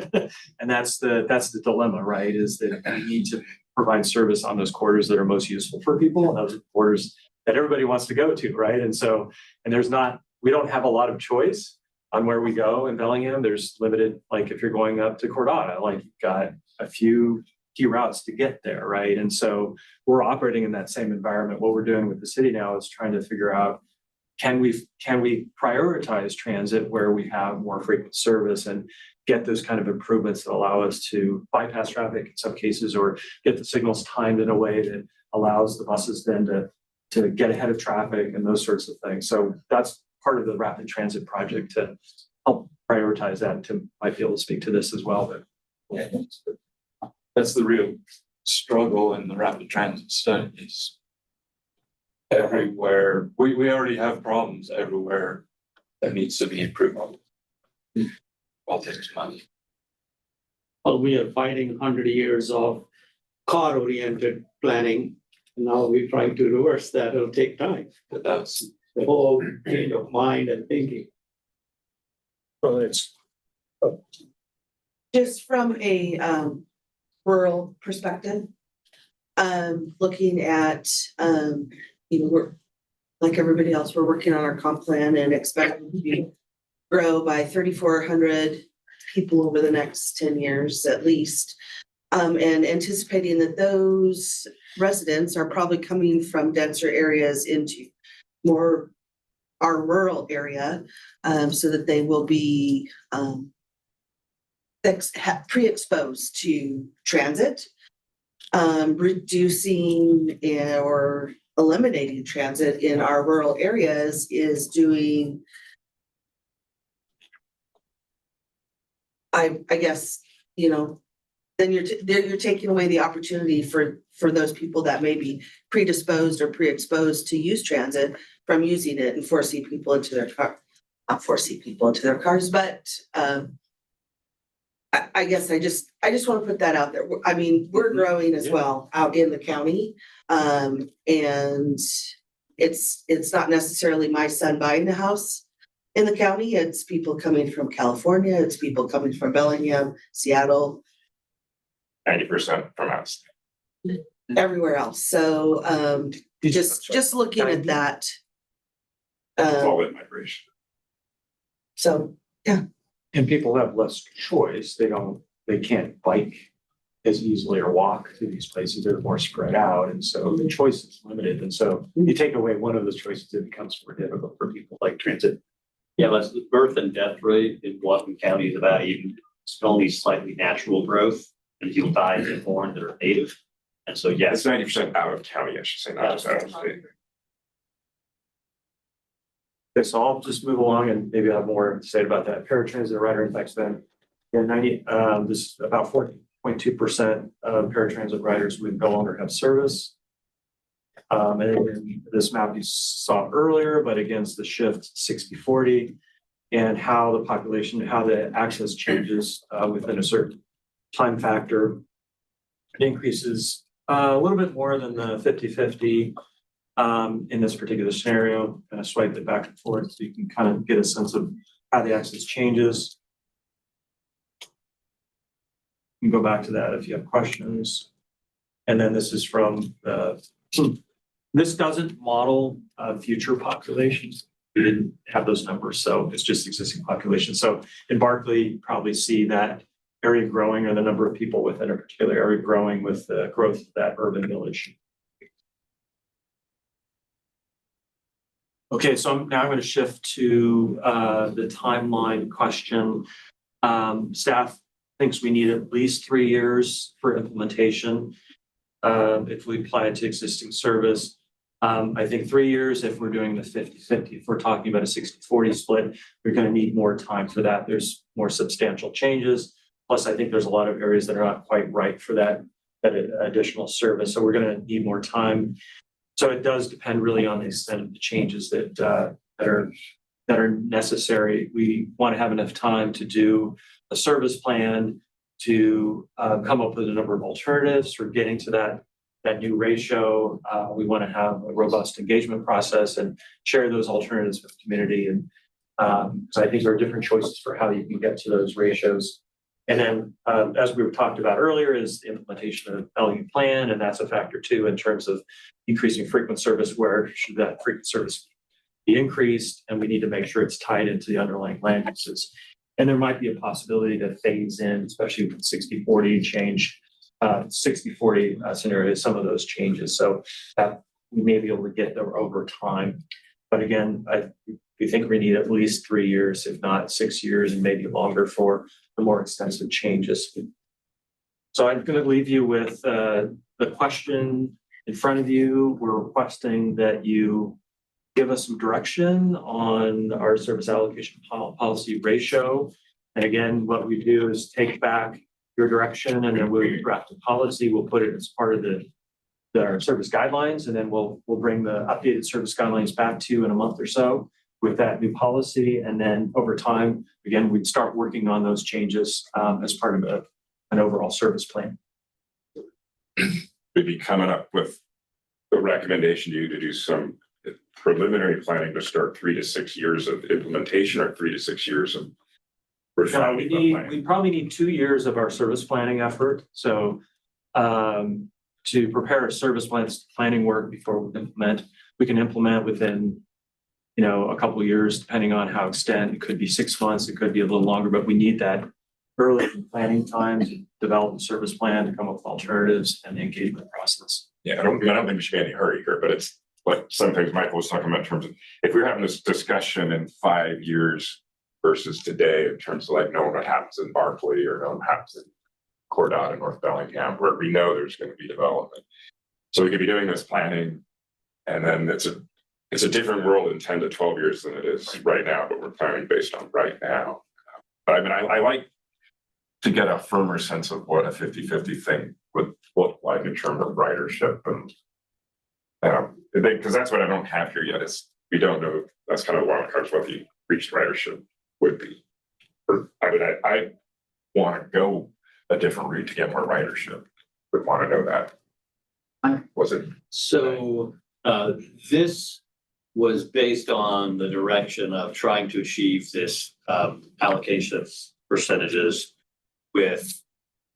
that's the dilemma, right? Is that we need to provide service on those corridors that are most useful for people, and those corridors that everybody wants to go to, right? And we don't have a lot of choice on where we go in Bellingham. There's limited, like if you're going up to Cordata, like you've got a few key routes to get there, right? And so we're operating in that same environment. What we're doing with the city now is trying to figure out, can we prioritize transit where we have more frequent service and get those kind of improvements that allow us to bypass traffic in some cases, or get the signals timed in a way that allows the buses then to to get ahead of traffic and those sorts of things. So that's part of the rapid transit project to help prioritize that. Tim might be able to speak to this as well, but That's the real struggle in the rapid transit studies. Everywhere, we already have problems everywhere that needs to be improved on. All takes money. Well, we are fighting 100 years of car-oriented planning. And now we're trying to reverse that. It'll take time. But that's the whole change of mind and thinking. Well, it's Just from a rural perspective, looking at, we're, like everybody else, we're working on our comp plan and expecting to grow by 3,400 people over the next 10 years at least. And anticipating that those residents are probably coming from denser areas into more our rural area, so that they will be pre-exposed to transit, reducing or eliminating transit in our rural areas is doing, I guess, then you're taking away the opportunity for those people that may be predisposed or pre-exposed to use transit from using it and forcing people into their car. Not forcing people into their cars, but I guess I just want to put that out there. I mean, we're growing as well out in the county. And it's not necessarily my son buying the house in the county. It's people coming from California. It's people coming from Bellingham, Seattle. 90% from us. Everywhere else. So just looking at that. All in migration. So, yeah. And people have less choice. They can't bike as easily or walk to these places. They're more spread out. And so the choice is limited. And so you take away one of those choices, it becomes more difficult for people like transit. Yeah, but the birth and death rate in Whatcom County is about even. It's only slightly natural growth, and people die and born that are native. And so, yeah. It's 90% out of county, I should say, not just out of state. Okay, so I'll just move along and maybe have more to say about that. Paratransit rider index then. Yeah, this is about 40.2% of paratransit riders would no longer have service. And then this map you saw earlier, but against the shift 60-40 and how the population, how the access changes within a certain time factor. It increases a little bit more than the 50-50 in this particular scenario. Kind of swipe it back and forth so you can kind of get a sense of how the axis changes. You can go back to that if you have questions. And then this is from this doesn't model future populations. We didn't have those numbers, so it's just existing population. So in Barkley, you probably see that area growing or the number of people within a particular area growing with the growth of that urban village. Okay, so now I'm going to shift to the timeline question. Staff thinks we need at least 3 years for implementation if we apply it to existing service. I think 3 years if we're doing the 50-50. If we're talking about a 60-40 split, we're going to need more time for that. There's more substantial changes. Plus, I think there's a lot of areas that are not quite right for that additional service. So we're going to need more time. So it does depend really on the extent of the changes that are necessary. We want to have enough time to do a service plan, to come up with a number of alternatives for getting to that new ratio. We want to have a robust engagement process and share those alternatives with the community. And so I think there are different choices for how you can get to those ratios. And then, as we were talked about earlier, is the implementation of the LU plan, and that's a factor too in terms of increasing frequent service. Where should that frequent service be increased? And we need to make sure it's tied into the underlying land uses. And there might be a possibility to phase in, especially with 60-40 change, 60-40 scenarios, some of those changes. So that we may be able to get there over time. But again, we think we need at least 3 years, if not 6 years, and maybe longer for the more extensive changes. So I'm going to leave you with the question in front of you, we're requesting that you give us some direction on our service allocation policy ratio. And again, what we do is take back your direction and then we'll draft a policy. We'll put it as part of our service guidelines, and then we'll bring the updated service guidelines back to you in a month or so with that new policy. And then over time, again, we'd start working on those changes as part of an overall service plan. We'd be coming up with the recommendation to you to do some preliminary planning to start 3 to 6 years of implementation or 3 to 6 years of refining the plan. We probably need 2 years of our service planning effort. So to prepare a service planning work before we implement, we can implement within, a couple of years, depending on how extended. It could be 6 months, it could be a little longer, but we need that early planning time to develop a service plan, to come up with alternatives and the engagement process. Yeah, I don't think we should be in any hurry here, but it's like some things Michael was talking about in terms of if we were having this discussion in 5 years versus today, in terms of like knowing what happens in Barkley or knowing what happens in Cordata, North Bellingham, where we know there's going to be development. So we could be doing this planning, and then it's a different world in 10 to 12 years than it is right now, but we're planning based on right now. But I mean, I like to get a firmer sense of what a 50-50 thing would look like in terms of ridership, and because that's what I don't have here yet. Is we don't know. That's kind of wild cards what the reached ridership would be. I mean, I want to go a different route to get more ridership. Would want to know that. Was it? So this was based on the direction of trying to achieve this allocation of percentages with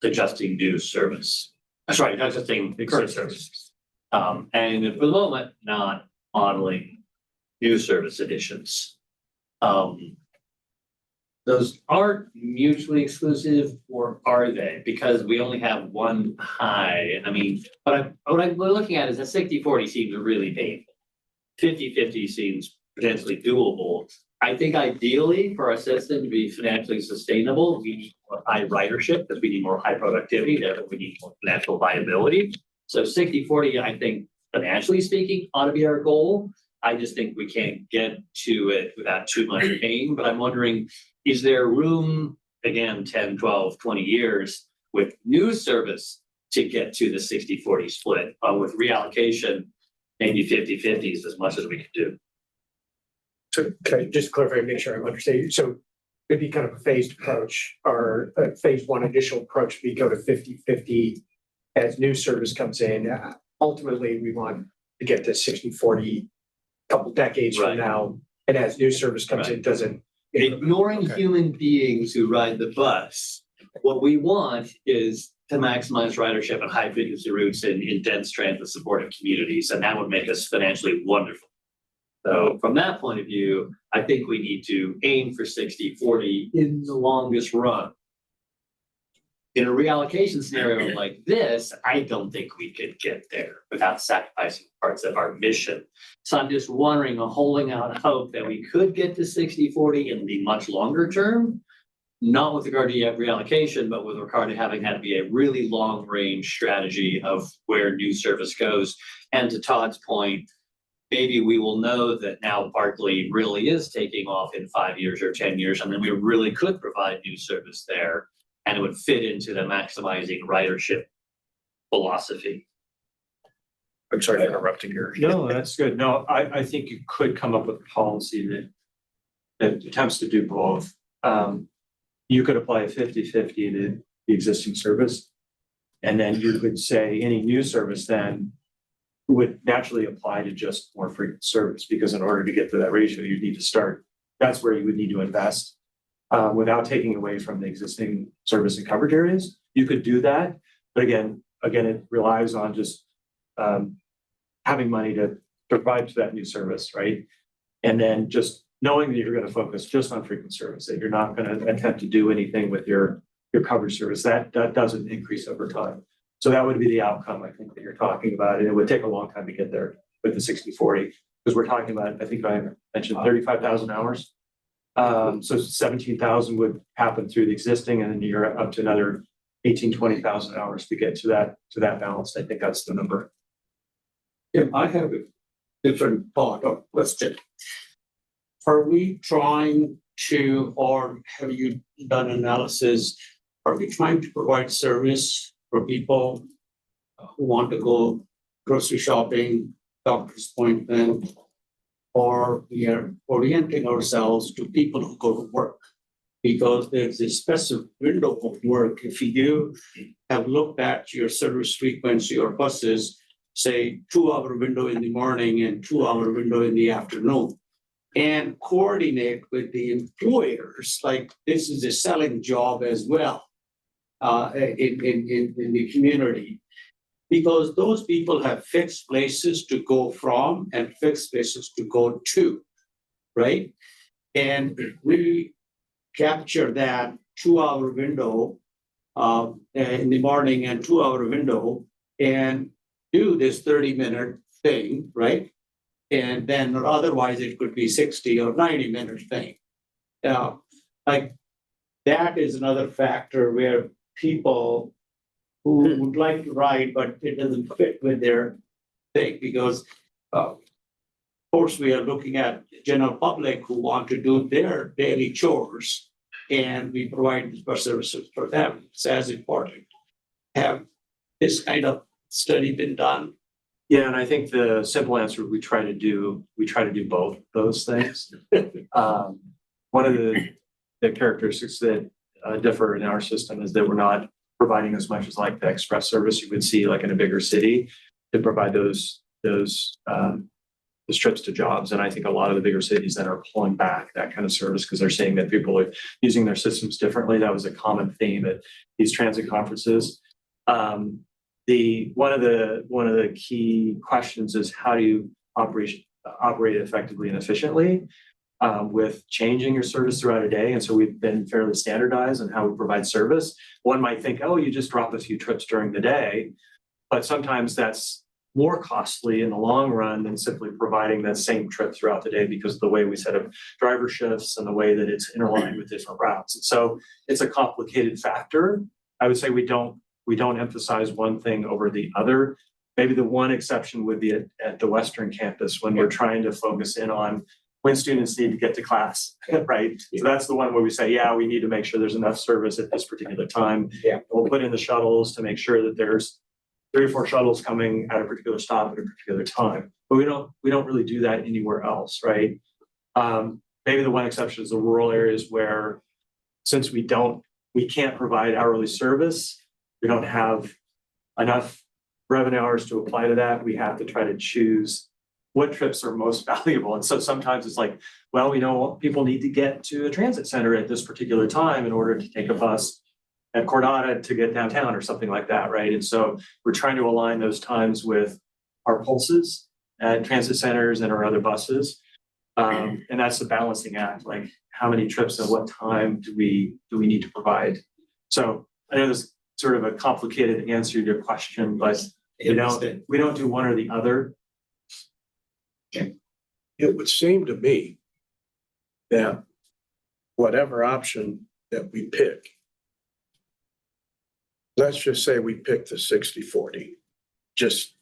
adjusting new service. Sorry, not adjusting current service. And at the moment, not modeling new service additions. Those aren't mutually exclusive, or are they? Because we only have one high. I mean, what I'm looking at is a 60-40 seems really painful. 50-50 seems potentially doable. I think ideally for our system to be financially sustainable, we need more high ridership because we need more high productivity. Therefore, we need more financial viability. So 60-40, I think, financially speaking, ought to be our goal. I just think we can't get to it without too much pain. But I'm wondering, is there room, again, 10, 12, 20 years with new service to get to the 60-40 split? With reallocation, maybe 50-50 is as much as we can do. So can I just clarify, make sure I'm understanding? So it'd be kind of a phased approach, or a phase one initial approach, we go to 50-50 as new service comes in. Ultimately, we want to get to 60-40 couple decades from now. And as new service comes in, doesn't. Ignoring human beings who ride the bus, what we want is to maximize ridership on high frequency routes in dense transit supportive communities, and that would make us financially wonderful. So from that point of view, I think we need to aim for 60-40 in the longest run. In a reallocation scenario like this, I don't think we could get there without sacrificing parts of our mission. So I'm just wondering, holding out hope that we could get to 60-40 in the much longer term, not with regard to reallocation, but with regard to having had to be a really long range strategy of where new service goes. And to Todd's point, maybe we will know that now Barkley really is taking off in 5 years or 10 years, and then we really could provide new service there. And it would fit into the maximizing ridership philosophy. I'm sorry for interrupting here. No, that's good. No, I think you could come up with a policy that attempts to do both. You could apply a 50-50 to the existing service. And then you could say any new service then would naturally apply to just more frequent service, because in order to get to that ratio, you need to start. That's where you would need to invest. Without taking away from the existing service and coverage areas. You could do that, but again, it relies on just having money to provide to that new service, right? And then just knowing that you're going to focus just on frequent service, that you're not going to attempt to do anything with your coverage service. That doesn't increase over time. So that would be the outcome, I think, that you're talking about. And it would take a long time to get there with the 60-40, because we're talking about, I think I mentioned 35,000 hours. So 17,000 would happen through the existing, and then you're up to another 18,000, 20,000 hours to get to that balance. I think that's the number. Tim, I have a different thought or question. Are we trying to, or have you done analysis? Are we trying to provide service for people who want to go grocery shopping, doctor's appointment, or we are orienting ourselves to people who go to work? Because there's a specific window of work. If you have looked at your service frequency or buses, say 2-hour window in the morning and 2-hour window in the afternoon, and coordinate with the employers, like this is a selling job as well in the community. Because those people have fixed places to go from and fixed places to go to, right? And we capture that 2-hour window in the morning and 2-hour window and do this 30-minute thing, right? And then otherwise it could be 60 or 90-minute thing. Now, like that is another factor where people who would like to ride, but it doesn't fit with their thing because of course we are looking at general public who want to do their daily chores and we provide these bus services for them. It's as important. Have this kind of study been done? Yeah, and I think the simple answer we try to do both those things. One of the characteristics that differ in our system is that we're not providing as much as like the express service you would see like in a bigger city to provide those trips to jobs. And I think a lot of the bigger cities that are pulling back that kind of service because they're seeing that people are using their systems differently. That was a common theme at these transit conferences. One of the key questions is how do you operate effectively and efficiently with changing your service throughout a day. And so we've been fairly standardized on how we provide service. One might think, oh, you just drop a few trips during the day, but sometimes that's more costly in the long run than simply providing that same trip throughout the day because of the way we set up driver shifts and the way that it's interlined with different routes. And so it's a complicated factor. I would say we don't emphasize one thing over the other. Maybe the one exception would be at the Western campus when we're trying to focus in on when students need to get to class, right? So that's the one where we say, yeah, we need to make sure there's enough service at this particular time. Yeah. We'll put in the shuttles to make sure that there's 3 or 4 shuttles coming at a particular stop at a particular time. But we don't really do that anywhere else, right? Maybe the one exception is the rural areas where since we can't provide hourly service, we don't have enough revenue hours to apply to that. We have to try to choose what trips are most valuable. And so sometimes it's like, well, people need to get to a transit center at this particular time in order to take a bus at Cordata to get downtown or something like that, right? And so we're trying to align those times with our pulses at transit centers and our other buses. And that's the balancing act, like how many trips and what time do we need to provide? So I know this is sort of a complicated answer to your question, but we don't do one or the other. It would seem to me that whatever option that we pick, let's just say we pick the 60-40, just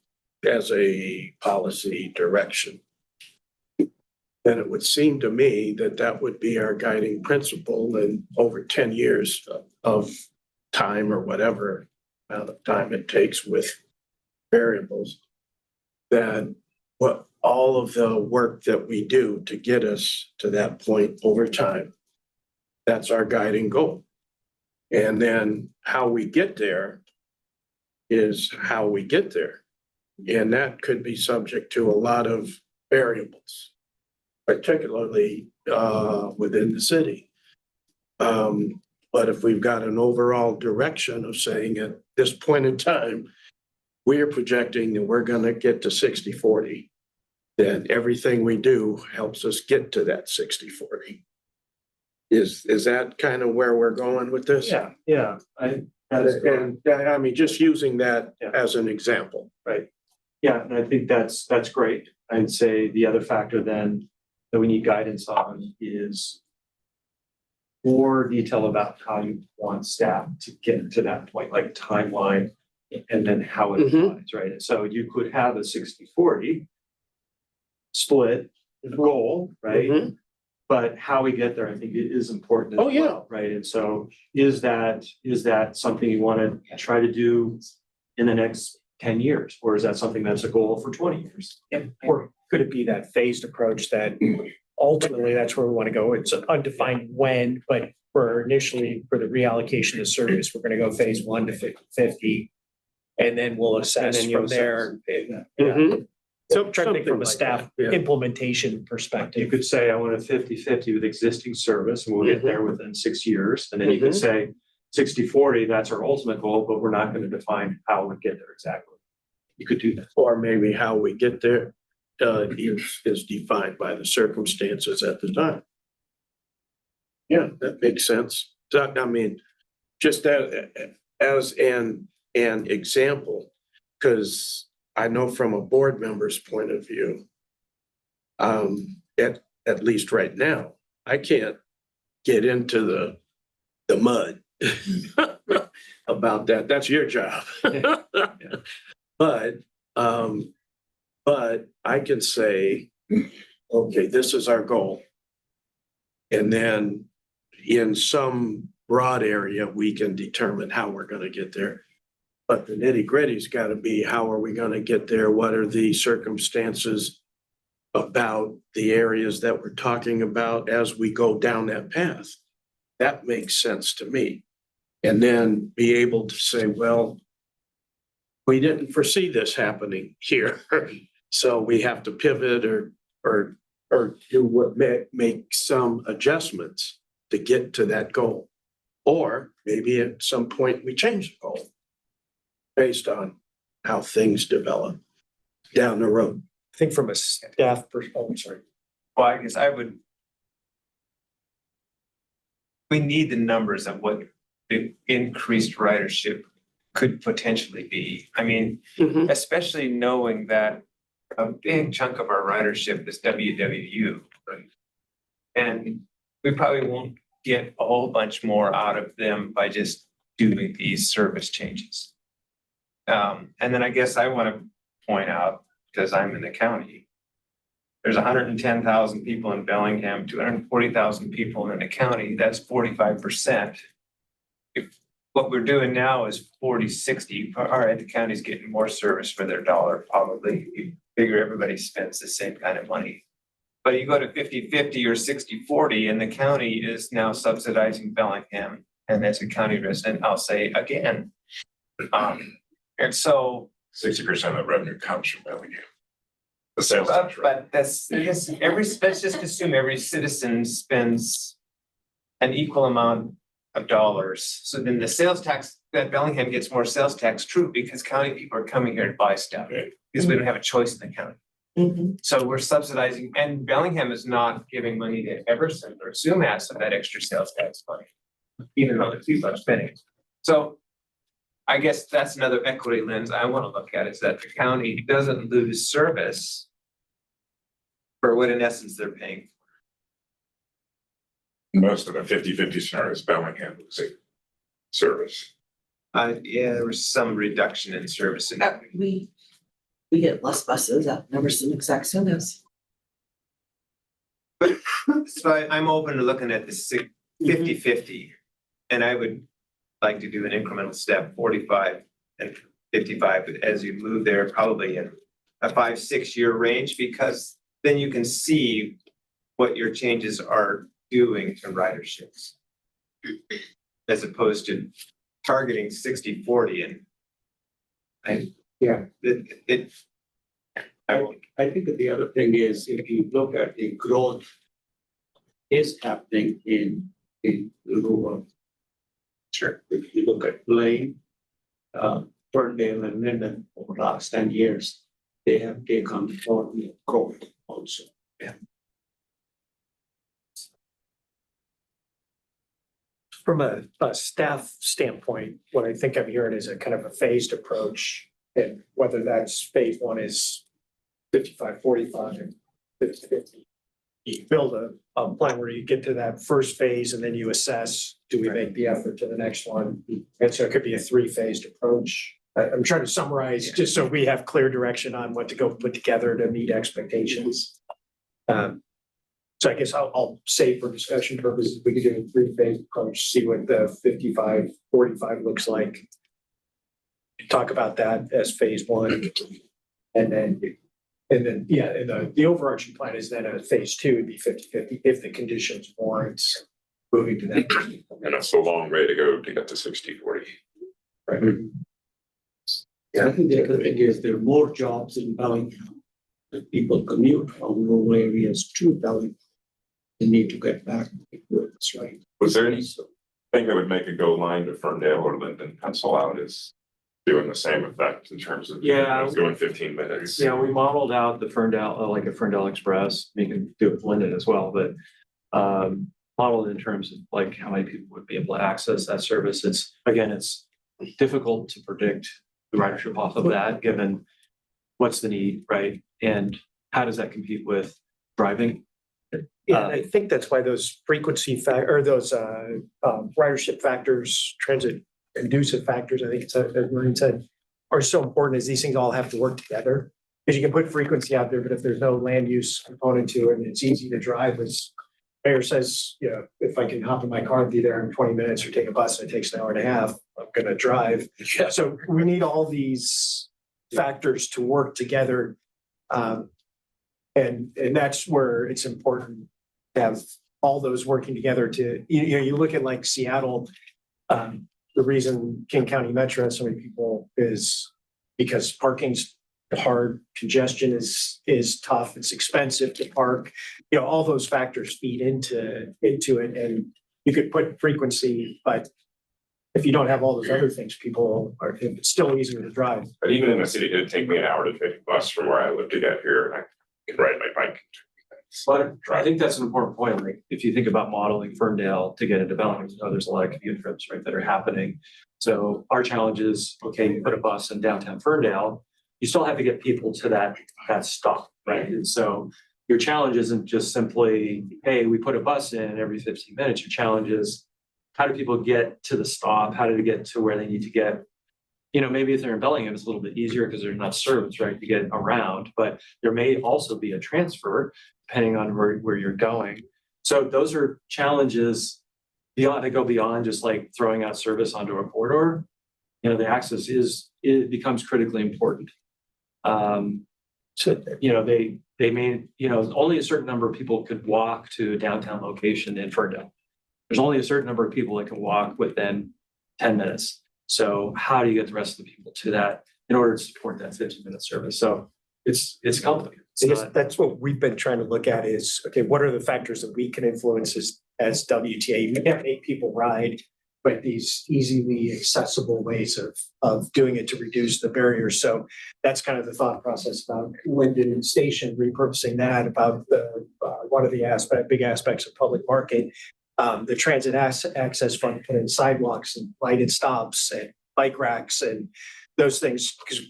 as a policy direction, then it would seem to me that that would be our guiding principle in over 10 years of time or whatever amount of time it takes with variables, that what all of the work that we do to get us to that point over time, that's our guiding goal. And then how we get there is how we get there. And that could be subject to a lot of variables, particularly within the city. But if we've got an overall direction of saying at this point in time, we are projecting that we're going to get to 60-40, then everything we do helps us get to that 60-40. Is that kind of where we're going with this? Yeah. I mean, just using that as an example. Right. Yeah, and I think that's great. I'd say the other factor then that we need guidance on is more detail about how you want staff to get to that point, like timeline. and then how it applies, right? And so you could have a 60-40 split goal, right? But how we get there, I think it is important as well, right? And so is that something you want to try to do in the next 10 years? Or is that something that's a goal for 20 years? Or could it be that phased approach that ultimately that's where we want to go? It's undefined when, but for initially for the reallocation of service, we're going to go phase 1 to 50. And then we'll assess from there. So I'm trying to think from a staff implementation perspective. You could say, I want a 50-50 with existing service, and we'll get there within 6 years. And then you could say 60-40, that's our ultimate goal, but we're not going to define how we get there exactly. You could do that. Or maybe how we get there is defined by the circumstances at the time. Yeah, that makes sense. So, I mean, just as an example, because I know from a board member's point of view, at least right now, I can't get into the mud about that. That's your job. But I can say, okay, this is our goal. And then in some broad area, we can determine how we're going to get there. But the nitty gritty's got to be, how are we going to get there? What are the circumstances about the areas that we're talking about as we go down that path? That makes sense to me. And then be able to say, well, we didn't foresee this happening here. So we have to pivot or do what make some adjustments to get to that goal. Or maybe at some point we change the goal based on how things develop down the road. I think from a staff perspective, Well, I guess we need the numbers of what the increased ridership could potentially be. I mean, especially knowing that a big chunk of our ridership is WWU. Right? And we probably won't get a whole bunch more out of them by just doing these service changes. And then I guess I want to point out, because I'm in the county, there's 110,000 people in Bellingham, 240,000 people in the county. That's 45%. If what we're doing now is 40-60, all right, the county's getting more service for their dollar, probably. You figure everybody spends the same kind of money. But you go to 50-50 or 60-40, and the county is now subsidizing Bellingham. And as a county resident, I'll say again. And so 60% of the revenue comes from Bellingham. The sales tax, but let's just assume every citizen spends an equal amount of dollars. So then the sales tax, that Bellingham gets more sales tax, true, because county people are coming here to buy stuff, because we don't have a choice in the county. So we're subsidizing, and Bellingham is not giving money to Everson or Sumas of that extra sales tax money, even though the people are spending it. So I guess that's another equity lens I want to look at, is that the county doesn't lose service for what in essence they're paying. most of the 50-50 scenario is Bellingham losing service. Yeah, there was some reduction in service. We get less buses at Everson Exact Service. So I'm open to looking at the 50-50, and I would like to do an incremental step, 45 and 55, as you move there, probably in a 5-6 year range, because then you can see what your changes are doing to riderships, as opposed to targeting 60-40. And I think that the other thing is, if you look at the growth is happening in rural. Sure. If you look at Blaine, Ferndale and Linden over the last 10 years, they have taken the growth also. Yeah. from a staff standpoint, what I think I'm hearing is a kind of a phased approach. And whether that's phase 1 is 55-45, 50-50. You build a plan where you get to that first phase and then you assess, do we make the effort to the next one? And so it could be a 3-phased approach. I'm trying to summarize, just so we have clear direction on what to go put together to meet expectations. So I guess I'll say for discussion purposes, we could do a three-phase approach, see what the 55-45 looks like. Talk about that as phase one. And then, the overarching plan is then a phase two would be 50-50 if the conditions warrant moving to that. And it's a long way to go to get to 60-40. Right. Yeah, I think the other thing is there are more jobs in Bellingham. That people commute from rural areas to Bellingham. They need to get back. That's right. Was there anything that would make a go line to Ferndale or Linden pencil out as doing the same effect in terms of going 15 minutes? Yeah, we modeled out the Ferndale, like a Ferndale Express. You can do it with Linden as well, but modeled in terms of like how many people would be able to access that service. It's difficult to predict the ridership off of that, given what's the need, right? And how does that compete with driving? Yeah, I think that's why those frequency those ridership factors, transit inducive factors, I think it's as Maureen said, are so important, as these things all have to work together. Because you can put frequency out there, but if there's no land use component to it and it's easy to drive, as Mayor says, if I can hop in my car and be there in 20 minutes or take a bus and it takes an hour and a half, I'm gonna drive. Yeah. So we need all these factors to work together. And that's where it's important to have all those working together to, you look at like Seattle, the reason King County Metro has so many people is because parking's hard, congestion is tough, it's expensive to park. All those factors feed into it, and you could put frequency, but if you don't have all those other things, it's still easier to drive. But even in the city, it'd take me an hour to take a bus from where I live to get here, and I can ride my bike. But I think that's an important point. Like if you think about modeling Ferndale to get into Bellingham, there's a lot of commute trips, right, that are happening. So our challenge is, okay, you put a bus in downtown Ferndale, you still have to get people to that stop, right? And so your challenge isn't just simply, hey, we put a bus in every 15 minutes. Your challenge is, how do people get to the stop? How do they get to where they need to get? Maybe if they're in Bellingham, it's a little bit easier because there's not service, right, to get around, but there may also be a transfer depending on where you're going. So those are challenges that go beyond just like throwing out service onto a corridor. The access becomes critically important. They may, only a certain number of people could walk to a downtown location in Ferndale. There's only a certain number of people that can walk within 10 minutes. So how do you get the rest of the people to that in order to support that 15-minute service? So it's complicated. That's what we've been trying to look at is, okay, what are the factors that we can influence as WTA? We can't make people ride, but these easily accessible ways of doing it to reduce the barriers. So that's kind of the thought process about Linden Station, repurposing that, about one of the big aspects of public market. The transit access fund, put in sidewalks and lighted stops and bike racks and those things, because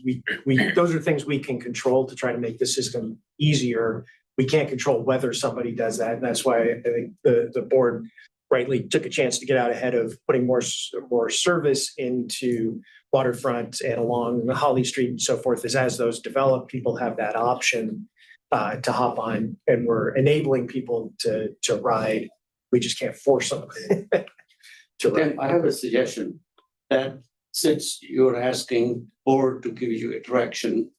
those are things we can control to try to make the system easier. We can't control whether somebody does that. And that's why I think the board rightly took a chance to get out ahead of putting more service into waterfront and along Holly Street and so forth, is as those develop, people have that option to hop on, and we're enabling people to ride. We just can't force them to ride. I have a suggestion that since you're asking board to give you a direction,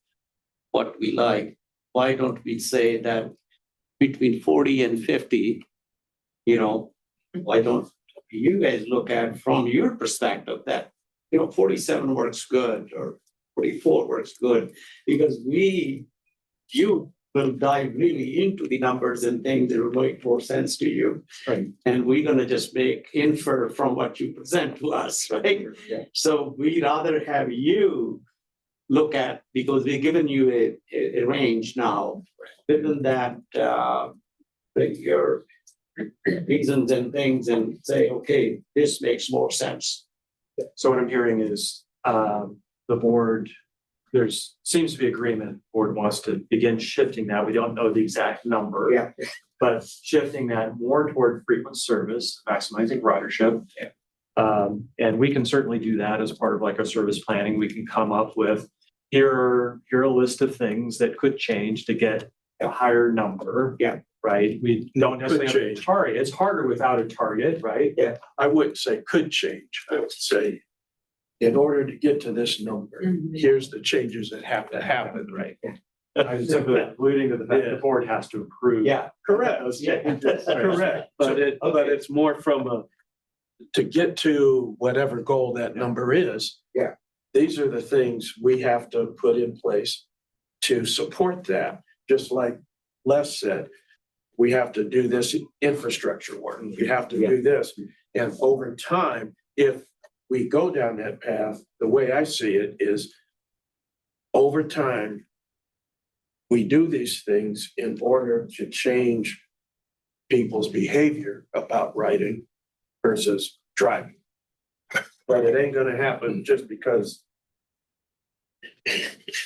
what we like, why don't we say that between 40 and 50, why don't you guys look at from your perspective that, 47 works good or 44 works good, because you will dive really into the numbers and things that will make more sense to you. Right. And we're going to just infer from what you present to us, right? Yeah. So we rather have you look at, because we've given you a range now, within that, your reasons and things, and say, okay, this makes more sense. So what I'm hearing is the board, seems to be agreement, board wants to begin shifting that. We don't know the exact number, but shifting that more toward frequent service, maximizing ridership. And we can certainly do that as part of like our service planning. We can come up with, here are a list of things that could change to get a higher number. Yeah. Right? We don't necessarily have a change. target. It's harder without a target, right? Yeah, I wouldn't say could change. I would say, in order to get to this number, here's the changes that have to happen, right? I was simply alluding to the fact the board has to approve. Yeah, correct. Correct. But it's more from to get to whatever goal that number is. Yeah. These are the things we have to put in place to support that. Just like Les said, we have to do this infrastructure work. We have to do this. And over time, if we go down that path, the way I see it is over time, we do these things in order to change people's behavior about riding versus driving. But it ain't gonna happen just because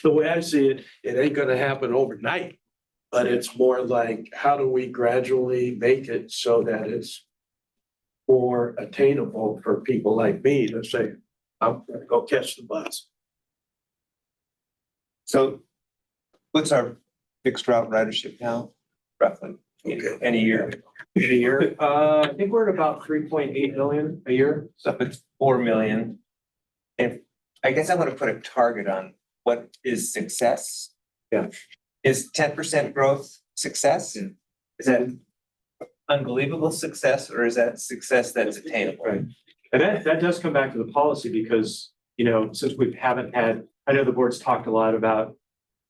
the way I see it, it ain't gonna happen overnight. But it's more like, how do we gradually make it so that it's more attainable for people like me to say, I'm gonna go catch the bus. So what's our fixed route ridership now, roughly, in a year? In a year, I think we're at about 3.8 million a year. So if it's 4 million, if, I guess I want to put a target on what is success. Yeah. Is 10% growth success? Is that unbelievable success, or is that success that's attainable? Right. And that does come back to the policy because, since we haven't had, I know the board's talked a lot about,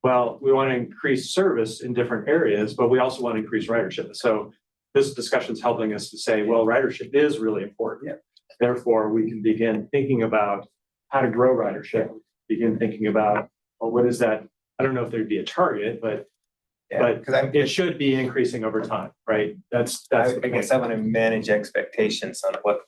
well, we want to increase service in different areas, but we also want to increase ridership. So this discussion is helping us to say, well, ridership is really important. Yeah. Therefore, we can begin thinking about how to grow ridership, begin thinking about, well, what is that? I don't know if there'd be a target, but it should be increasing over time, right? That's I guess I want to manage expectations on what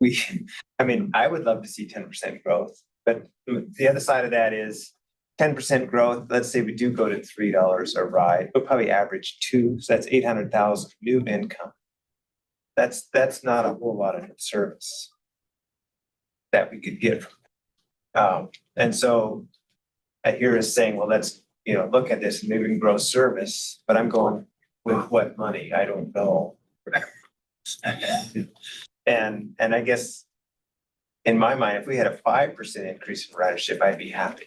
I would love to see 10% growth, but the other side of that is 10% growth. Let's say we do go to $3 a ride, we'll probably average 2, so that's 800,000 new income. That's not a whole lot of service that we could get from. And so I hear us saying, well, let's look at this and maybe we can grow service, but I'm going with what money? I don't know. And I guess in my mind, if we had a 5% increase in ridership, I'd be happy.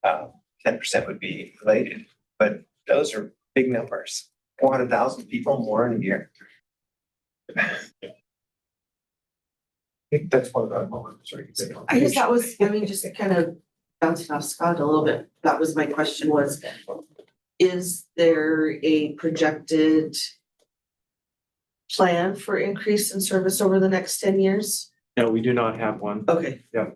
10% would be related, but those are big numbers. 400,000 people more in a year. I think that's one of the moments. I guess that was, just kind of bouncing off Scott a little bit. That was my question was, is there a projected plan for increase in service over the next 10 years? No, we do not have one. Okay. Yeah.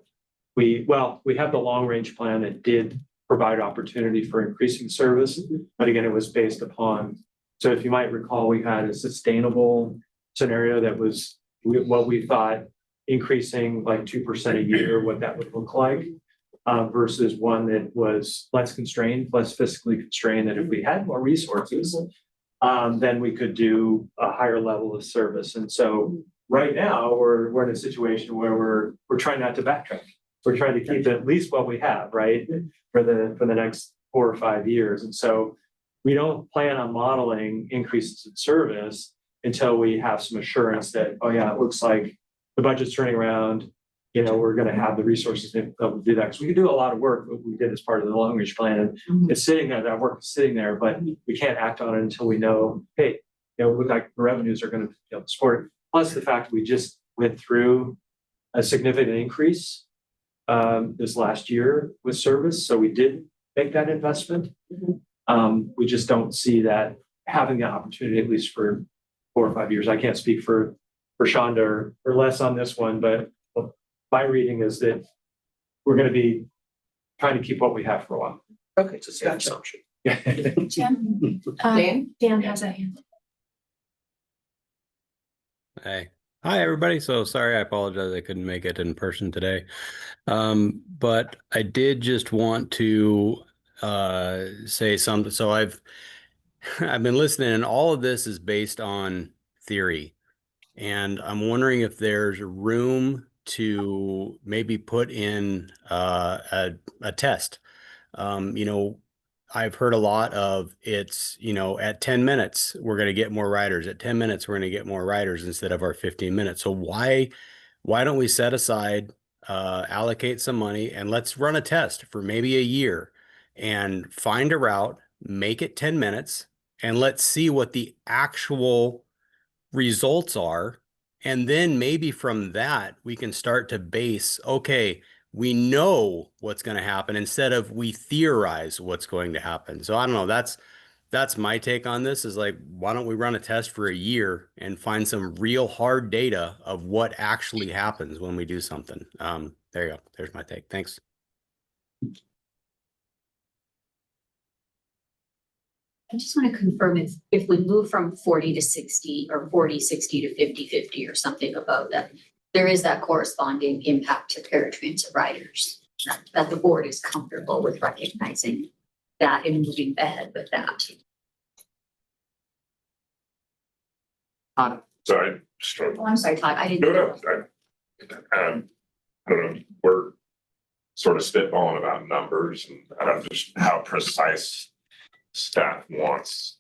We have the long range plan that did provide opportunity for increasing service, but again, it was based upon, so if you might recall, we had a sustainable scenario that was what we thought increasing like 2% a year, what that would look like, versus one that was less constrained, less fiscally constrained, that if we had more resources, then we could do a higher level of service. And so right now we're in a situation where we're trying not to backtrack. We're trying to keep at least what we have, right, for the next 4 or 5 years. And so we don't plan on modeling increases in service until we have some assurance that, oh yeah, it looks like the budget's turning around. We're going to have the resources to be able to do that. Because we can do a lot of work. We did as part of the long range plan, and it's sitting there. That work is sitting there, but we can't act on it until we know, hey, it looks like the revenues are going to support it. Plus the fact we just went through a significant increase this last year with service. So we did make that investment. We just don't see that having the opportunity, at least for 4 or 5 years. I can't speak for Shonda or Les on this one, but my reading is that we're going to be trying to keep what we have for a while. Okay, it's a safe assumption. Dan? Dan has a hand. Hey. Hi, everybody. So sorry, I apologize. I couldn't make it in person today. But I did just want to say something. So I've been listening, and all of this is based on theory. And I'm wondering if there's room to maybe put in a test. You know, I've heard a lot of it's, you know, at 10 minutes, we're going to get more riders. At 10 minutes, we're going to get more riders instead of our 15 minutes. So why don't we set aside, allocate some money and let's run a test for maybe a year and find a route, make it 10 minutes, and let's see what the actual results are. And then maybe from that, we can start to base, okay, we know what's going to happen instead of we theorize what's going to happen. So I don't know. That's my take on this is like, why don't we run a test for a year and find some real hard data of what actually happens when we do something? There you go. There's my take. Thanks. I just want to confirm if we move from 40 to 60 or 40, 60 to 50, 50 or something above that, there is that corresponding impact to paratransit riders, that the board is comfortable with recognizing that and moving ahead with that. Sorry. Oh, I'm sorry, Todd, I didn't. I don't know, we're sort of spitballing about numbers and I don't know just how precise staff wants.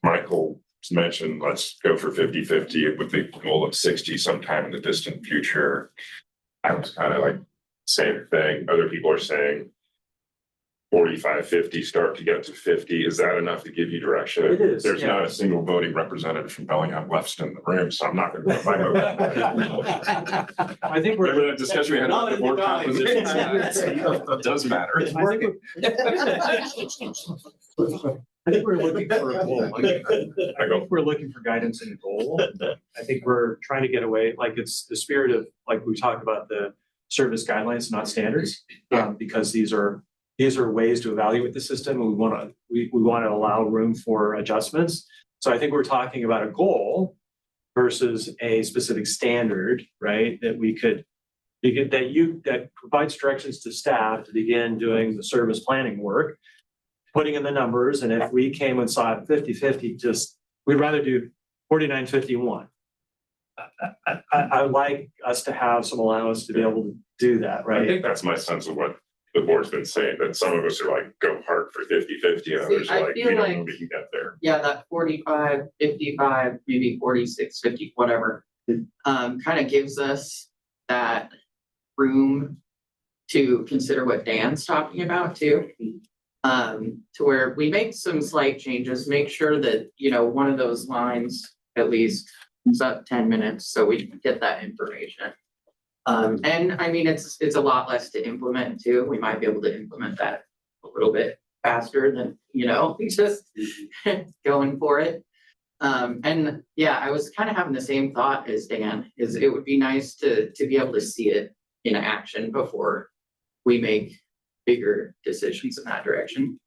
Michael mentioned, let's go for 50-50 with the goal of 60 sometime in the distant future. I was kind of like, same thing. Other people are saying 45-50 start to get to 50. Is that enough to give you direction? It is, There's yeah. not a single voting representative from Bellingham left in the room, so I'm not going to put my vote. I think Remember that discussion we had about the board composition? It does matter. I think we're looking for a goal. I think we're looking for guidance and a goal. I think we're trying to get away, like it's the spirit of, like we talked about the service guidelines, not standards. Because these are ways to evaluate the system and we want to allow room for adjustments. So I think we're talking about a goal versus a specific standard, right? That provides directions to staff to begin doing the service planning work, putting in the numbers. And if we came and saw it 50-50, we'd rather do 49-51. I would like us to have some allowance to be able to do that, right? I think that's my sense of what the board's been saying, that some of us are like, go hard for 50-50, and others I are like, we feel don't like- know we can get there. Yeah, that 45-55, maybe 46-50, whatever, kind of gives us that room to consider what Dan's talking about too. To where we make some slight changes, make sure that, you know, one of those lines at least is up 10 minutes so we can get that information. And I mean, it's a lot less to implement too. We might be able to implement that a little bit faster than, you know, just going for it. And yeah, I was kind of having the same thought as Dan, is it would be nice to be able to see it in action before we make bigger decisions in that direction.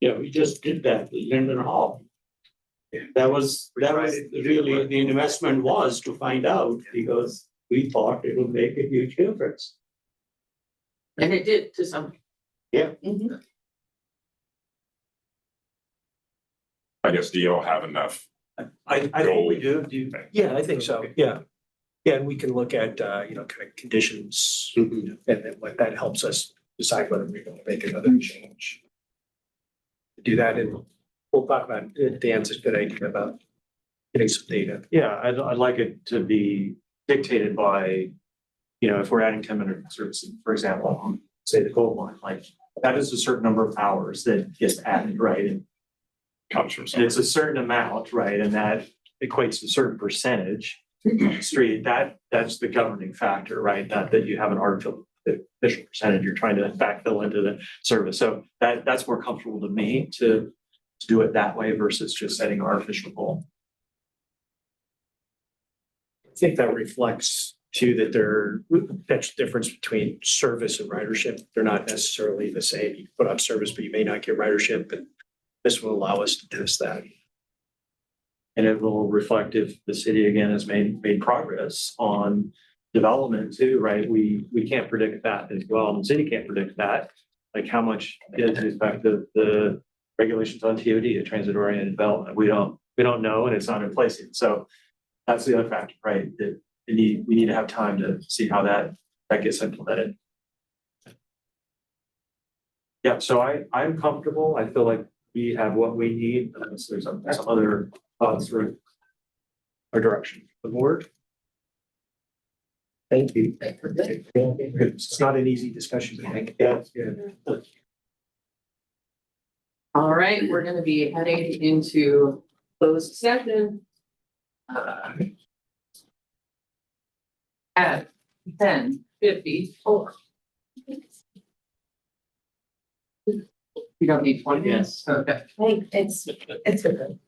Yeah, we just did that with Linden Hall. That was really, the investment was to find out because we thought it would make a huge difference. And it did to some. Yeah. I guess, do you all have enough? I think we do. Yeah, I think so. Yeah. Yeah, and we can look at, kind of conditions and then what that helps us decide whether we're going to make another change. Do that and we'll talk about, Dan's a good idea about getting some data. Yeah, I'd like it to be dictated by, if we're adding 10-minute services, for example, on, say the gold line, like that is a certain number of hours that gets added, right? And comes from and it's a certain amount, right? And that equates to a certain percentage on the street. That's the governing factor, right? Not that you have an artificial percentage you're trying to backfill into the service. So that's more comfortable to me to do it that way versus just setting an artificial goal. I think that reflects too that that's the difference between service and ridership. They're not necessarily the same. You put on service, but you may not get ridership, and this will allow us to test that. And it will reflect if the city again has made progress on development too, right? We can't predict that as well. And the city can't predict that. Like how much is respect to the regulations on TOD, the transit oriented development. We don't know, and it's not in place yet. So That's the other factor, right? That we need to have time to see how that gets implemented. Yeah, so I'm comfortable. I feel like we have what we need, unless there's some other thoughts for our direction. The board? Thank you. It's not an easy discussion. Yeah. All right, we're gonna be heading into closed session. At 10:54. You don't need 20 minutes? Okay. It's good.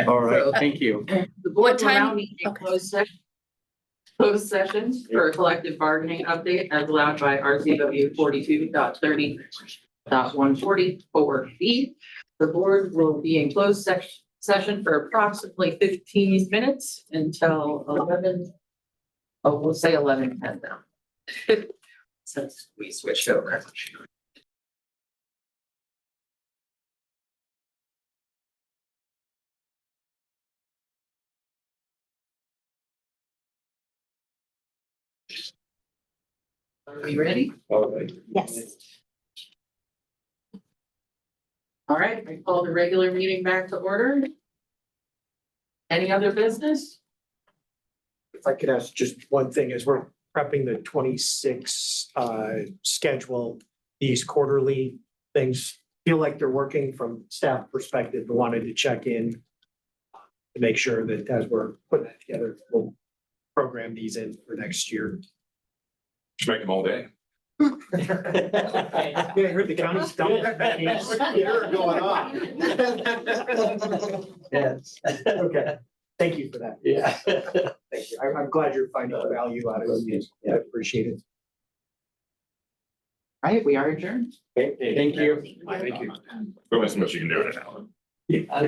All right, So- thank you. The board will now time? meet in closed session. Closed sessions for a collective bargaining update as allowed by RCW 42.30.144B. The board will be in closed session for approximately 15 minutes until 11. Oh, we'll say 11:10 now. Since we switched over. Are we ready? Yes. All right, I call the regular meeting back to order. Any other business? If I could ask just one thing, as we're prepping the 26 schedule, these quarterly things feel like they're working from staff perspective, but wanted to check in to make sure that as we're putting that together, we'll program these in for next year. Just make them all day. Yeah, I heard the county's dumping. You're going on. Yes, okay, thank you for that. Yeah. Thank you. I'm glad you're finding value out of it. Yeah, I appreciate it. All right, we are adjourned. Thank you. Thank you. Go as much as you can do in an hour. Yeah.